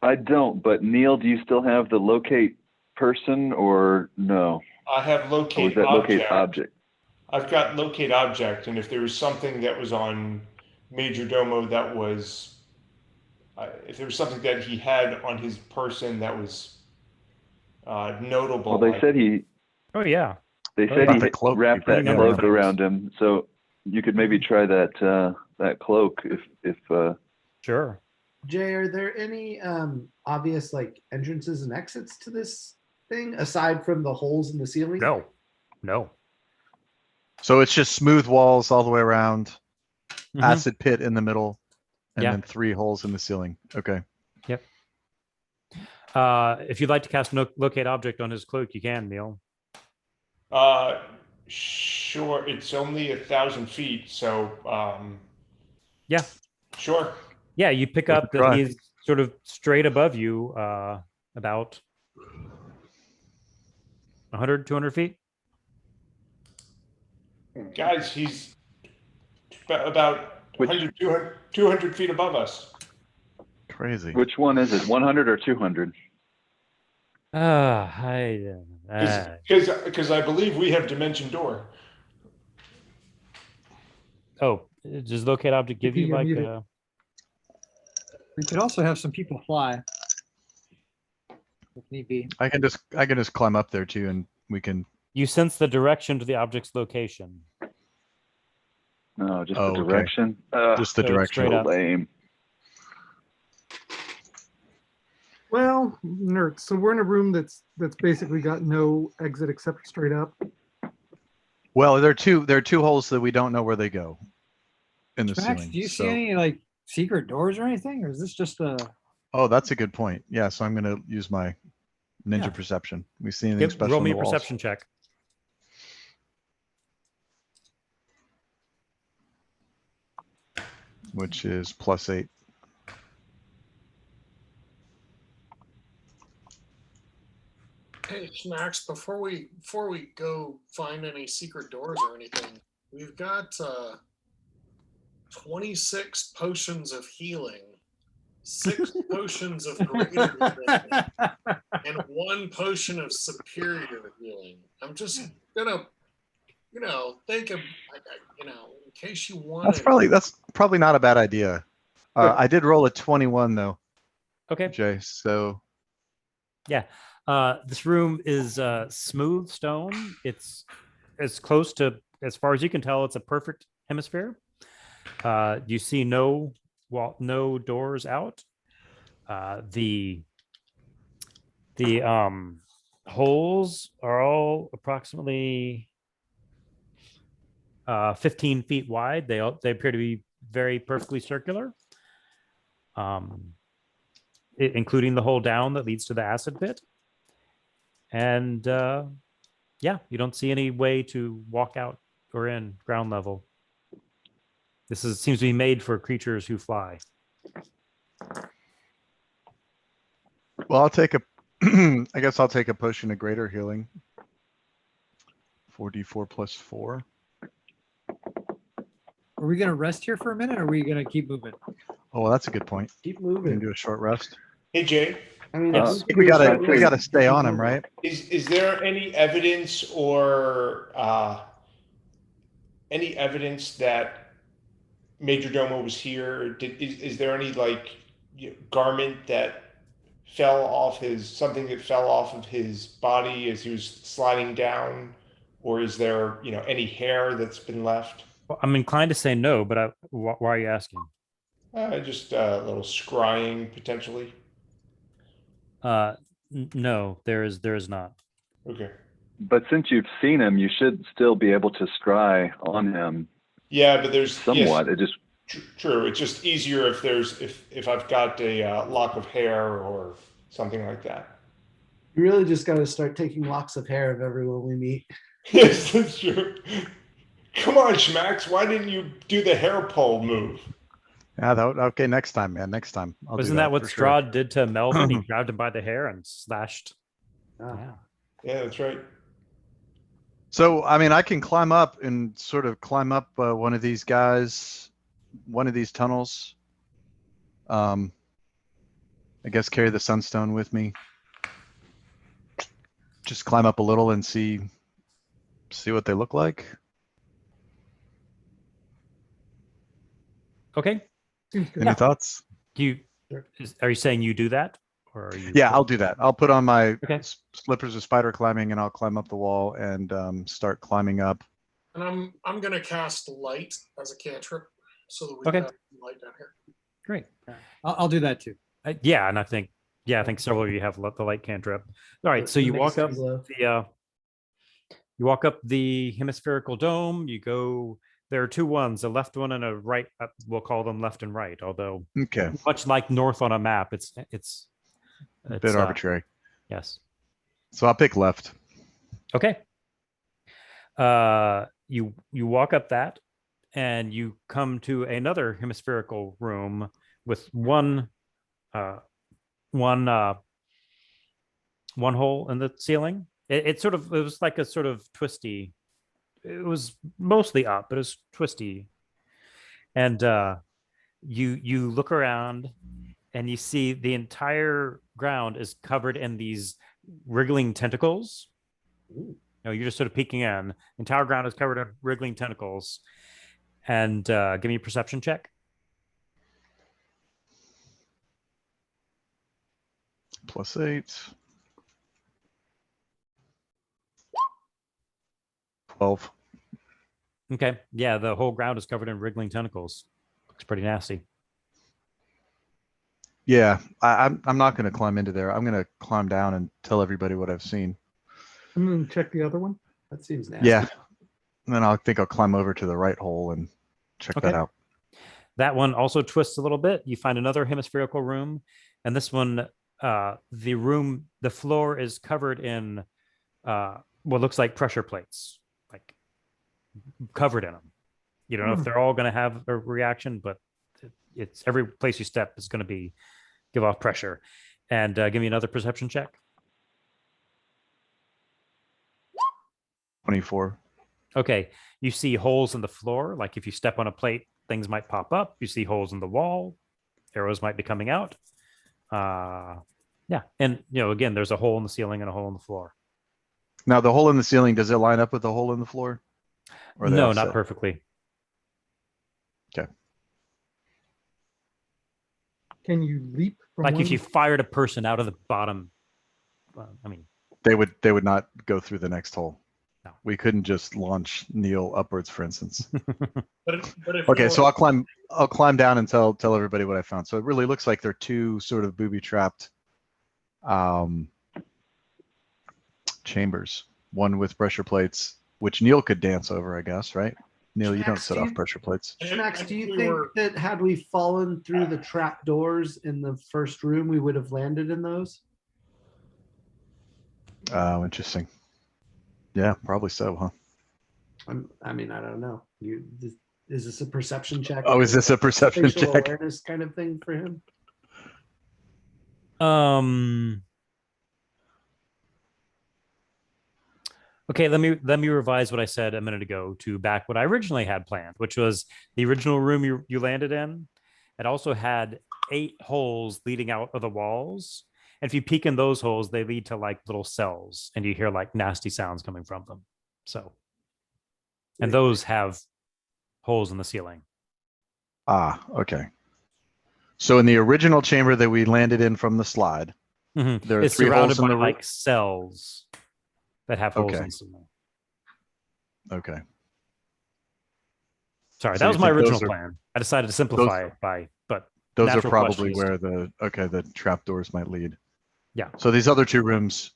I don't, but Neil, do you still have the locate person or no?
I have
Or was
locate
that locate
object.
object?
I've got locate object, and if there was something that was on Major Domo that was, if there was something that he had on his person that was notable.
Well, they said he
Oh yeah.
they
Oh,
said
yeah.
he
The cloak,
wrapped
you
that
put-
cloak
Yeah.
around him, so you could maybe try that cloak if
Sure.
Jay, are there any obvious like entrances and exits to this thing aside from the holes in the ceiling?
No.
So it's just smooth walls all the way around,
Mhm.
acid pit in the middle, and
Yeah.
then 3 holes in the ceiling. Okay.
If you'd like to cast locate object on his cloak, you can, Neil.
Sure. It's only 1,000 feet, so
Yeah.
sure.
Yeah, you pick
Worth
up
a
that
try.
he's sort of straight above you, about 100, 200 feet.
Guys, he's about
Which-
100, 200 feet above us.
Crazy.
which one is it? 100 or 200?
Because I believe we have dimension door.
Does locate object give you
You're
like
muted.
We could also have some people fly. If need be.
I can just climb up there too, and we can.
you sense the direction to the object's location?
No, just
Oh,
the
okay.
direction.
Just the
So
direction.
straight up.
Lame.
Well, nerds. So we're in a room that's basically got no exit except straight up.
Well, there are two holes that we don't know where they go in the
Max,
ceiling.
do you see
so-
any like secret doors or anything, or is this just a?
Oh, that's a good point. Yeah, so I'm gonna use my ninja
Yeah.
perception. We see anything special
Roll
on
me
the
a
walls?
perception check.
Which is +8.
Hey, Snacks, before we go find any secret doors or anything, we've got 26 potions of healing, 6 potions of greater healing, and 1 potion of superior healing. I'm just gonna, think of, in case you want
That's probably not a bad idea. I did roll a 21 though,
Okay.
Jay. So
Yeah. This room is smooth stone. It's as close to, as far as you can tell, it's a perfect hemisphere. You see no doors out. The holes are all approximately 15 feet wide. They appear to be very perfectly circular. Including the hole down that leads to the acid pit. And yeah, you don't see any way to walk out or in ground level. Seems to be made for creatures who fly.
well, I'll take a I guess I'll take a potion of greater healing. 4d4 + 4.
Are we gonna rest here for a minute, or are we gonna keep moving?
Oh, well, that's a good point.
Keep
We can
moving.
do a short rest.
Hey, Jay,
I mean,
Yes.
at
I
least
think we
do a
gotta
short rest.
stay on him, right?
is there any evidence or that Major Domo was here? Is there any like garment that something that fell off of his body as he was sliding down, or is there any hair that's been left?
Well, I'm inclined to say no, but why are you asking?
Just a little scrying potentially.
No, there is not.
Okay.
But since you've seen him, you should still be able to scry on him
Yeah, but there's
somewhat. It just
True. It's just easier if I've got a lock of hair or something like that.
You really just got to start taking locks of hair of everyone we meet.
Yes, that's true. Come on, Schmax. Why didn't you do the hair pole move?
Yeah, okay, next time, man. Next time. I'll
Wasn't
do
that what
for sure.
Strahd did to Melvin? He grabbed him by the hair and slashed.
Ah.
Yeah.
Yeah, that's right.
So, I mean, I can climb up and sort of climb up one of these tunnels. I guess carry the sunstone with me. Just climb up a little and see what they look like.
Okay.
Seems good.
Any thoughts?
Are you saying you do that, or are you?
Yeah, I'll do that. I'll put on my
Okay.
slippers of spider climbing and I'll climb up the wall and start climbing up.
And I'm gonna cast light as a cantrip so that we
Okay.
have light down here.
Great.
I'll do that too.
Yeah, and I think several of you have the light cantrip. All right, so
It
you
makes
walk up
things low.
the hemispherical dome. You go. There are two ones, a left one and a right. We'll call them left and right. Although,
Okay,
much like north on a map, it's
a bit arbitrary.
Yes.
So I'll pick left.
Okay. You walk up that, and you come to another hemispherical room with one hole in the ceiling. It was like a sort of twisty. It was mostly up, but it was twisty. And you look around, and you see the entire ground is covered in these wriggling tentacles. You're just sort of peeking in. The entire ground is covered in wriggling tentacles. And give me a perception check.
+8. 12.
Okay. Yeah, the whole ground is covered in wriggling tentacles. Looks pretty nasty.
Yeah, I'm not going to climb into there. I'm going to climb down and tell everybody what I've seen.
And then check the other one.
That seems nasty.
Yeah. And then I think I'll climb over to the right hole and check that
Okay.
out.
That one also twists a little bit. You find another hemispherical room, and this one, the floor is covered in what looks like pressure plates, like covered in them. You don't know if they're all going to have a reaction, but it's every place you step is going to give off pressure. And give me another perception check.
24.
Okay, you see holes in the floor. Like if you step on a plate, things might pop up. You see holes in the wall. Arrows might be coming out. Yeah, and again, there's a hole in the ceiling and a hole in the floor.
Now the hole in the ceiling, does it line up with the hole in the floor? Or are they
No,
offset?
not perfectly.
Okay.
Can you leap from
Like
one?
if you fired a person out of the bottom. I mean,
They would not go through the next hole.
No.
We couldn't just launch Neil upwards, for instance.
But if
Okay,
you're-
so I'll climb down and tell everybody what I found. So it really looks like they're two sort of booby trapped chambers. One with pressure plates, which Neil could dance over, I guess, right? Neil, you don't
Max,
set
do
off
you-
pressure plates.
Max, do you
we
think
were-
that had we fallen through the trap doors in the first room, we would have landed in those?
Oh, interesting. Yeah, probably so, huh?
I mean, I don't know. Is this a perception check?
Oh, is this a perception
Spatial
check?
awareness kind of thing for him?
Okay, let me revise what I said a minute ago to back what I originally had planned, which was the original room you landed in. It also had 8 holes leading out of the walls. And if you peek in those holes, they lead to like little cells, and you hear like nasty sounds coming from them. So, and those have holes in the ceiling.
Ah, okay. So in the original chamber that we landed in from the slide,
Mhm.
there are
It's
3
surrounded
holes in
by
the
like cells that have holes in
Okay.
the ceiling.
Okay.
Sorry,
So
that
you
was my
think those
original
are-
plan. I decided to simplify it but
Those are
natural
probably
questions.
where the trapdoors might lead.
Yeah.
So these other 2 rooms,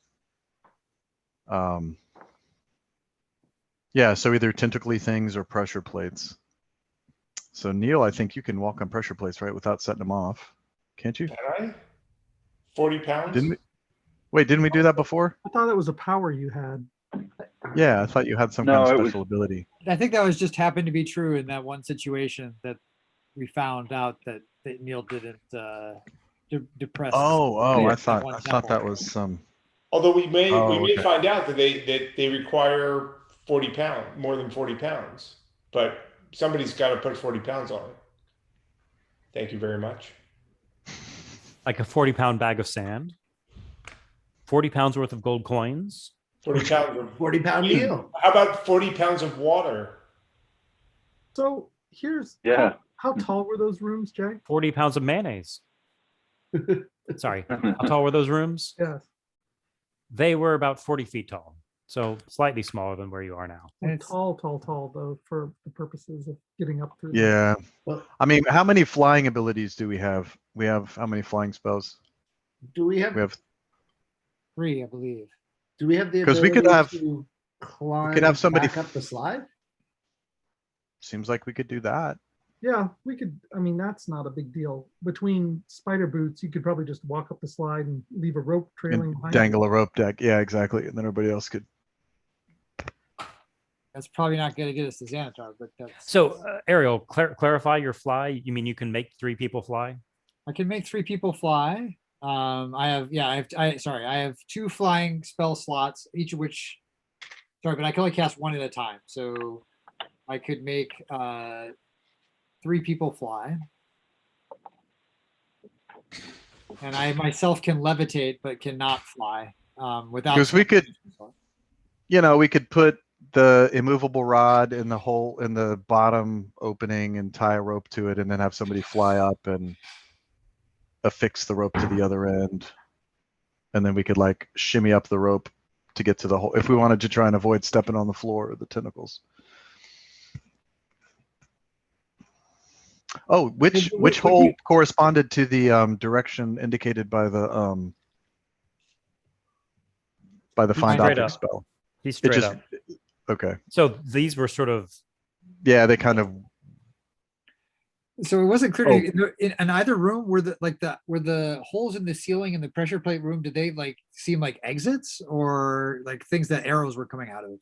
yeah, so either tentacly things or pressure plates. So Neil, I think you can walk on pressure plates, right, without setting them off, can't you?
Can I? 40 pounds?
Didn't we do that before?
I thought that was a power you had.
Yeah, I thought you had some
No,
kind
it
of
was-
special ability.
I think that was just happened to be true in that one situation that we found out that Neil didn't depress.
Oh,
Yeah,
I
that
thought
one
that
temple.
was some.
Although we may
Okay.
find out that they require 40 pounds, more than 40 pounds, but somebody's got to put 40 pounds on it. Thank you very much.
Like a 40-pound bag of sand, 40 pounds worth of gold coins.
40 pounds of
40-pound meal.
How about 40 pounds of water?
So here's
Yeah.
how tall were those rooms, Jay?
40 pounds of mayonnaise. Sorry, how tall were those rooms?
Yes.
They were about 40 feet tall, so slightly smaller than where you are now.
And
Well,
it's-
tall though, for the purposes of getting up through. them.
Yeah.
Well,
I mean, how many flying abilities do we have? We have how many flying spells?
do we have
We have
3, I believe.
the
'Cause we
ability
could have-
to climb
have somebody
back up the slide?
seems like we could do that.
Yeah, we could. I mean, that's not a big deal. Between spider boots, you could probably just walk up the slide and leave a rope trailing
And
behind you.
dangle a rope deck. Yeah, exactly. And then everybody else could.
That's probably not going to get us to Xanatar, but that's.
So, Ariel, clarify your fly. You mean you can make 3 people fly?
I can make 3 people fly. I have 2 flying spell slots, each of which, sorry, but I can only cast 1 at a time. So I could make 3 people fly. And I myself can levitate, but cannot fly without.
'Cause we could- we could put the immovable rod in the hole in the bottom opening and tie a rope to it and then have somebody fly up and affix the rope to the other end. And then we could like shimmy up the rope to get to the hole if we wanted to try and avoid stepping on the floor or the tentacles. Oh, which
would
hole
you-
corresponded to the direction indicated by the find
Straight
object
up.
spell?
He's
It
straight
just
up.
okay.
So these were sort of
Yeah, they kind of
So it wasn't clear to
Oh.
me, in either room were the holes in the ceiling in the pressure plate room, did they like seem like exits or like things that arrows were coming out of?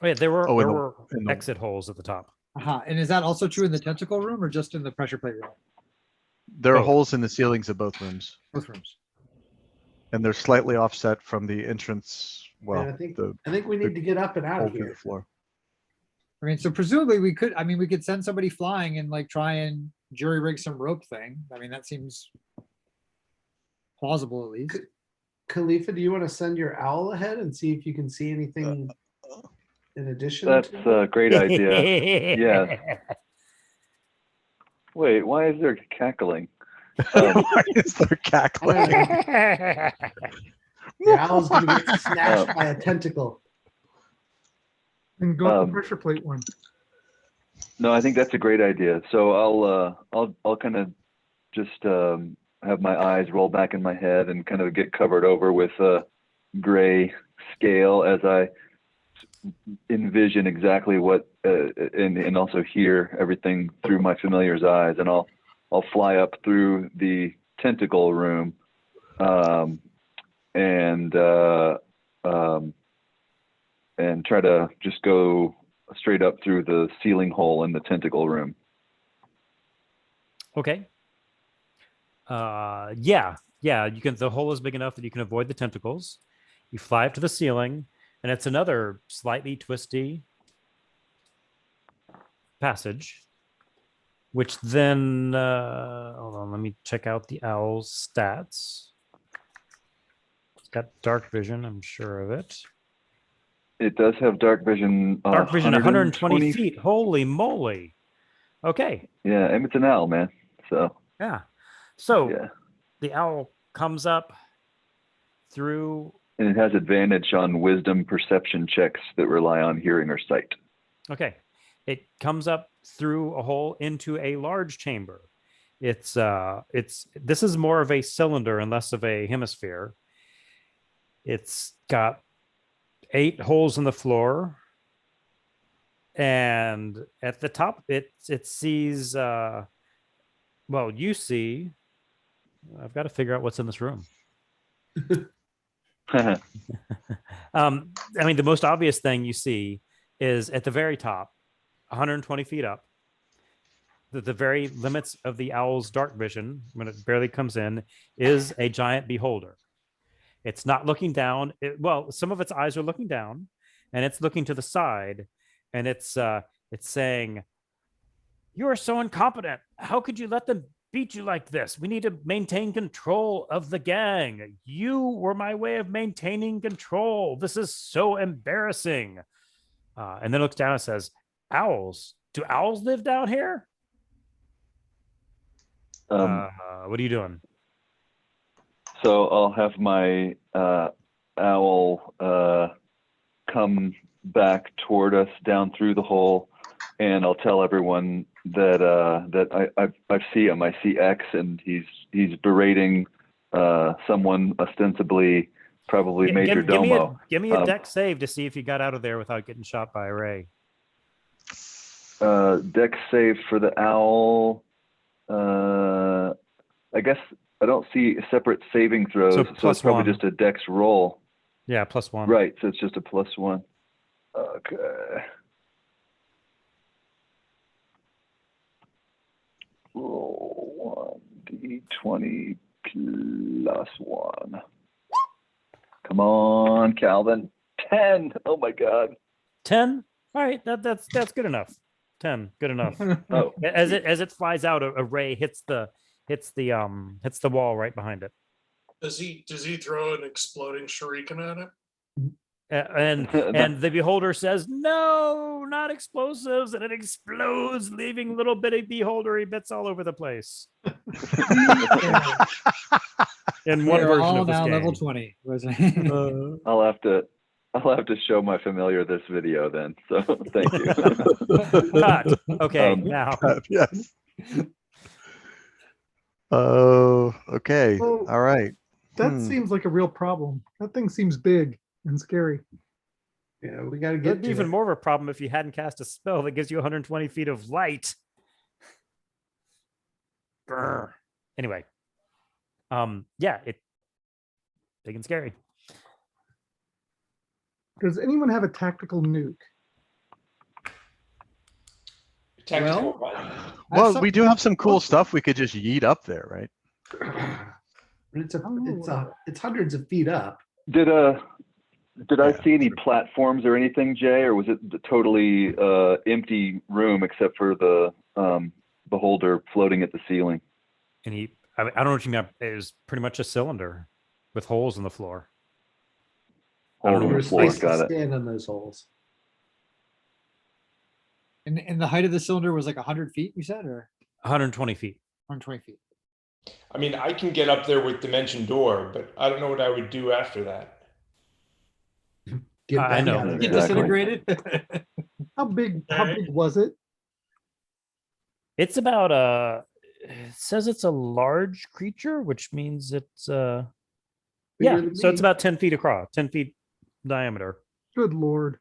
oh yeah, there were
Oh, in
there
the-
were
in the-
exit holes at the top.
Uh-huh. And is that also true in the tentacle room or just in the pressure plate room?
there are
Both.
holes in the ceilings of both rooms,
Both rooms.
and they're slightly offset from the entrance. Well,
I think
the
we need to get up and out
hole
of
through the
here.
floor.
I mean, so presumably we could send somebody flying and like try and jury rig some rope thing. I mean, that seems plausible at least.
Khalifa, do you want to send your owl ahead and see if you can see anything in addition?
That's
to
a great idea. Yeah. Wait, why is there cackling?
Why is there cackling?
Your owl's gonna get snatched by a tentacle.
And go up the
Um,
pressure plate one.
No, I think that's a great idea. So I'll kind of just have my eyes roll back in my head and kind of get covered over with a gray scale as I envision exactly what and also hear everything through my familiar's eyes, and I'll fly up through the tentacle room and try to just go straight up through the ceiling hole in the tentacle room.
Okay. Yeah. You can. The hole is big enough that you can avoid the tentacles. You fly up to the ceiling, and it's another slightly twisty passage, which then hold on. Let me check out the owl's stats. It's got dark vision. I'm sure of it.
It does have dark vision.
Dark vision, 120 feet. Holy moly! Okay.
Yeah, and it's an owl, man. So
Yeah. So
yeah,
the owl comes up through.
and it has advantage on wisdom perception checks that rely on hearing or sight.
Okay. It comes up through a hole into a large chamber. This is more of a cylinder and less of a hemisphere. It's got 8 holes in the floor. And at the top, it sees well, you see, I've got to figure out what's in this room. I mean, the most obvious thing you see is at the very top, 120 feet up, the very limits of the owl's dark vision, when it barely comes in, is a giant beholder. It's not looking down. Well, some of its eyes are looking down, and it's looking to the side, and it's saying, "You are so incompetent. How could you let them beat you like this? We need to maintain control of the gang. You were my way of maintaining control. This is so embarrassing." And then looks down and says, "Owls? Do owls live down here?" What are you doing?
So I'll have my owl come back toward us down through the hole, and I'll tell everyone that I see him. I see X, and he's berating someone, ostensibly probably Major Domo.
Give me a deck save to see if you got out of there without getting shot by a ray.
Dex save for the owl. I guess I don't see separate saving throws, so
plus
it's probably
1.
just a Dex roll.
Yeah, +1.
Right, so it's just a +1. Okay. Roll 1d20 +1. Come on, Calvin. 10. Oh my God.
10. All right, that's good enough. 10, good enough.
Oh,
As it flies out, a ray hits the wall right behind it.
Does he throw an exploding shuriken at him?
And the beholder says, "No, not explosives," and it explodes, leaving little bitty beholdery bits all over the place. In one
We're
version
all
of this
now
game.
level 20.
I'll have to show my familiar this video then. So thank you.
Cut. Okay,
Um,
now
Yes. Oh, okay.
Oh.
All right.
That
Hmm.
seems like a real problem. That thing seems big and scary.
Yeah, we got to
That'd
get
be
to
even
it.
more of a problem if you hadn't cast a spell that gives you 120 feet of light. Brr. Anyway, yeah, it big and scary.
Does anyone have a tactical nuke?
Tactical
Well,
what?
Well, we do have some cool
close.
stuff we could just yeet up there, right?
It's
Oh.
it's hundreds of feet up.
Did I
Yeah,
see any
true.
platforms or anything, Jay, or was it the totally empty room except for the beholder floating at the ceiling?
And I don't know what you mean. It was pretty much a cylinder with holes in the floor. I don't
Hole
know
in
where
the
it's
floor.
placed.
Got it.
Stand on those holes.
and the height of the cylinder was like 100 feet, you said, or
120 feet.
120 feet?
I mean, I can get up there with Dimension Door, but I don't know what I would do after that.
Get
I
back
know.
out of
Get
there.
Exactly.
disintegrated?
How big was it?
It's about it says it's a large creature, which means it's
Bigger
yeah,
than
so it's
me.
about 10 feet across, 10 feet diameter.
Good Lord.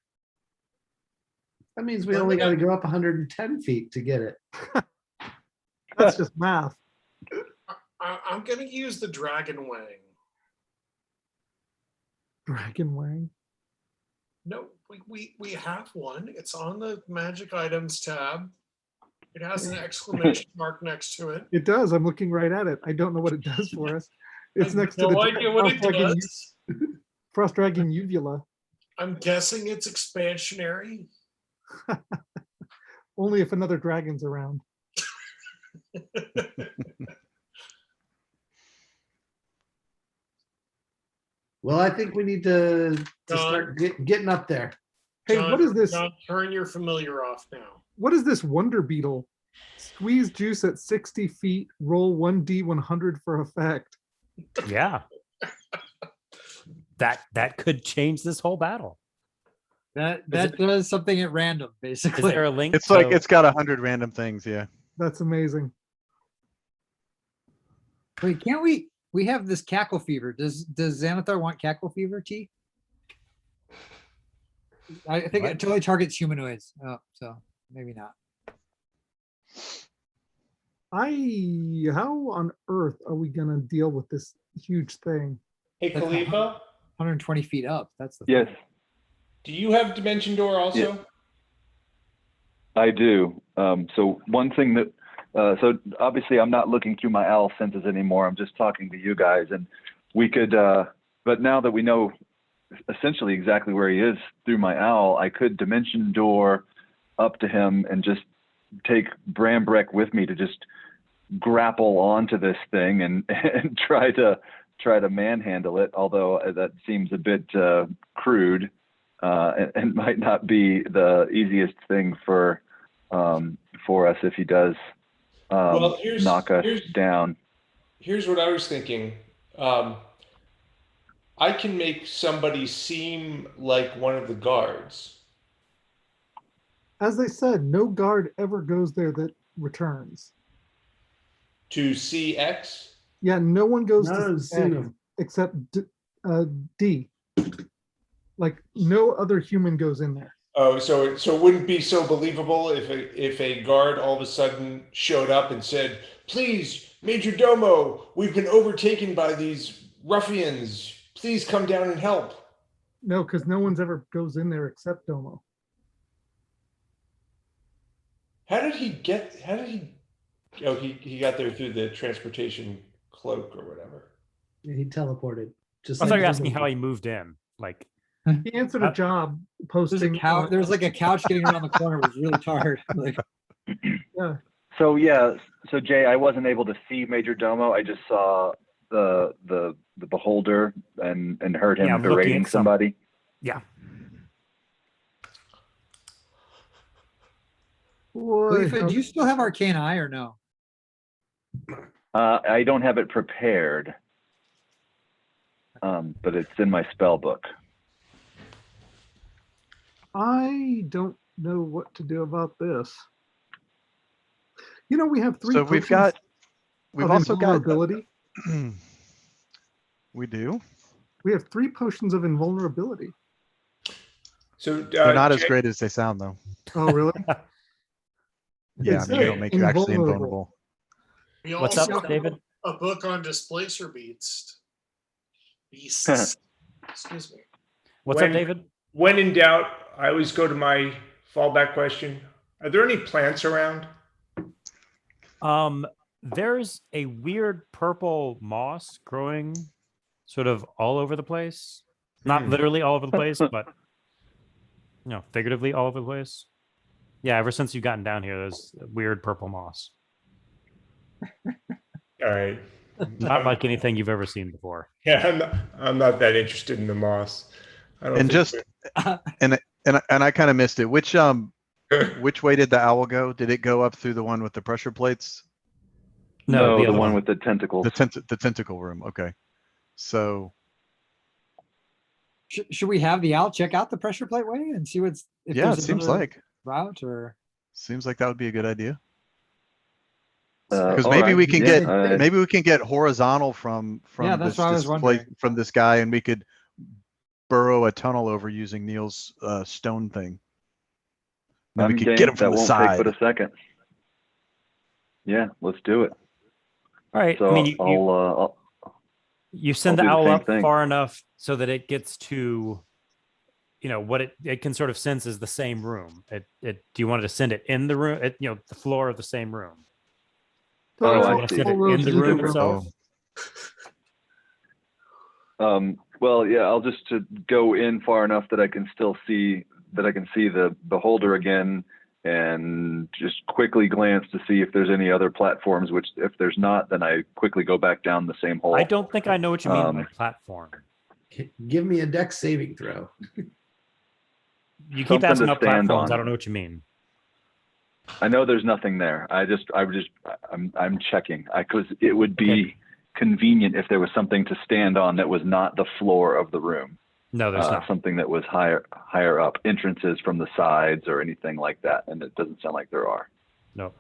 That means we only got to go up 110 feet to get it.
That's just math.
I'm gonna use the dragon wing.
Dragon Wang.
No, we have one. It's on the magic items tab. It has an exclamation mark next to it.
It does. I'm looking right at it. I don't know what it does for us. It's
I have
next to
no
the
idea what it does.
Frost Dragon Uvula.
I'm guessing it's expansionary.
Only if another dragon's around.
Well, I think we need to start getting up there.
Hey,
John,
what is this?
John, turn your familiar off now.
What is this Wonder Beetle? Squeeze juice at 60 feet, roll 1d100 for effect.
Yeah. That could change this whole battle.
That
it-
does something at random,
Is
basically.
there a link?
It's like
So-
it's got 100 random things. Yeah.
That's amazing.
Wait, can't we have this cackle fever? Does Xanathar want cackle fever, T? I think
What?
it totally targets humanoids. Oh, so maybe not.
How on earth are we gonna deal with this huge thing?
Hey,
That's not-
Khalifa,
120 feet up. That's the
Yes,
thing.
do you have Dimension Door also?
I do. So one thing that, so obviously I'm not looking through my owl senses anymore. I'm just talking to you guys, and we could. But now that we know essentially exactly where he is through my owl, I could Dimension Door up to him and just take Brambrek with me to just grapple onto this thing and try to manhandle it. Although that seems a bit crude. And might not be the easiest thing for us if he does knock us down.
Here's what I was thinking. I can make somebody seem like one of the guards.
As they said, no guard ever goes there that returns.
To CX?
Yeah, no one goes
None
to
have seen
X
them.
except D. Like no other human goes in there.
Oh, so it wouldn't be so believable if a guard all of a sudden showed up and said, "Please, Major Domo, we've been overtaken by these ruffians. Please come down and help."
No, because no one's ever goes in there except Domo.
How did he? Oh, he got there through the transportation cloak or whatever.
Yeah, he teleported. Just
I thought you were
like-
asking how he moved in. Like,
He answered a job
There's a
posting.
couch. There's like a couch getting around the corner. It was really hard. Like,
Yeah.
So yeah, so Jay, I wasn't able to see Major Domo. I just saw the beholder and heard him
Yeah, looking
berating
at some-
somebody.
yeah.
Boy,
Khalifa, do you still have Arcane Eye or no?
I don't have it prepared, but it's in my spell book.
I don't know what to do about this. You know, we have three.
So we've
potions
we've
of
also got,
invulnerability.
we do.
We have 3 potions of invulnerability.
So
They're not as
Jay-
great as they sound though.
Oh, really?
Yeah, I
It's
mean, they don't make you actually
invulnerable.
invulnerable.
We
What's
also
up,
have
David?
a book on displacer beasts. Excuse me.
What's
When-
up, David?
when in doubt, I always go to my fallback question. Are there any plants around?
There's a weird purple moss growing sort of all over the place. Not literally all over the place, but figuratively all over the place. Yeah, ever since you've gotten down here, there's weird purple moss.
All right.
Not like anything you've ever seen before.
Yeah, I'm not that interested in the moss. I don't
And
think
just and I kind of missed it. Which way did the owl go? Did it go up through the one with the pressure plates?
No,
the
other
one with the tentacles.
The tentacle room. Okay. So
Should we have the owl check out the pressure plate way and see if
yeah, it
there's
seems
another
like
route, or
that would be a good idea.
Because
Because maybe we can get
maybe
maybe we can get horizontal from
Yeah, that's
this
what I was
display
wondering.
from this guy, and we could burrow a tunnel over using Neil's stone thing. Then we
I'm
could
game.
get him
That
from the
won't
side.
take but a second. Yeah, let's do it.
All right.
So
I mean, you send
I'll
the
do the
owl
same
up
thing.
far enough so that it gets to, what it can sort of sense is the same room. Do you want it to send it in the room, the floor of the same room?
Oh,
You
I
want to
see.
send it
Whole
in the
room's
room
different.
itself?
Well, yeah, I'll just to go in far enough that I can still see the beholder again, and just quickly glance to see if there's any other platforms. Which, if there's not, then I quickly go back down the same hole.
I don't think I know what you mean by platform.
Give me a deck saving throw.
You keep
Something
asking
to
about
stand
platforms.
on.
I don't know what you mean.
I know there's nothing there. I'm checking because it would be
Okay.
convenient if there was something to stand on that was not the floor of the room.
No, there's not.
Something that was higher up, entrances from the sides or anything like that. And it doesn't sound like there are.
No.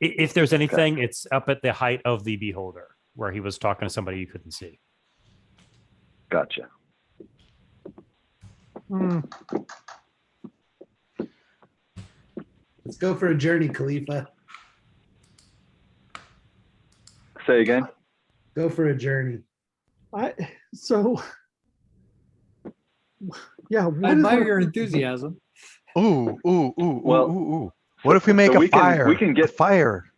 If there's anything, it's up at the height of the beholder where he was talking to somebody you couldn't see.
Gotcha.
Hmm.
Let's go for a journey, Khalifa.
Say again.
Go for a journey.
So yeah,
I
what is
admire
our-
your enthusiasm.
Ooh, ooh, ooh,
Well,
ooh, ooh. What if we make
so
a
we can-
fire?
we can get-
a fire.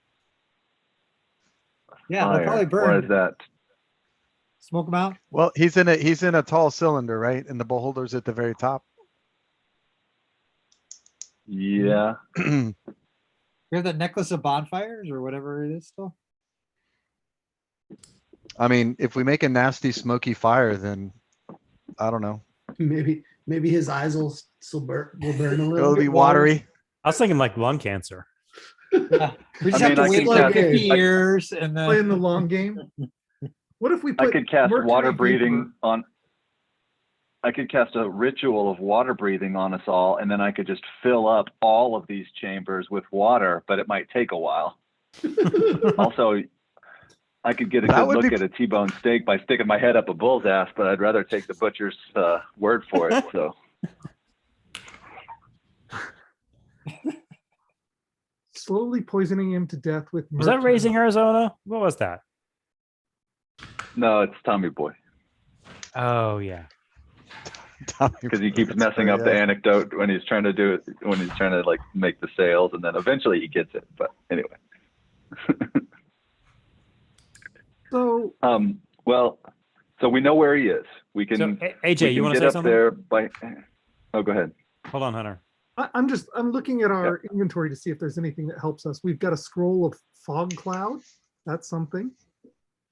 Yeah, they'll probably
Fire. Why
burn.
is that?
Smoke them out.
Well, he's in a tall cylinder, right? And the beholder's at the very top.
Yeah.
You have that necklace of bonfires or whatever it is still.
I mean, if we make a nasty smoky fire, then I don't know.
Maybe his eyes will still burn a little.
It'll be
bit.
watery.
I was thinking like lung cancer.
Yeah. We just
I
have
mean,
to
I
wait
could
like
cast-
50 years and
playing the
then
long game? What if we
I
put
could cast
mercury
water
vapor-
breathing on. I could cast a ritual of water breathing on us all, and then I could just fill up all of these chambers with water, but it might take a while. Also, I could get a
That
good
would
look
be-
at a T-bone steak by sticking my head up a bull's ass, but I'd rather take the butcher's word for it. So
slowly poisoning him to death with
Was that
mercury.
Raising Arizona? What was that?
no, it's Tommy Boy
Oh, yeah.
because he keeps messing up the anecdote when he's trying to do it, when he's trying to like make the sales, and then eventually he gets it. But anyway.
So
Well, so we know where he is. We can.
So,
we
AJ, you
can
want to
get
say
up
something?
there by. Oh, go ahead.
Hold on, Hunter.
I'm looking at our inventory to see if there's anything that helps us. We've got a scroll of fog cloud. That's something.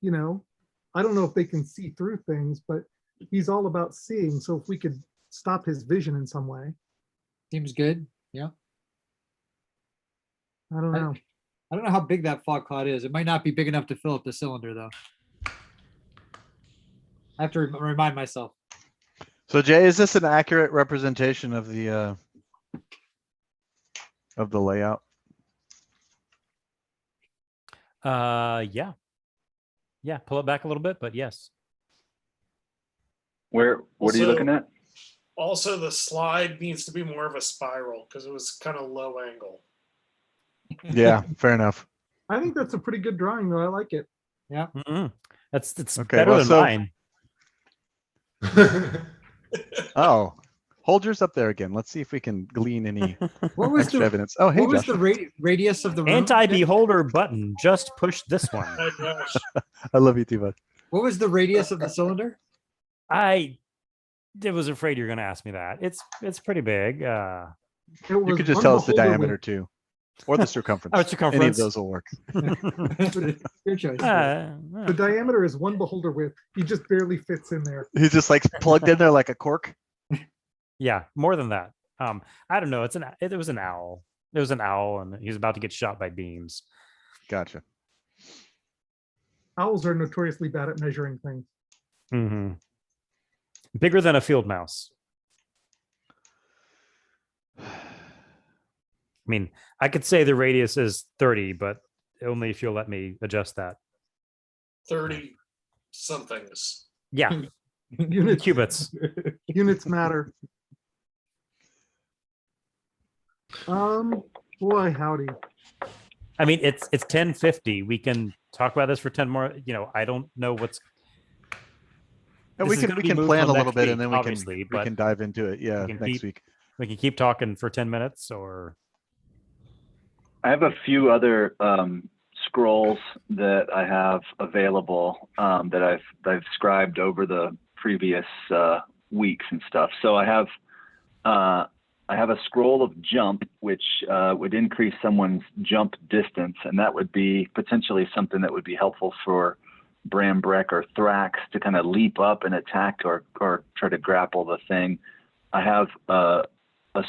I don't know if they can see through things, but he's all about seeing. So if we could stop his vision in some way,
seems good. Yeah.
I don't know.
I don't know how big that fog cloud is. It might not be big enough to fill up the cylinder though. I have to remind myself.
So Jay, is this an accurate representation of the layout?
Yeah. Yeah, pull it back a little bit, but yes.
What are you
Also-
looking at?
Also, the slide needs to be more of a spiral because it was kind of low angle.
Yeah, fair enough.
I think that's a pretty good drawing, though. I like it.
Mm-mm. It's
Okay,
better
well,
than
so-
mine.
Oh, hold yours up there again. Let's see if we can glean any
What was
extra
the
evidence. Oh, hey,
what was
Josh.
the radius of the room?
Anti-beholder button. Just push this one.
Oh gosh.
I love you too much.
What was the radius of the cylinder?
I was afraid you're going to ask me that. It's pretty big.
It
You
was
could just
one
tell us the
beholder
diameter too, or the circumference.
Oh,
Any of
circumference.
those will work.
Your choice.
The diameter is one beholder width. He just barely fits in there.
He's just like plugged in there like a cork.
Yeah, more than that. I don't know. It was an owl. It was an owl, and he was about to get shot by beams.
Gotcha.
Owls are notoriously bad at measuring things.
Mm-hmm. Bigger than a field mouse. I mean, I could say the radius is 30, but only if you'll let me adjust that.
30 somethings.
Yeah,
Units,
cubits.
units matter. Boy, howdy.
I mean, it's 10:50. We can talk about this for 10 more. I don't know what's.
And
This
we
is
can
gonna be moved
plan
till
a little
next
bit,
week,
and then we
obviously, but
can dive into it. Yeah,
can
next
keep-
week.
we can keep talking for 10 minutes, or
I have a few other scrolls that I have available that I've scribed over the previous weeks and stuff. So I have a scroll of jump, which would increase someone's jump distance, and that would be potentially something that would be helpful for Brambrek or Thrax to kind of leap up and attack or try to grapple the thing. I have a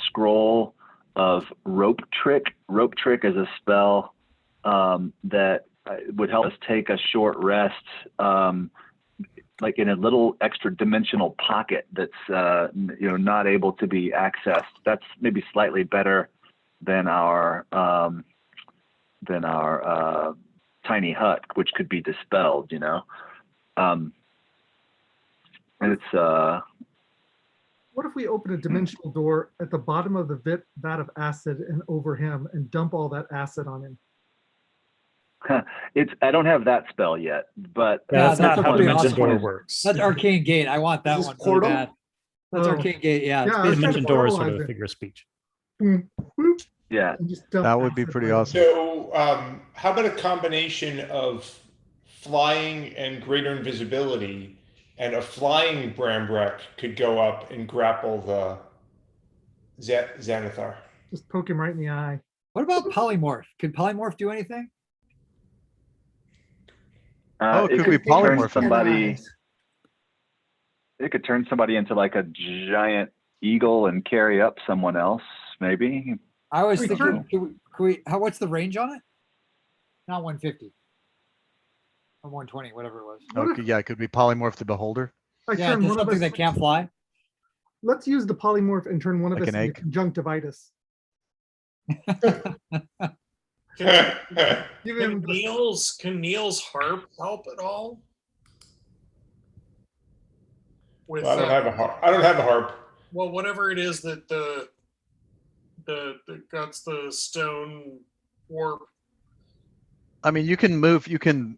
scroll of rope trick. Rope trick is a spell that would help us take a short rest, like in a little extra dimensional pocket that's not able to be accessed. That's maybe slightly better than our tiny hut, which could be dispelled. And it's
What if we open a dimensional door at the bottom of the vat of acid and over him and dump all that acid on him?
I don't have that spell yet, but
that's
that's
not
a
how
pretty
Dimension
awesome
Door
one.
works.
That's Arcane Gate. I want that
Is this
one. really
Portal?
bad. That's
Oh.
Arcane Gate. Yeah. It's
Yeah, I was
basically-
Dimension Door is sort of
Portalize
a
it.
figure of speech.
Whoop,
yeah,
and just dump
That would be
acid
pretty
right
awesome.
So, how about a combination of flying and greater invisibility, and a flying Brambrek could go up and grapple the Xanathar?
Just poke him right in the eye.
What about polymorph? Could polymorph do anything?
Oh,
it
could we
could turn
polymorph him?
somebody. It could turn somebody into like a giant eagle and carry up someone else, maybe.
I was
We
thinking, could we, what's the range on it? Not 150 or 120, whatever it was.
What if-
Okay, yeah, could we polymorph the beholder?
I
Yeah,
turn
to
one of
something
us.
that can't fly.
Let's use the polymorph and turn one of
Like
us
an
into
egg?
conjunctivitis.
Can,
Give
can
him the-
Neil's harp help at all? With
Well, I don't have a harp. I don't have a harp.
well, whatever it is that the guts the stone warp.
I mean, you can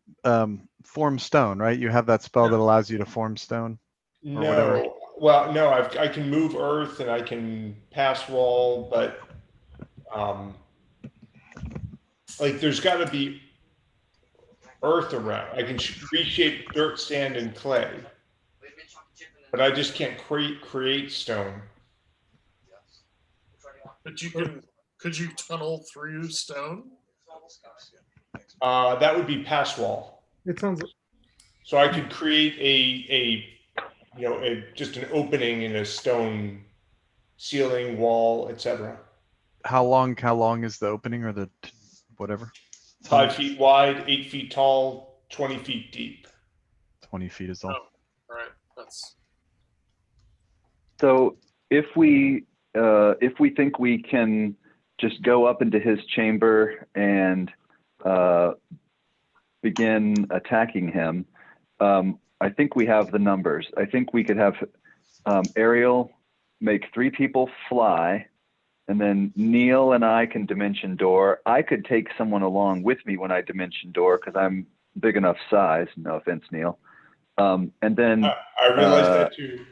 form stone, right? You have that spell that allows you to form stone. Or whatever.
No. Well, no. I can move earth and I can pass wall, but like there's got to be earth around. I can reshape dirt, sand, and clay, but I just can't create stone.
But could you tunnel through stone?
That would be pass wall.
It sounds
So I could create just an opening in a stone ceiling, wall, etc.
How long is the opening or the whatever?
5 feet wide, 8 feet tall, 20 feet deep.
20 feet is all.
Oh. All right, that's
So if we think we can just go up into his chamber and begin attacking him, I think we have the numbers. I think we could have Ariel make 3 people fly, and then Neil and I can dimension door. I could take someone along with me when I dimension door because I'm big enough size. No offense, Neil. And then
I realized that too.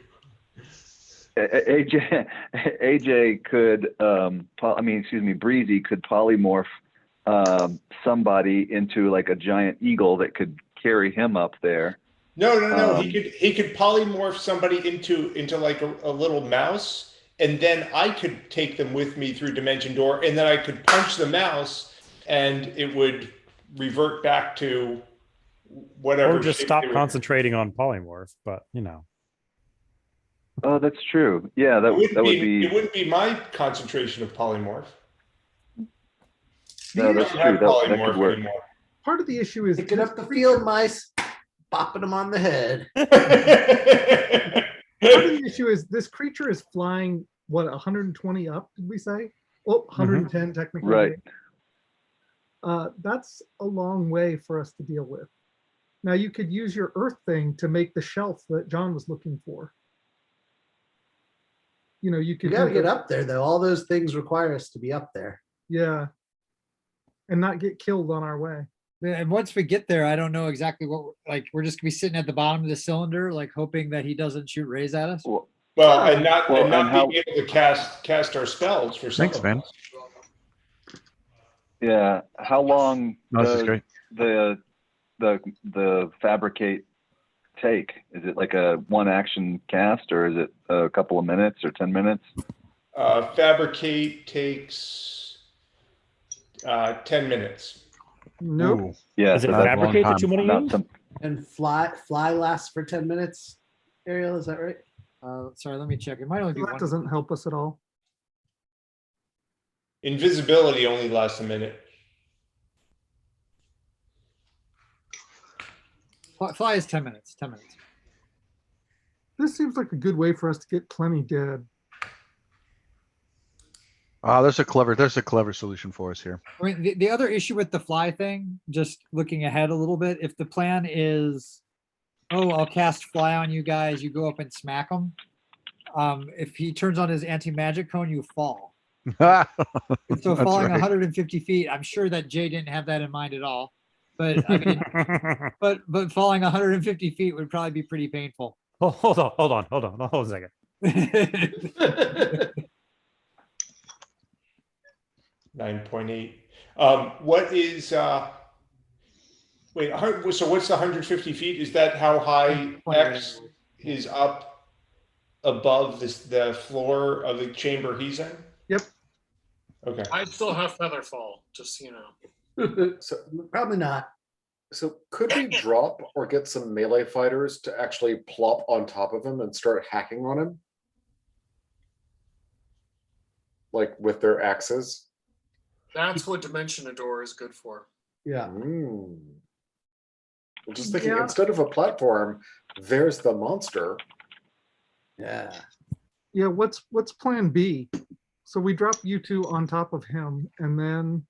AJ could, Breezy could polymorph somebody into like a giant eagle that could carry him up there.
No. He could polymorph somebody into like a little mouse, and then I could take them with me through Dimension Door, and then I could punch the mouse, and it would revert back to whatever.
Or just
shape
stop
they were.
concentrating on polymorph, but you know.
Oh, that's true. Yeah, that would be.
It wouldn't be my concentration of polymorph.
No, that's
I
true.
don't have
That could
polymorph
work.
anymore.
Part of the issue is
Picking up the field mice, bopping them on the head.
part of the issue is this creature is flying what 120 up, did we say? Oh, 110 technically.
Right.
That's a long way for us to deal with. Now you could use your earth thing to make the shelf that John was looking for. You know, you could
You gotta
do
get
the-
up there though. All those things require us to be up there.
Yeah. And not get killed on our way.
And once we get there, I don't know exactly what, like, we're just gonna be sitting at the bottom of the cylinder, like hoping that he doesn't shoot rays at us.
Well,
Well, and not
Well, and how-
being able to cast our spells for some
Thanks,
of
man.
us.
yeah. How long
No, this is
does
great.
the fabricate take? Is it like a 1 action cast, or is it a couple of minutes or 10 minutes?
Fabricate takes 10 minutes.
Nope.
Ooh,
Yeah.
Is it
so that's
fabricate that you
time.
want to
not
use?
some.
And fly lasts for 10 minutes. Ariel, is that right?
Sorry, let me check. It might only be
That
one.
doesn't help us at all.
Invisibility only lasts a minute.
Fly is 10 minutes. 10 minutes.
This seems like a good way for us to get plenty dead.
There's a clever solution for us here.
I mean, the other issue with the fly thing, just looking ahead a little bit, if the plan is, oh, I'll cast fly on you guys, you go up and smack him. If he turns on his anti-magic cone, you fall.
That's
So falling
right.
150 feet, I'm sure that Jay didn't have that in mind at all. But I mean, but falling 150 feet would probably be pretty painful.
Hold on a second.
9.8. What is wait, so what's the 150 feet? Is that how high X is up above the floor of the chamber he's in?
Yep.
Okay.
I still have feather fall, just so you know.
So,
Probably not.
so could we drop or get some melee fighters to actually plop on top of him and start hacking on him? Like with their axes?
That's what Dimension Door is good for.
Yeah.
Mm. I'm just thinking,
Yeah.
instead of a platform, there's the monster.
Yeah.
Yeah, what's plan B? So we drop you two on top of him and then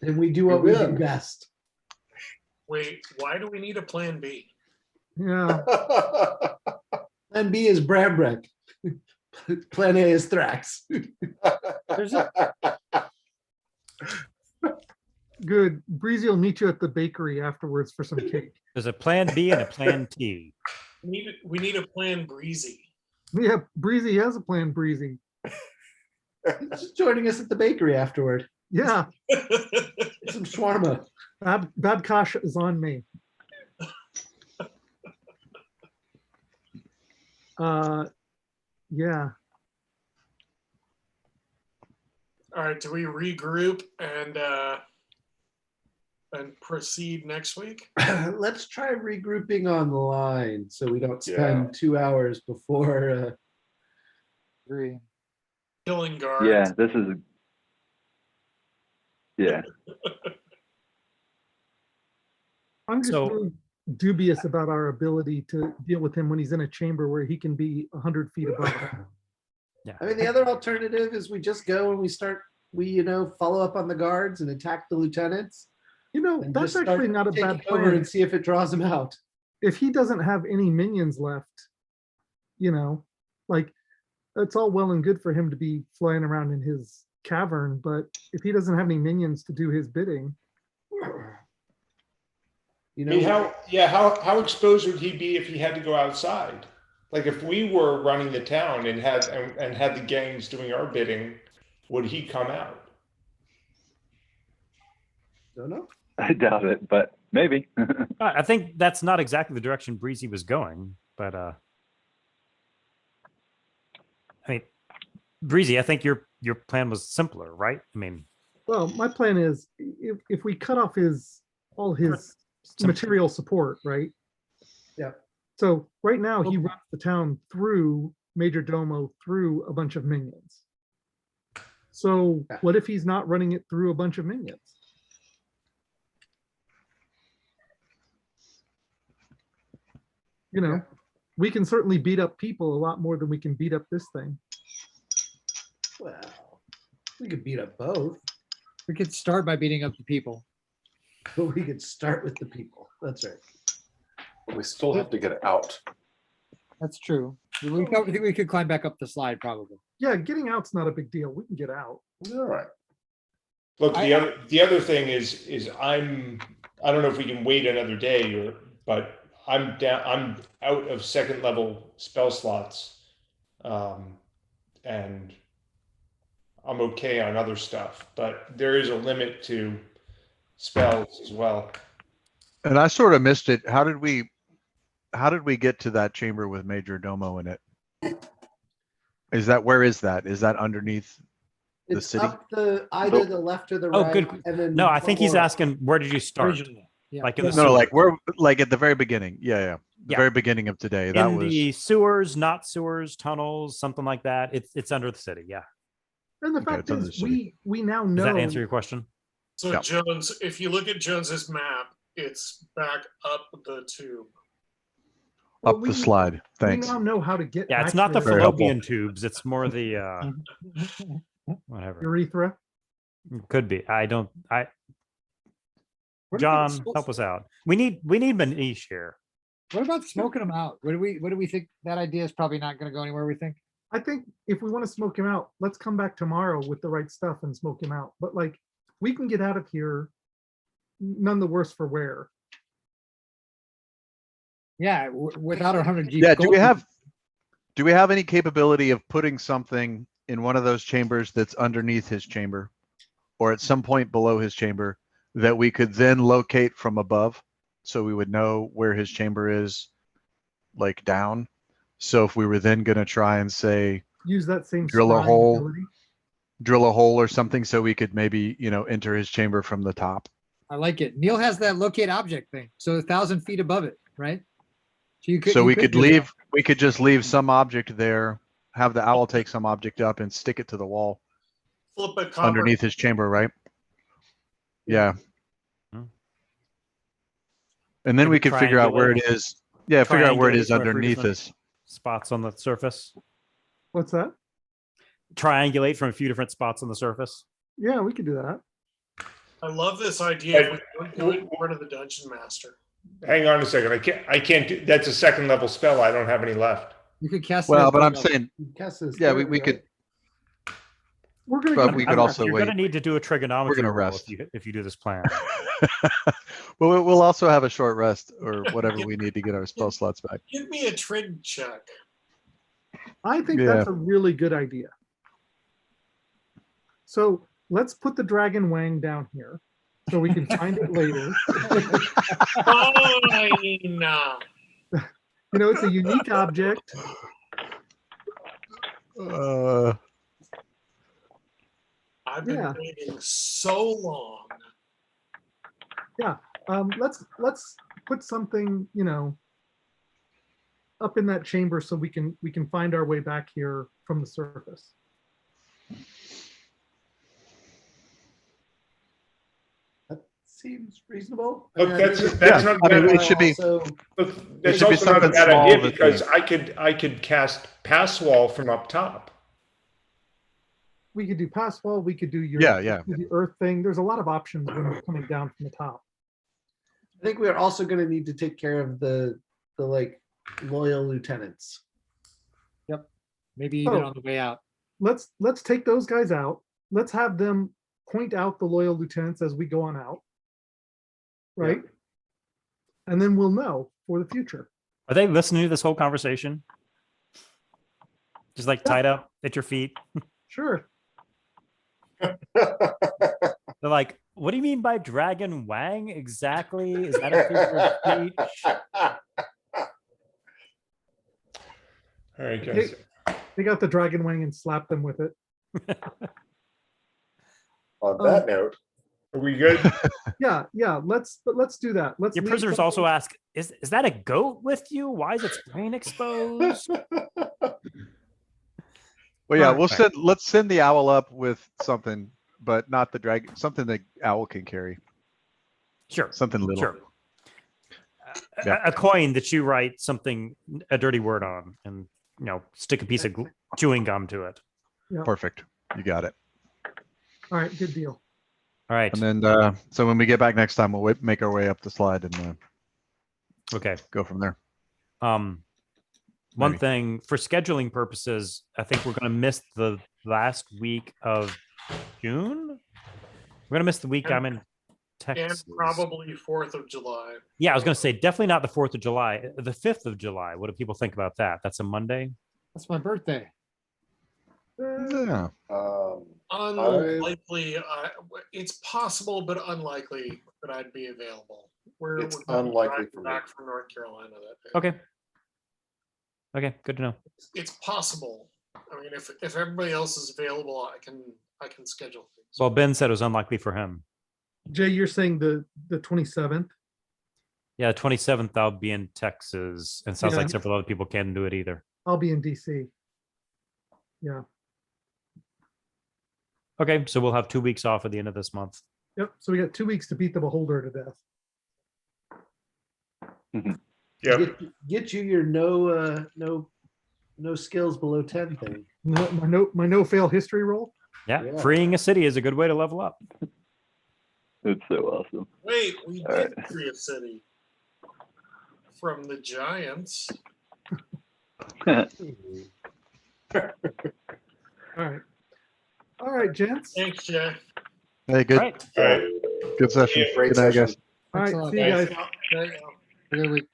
And we do what we do
win.
best.
Wait, why do we need a plan B?
yeah,
Plan B is Brambrick. Plan A is Thrax.
good. Breezy will meet you at the bakery afterwards for some cake.
There's a plan B and a plan T.
We need a plan Breezy.
Yeah, Breezy has a plan, Breezy.
Just joining us at the bakery afterward.
Yeah,
Some shawarma.
Babkosh is on me. Yeah.
All right, do we regroup and proceed next week?
Let's try regrouping online so we don't spend
Yeah.
2 hours before.
Agree.
Killing guards.
Yeah, this is. Yeah.
I'm just
So-
really dubious about our ability to deal with him when he's in a chamber where he can be 100 feet above.
Yeah.
I mean, the other alternative is we just go and we follow up on the guards and attack the lieutenants.
You know,
And
that's
just start
actually not a bad
taking over
plan.
and see if it draws him out.
If he doesn't have any minions left, you know, like it's all well and good for him to be flying around in his cavern, but if he doesn't have any minions to do his bidding,
You
I mean,
know,
how exposed would he be if he had to go outside? Like if we were running the town and had the gangs doing our bidding, would he come out?
don't know.
I doubt it, but maybe.
I think that's not exactly the direction Breezy was going, but I mean, Breezy, I think your plan was simpler, right? I mean,
well, my plan is if we cut off all his material support, right?
Yeah.
So right now he runs the town through Major Domo through a bunch of minions. So what if he's not running it through a bunch of minions? You know,
Yeah.
we can certainly beat up people a lot more than we can beat up this thing.
Well, we could beat up both,
We could start by beating up the people.
but we could start with the people. That's right.
But we still have to get it out.
That's true. I think we could climb back up the slide probably.
Yeah, getting out's not a big deal. We can get out.
All right.
Look, the other thing is I don't know if we can wait another day but I'm out of second level spell slots. And I'm okay on other stuff, but there is a limit to spells as well.
And I sort of missed it. How did we get to that chamber with Major Domo in it? Where is that? Is that underneath? The
It's
city?
up either the left or the
Oh,
right.
good.
And then
no, I think he's
or-
asking, where did you start?
Originally, yeah.
Like in the
No,
sewer.
like we're like at the very beginning. Yeah. The
Yeah.
very beginning of today. That
in
was
the sewers, not sewers, tunnels, something like that. It's under the city. Yeah.
And the
Okay,
fact
it's under
is,
the city.
we now
Does
know.
that answer your question?
So
Yeah.
Jones, if you look at Jones's map, it's back up the tube.
well,
up
we-
the slide. Thanks.
We now know how to get.
Yeah, it's not the
accurate
Very helpful.
fallopian tubes. It's more the whatever.
urethra.
Could be. I don't.
Where do
John,
we-
help us out. We need Manish here.
What about smoking them out? What do we think? That idea is probably not going to go anywhere. We think.
I think if we want to smoke him out, let's come back tomorrow with the right stuff and smoke him out. But like, we can get out of here, none the worse for wear.
Yeah, without 100 G.
Yeah. Do we have any capability of putting something in one of those chambers that's underneath his chamber, or at some point below his chamber, that we could then locate from above, so we would know where his chamber is, like down? So if we were then going to try and say
Use that same
Drill a
scrying
hole.
ability.
drill a hole or something, so we could maybe enter his chamber from the top.
I like it. Neil has that locate object thing. So 1,000 feet above it, right? So you could.
So
you
we could
do that.
leave. We could just leave some object there, have the owl take some object up and stick it to the wall
Flip a copper.
underneath his chamber, right? Yeah.
Hmm.
And then
Maybe
we could figure out where it
triangulate-
is. Yeah, figure out where it
triangulate
is
for three
underneath
different
us.
spots on the surface.
What's that?
Triangulate from a few different spots on the surface.
Yeah, we could do that.
I love this idea. If we don't do it in front of the dungeon master.
Hang on a second. I can't do, that's a second level spell. I don't have any left.
You could cast. it
Well,
as
but
a
I'm
spell.
saying,
Guess is
yeah,
third,
we
right?
could.
We're gonna.
But
go-
we could also
You're
wait.
going to need to do a trigonometry
gonna
roll
rest.
if you do this plan.
Well, we'll also have a short rest or whatever we need to get our spell slots back.
Give me a trig check.
I think
Yeah.
that's a really good idea. So let's put the dragon wang down here so we can find it later.
Fine.
It's a unique object.
I've been
Yeah.
waiting so long.
Let's put something, up in that chamber so we can find our way back here from the surface.
That seems reasonable.
Look,
And
that's
think
that's
Yeah,
not
I mean,
bad.
it should be-
also-
Look,
It
that's
should be
also not a
something
bad
small
idea
that-
because I could cast pass wall from up top.
Yeah,
Look, that's not a bad idea because I could cast pass wall from up top.
we could also wait.
I could cast pass wall from up top. because I could cast pass wall from up top.
We could also wait.
I could cast pass wall from up top.
we could do passwall, we could do your
Yeah.
the earth thing. There's a lot of options when you're coming down from the top.
I think we're also going to need to take care of the like loyal lieutenants.
Maybe even
Oh.
on the way out.
Let's take those guys out. Let's have them point out the loyal lieutenants as we go on out. Right? And then we'll know for the future.
Are they listening to this whole conversation? Just like tied up at your feet?
Sure.
They're like, what do you mean by Dragon Wang exactly? Is that a figure of speech?
All right, guys.
They got the dragon wing and slapped them with it.
On that note,
Are we good?
Yeah, let's do that. Let's
Your
leave
prisoners
something-
also ask, is that a goat with you? Why is its brain exposed?
Well, yeah,
Alright.
let's send the owl up with something, but not the dragon, something the owl can carry,
Sure,
something little.
sure.
Yeah.
A coin that you write something, a dirty word on, and stick a piece of chewing gum to it.
Perfect. You got it.
All right, good deal.
All right.
And then, so when we get back next time, we'll make our way up the slide and
Okay.
go from there.
One
Maybe.
thing for scheduling purposes, I think we're going to miss the last week of June. We're going to miss the week I'm in
And
Texas.
probably 4th of July.
Yeah, I was going to say definitely not the 4th of July, the 5th of July. What do people think about that? That's a Monday.
That's my birthday.
Yeah.
Unlikely. It's possible, but unlikely that I'd be available.
It's
gonna be
unlikely
driving
for me.
back from North Carolina that day.
Okay. Okay, good to know.
It's possible. I mean, if everybody else is available, I can schedule things.
Well, Ben said it was unlikely for him.
Jay, you're saying the 27th?
Yeah, 27th, I'll be in Texas. And sounds
Yeah.
like several other people can't do it either.
I'll be in DC. Yeah.
Okay, so we'll have 2 weeks off at the end of this month.
Yep. So we got 2 weeks to beat the beholder to death.
Yep.
Get you your no skills below 10 thing.
My no fail history roll.
Yeah,
Yeah.
freeing a city is a good way to level up.
It's so awesome.
Wait, we
All
did
right.
free a city from the Giants.
All right. All right, gents.
Thanks, Jay.
Hey, good,
All right.
All right.
good session.
Yeah,
great
Good night, guys.
session.
All
Thanks a
right.
lot,
See you
guys.
guys.
There you go.
Have a good week.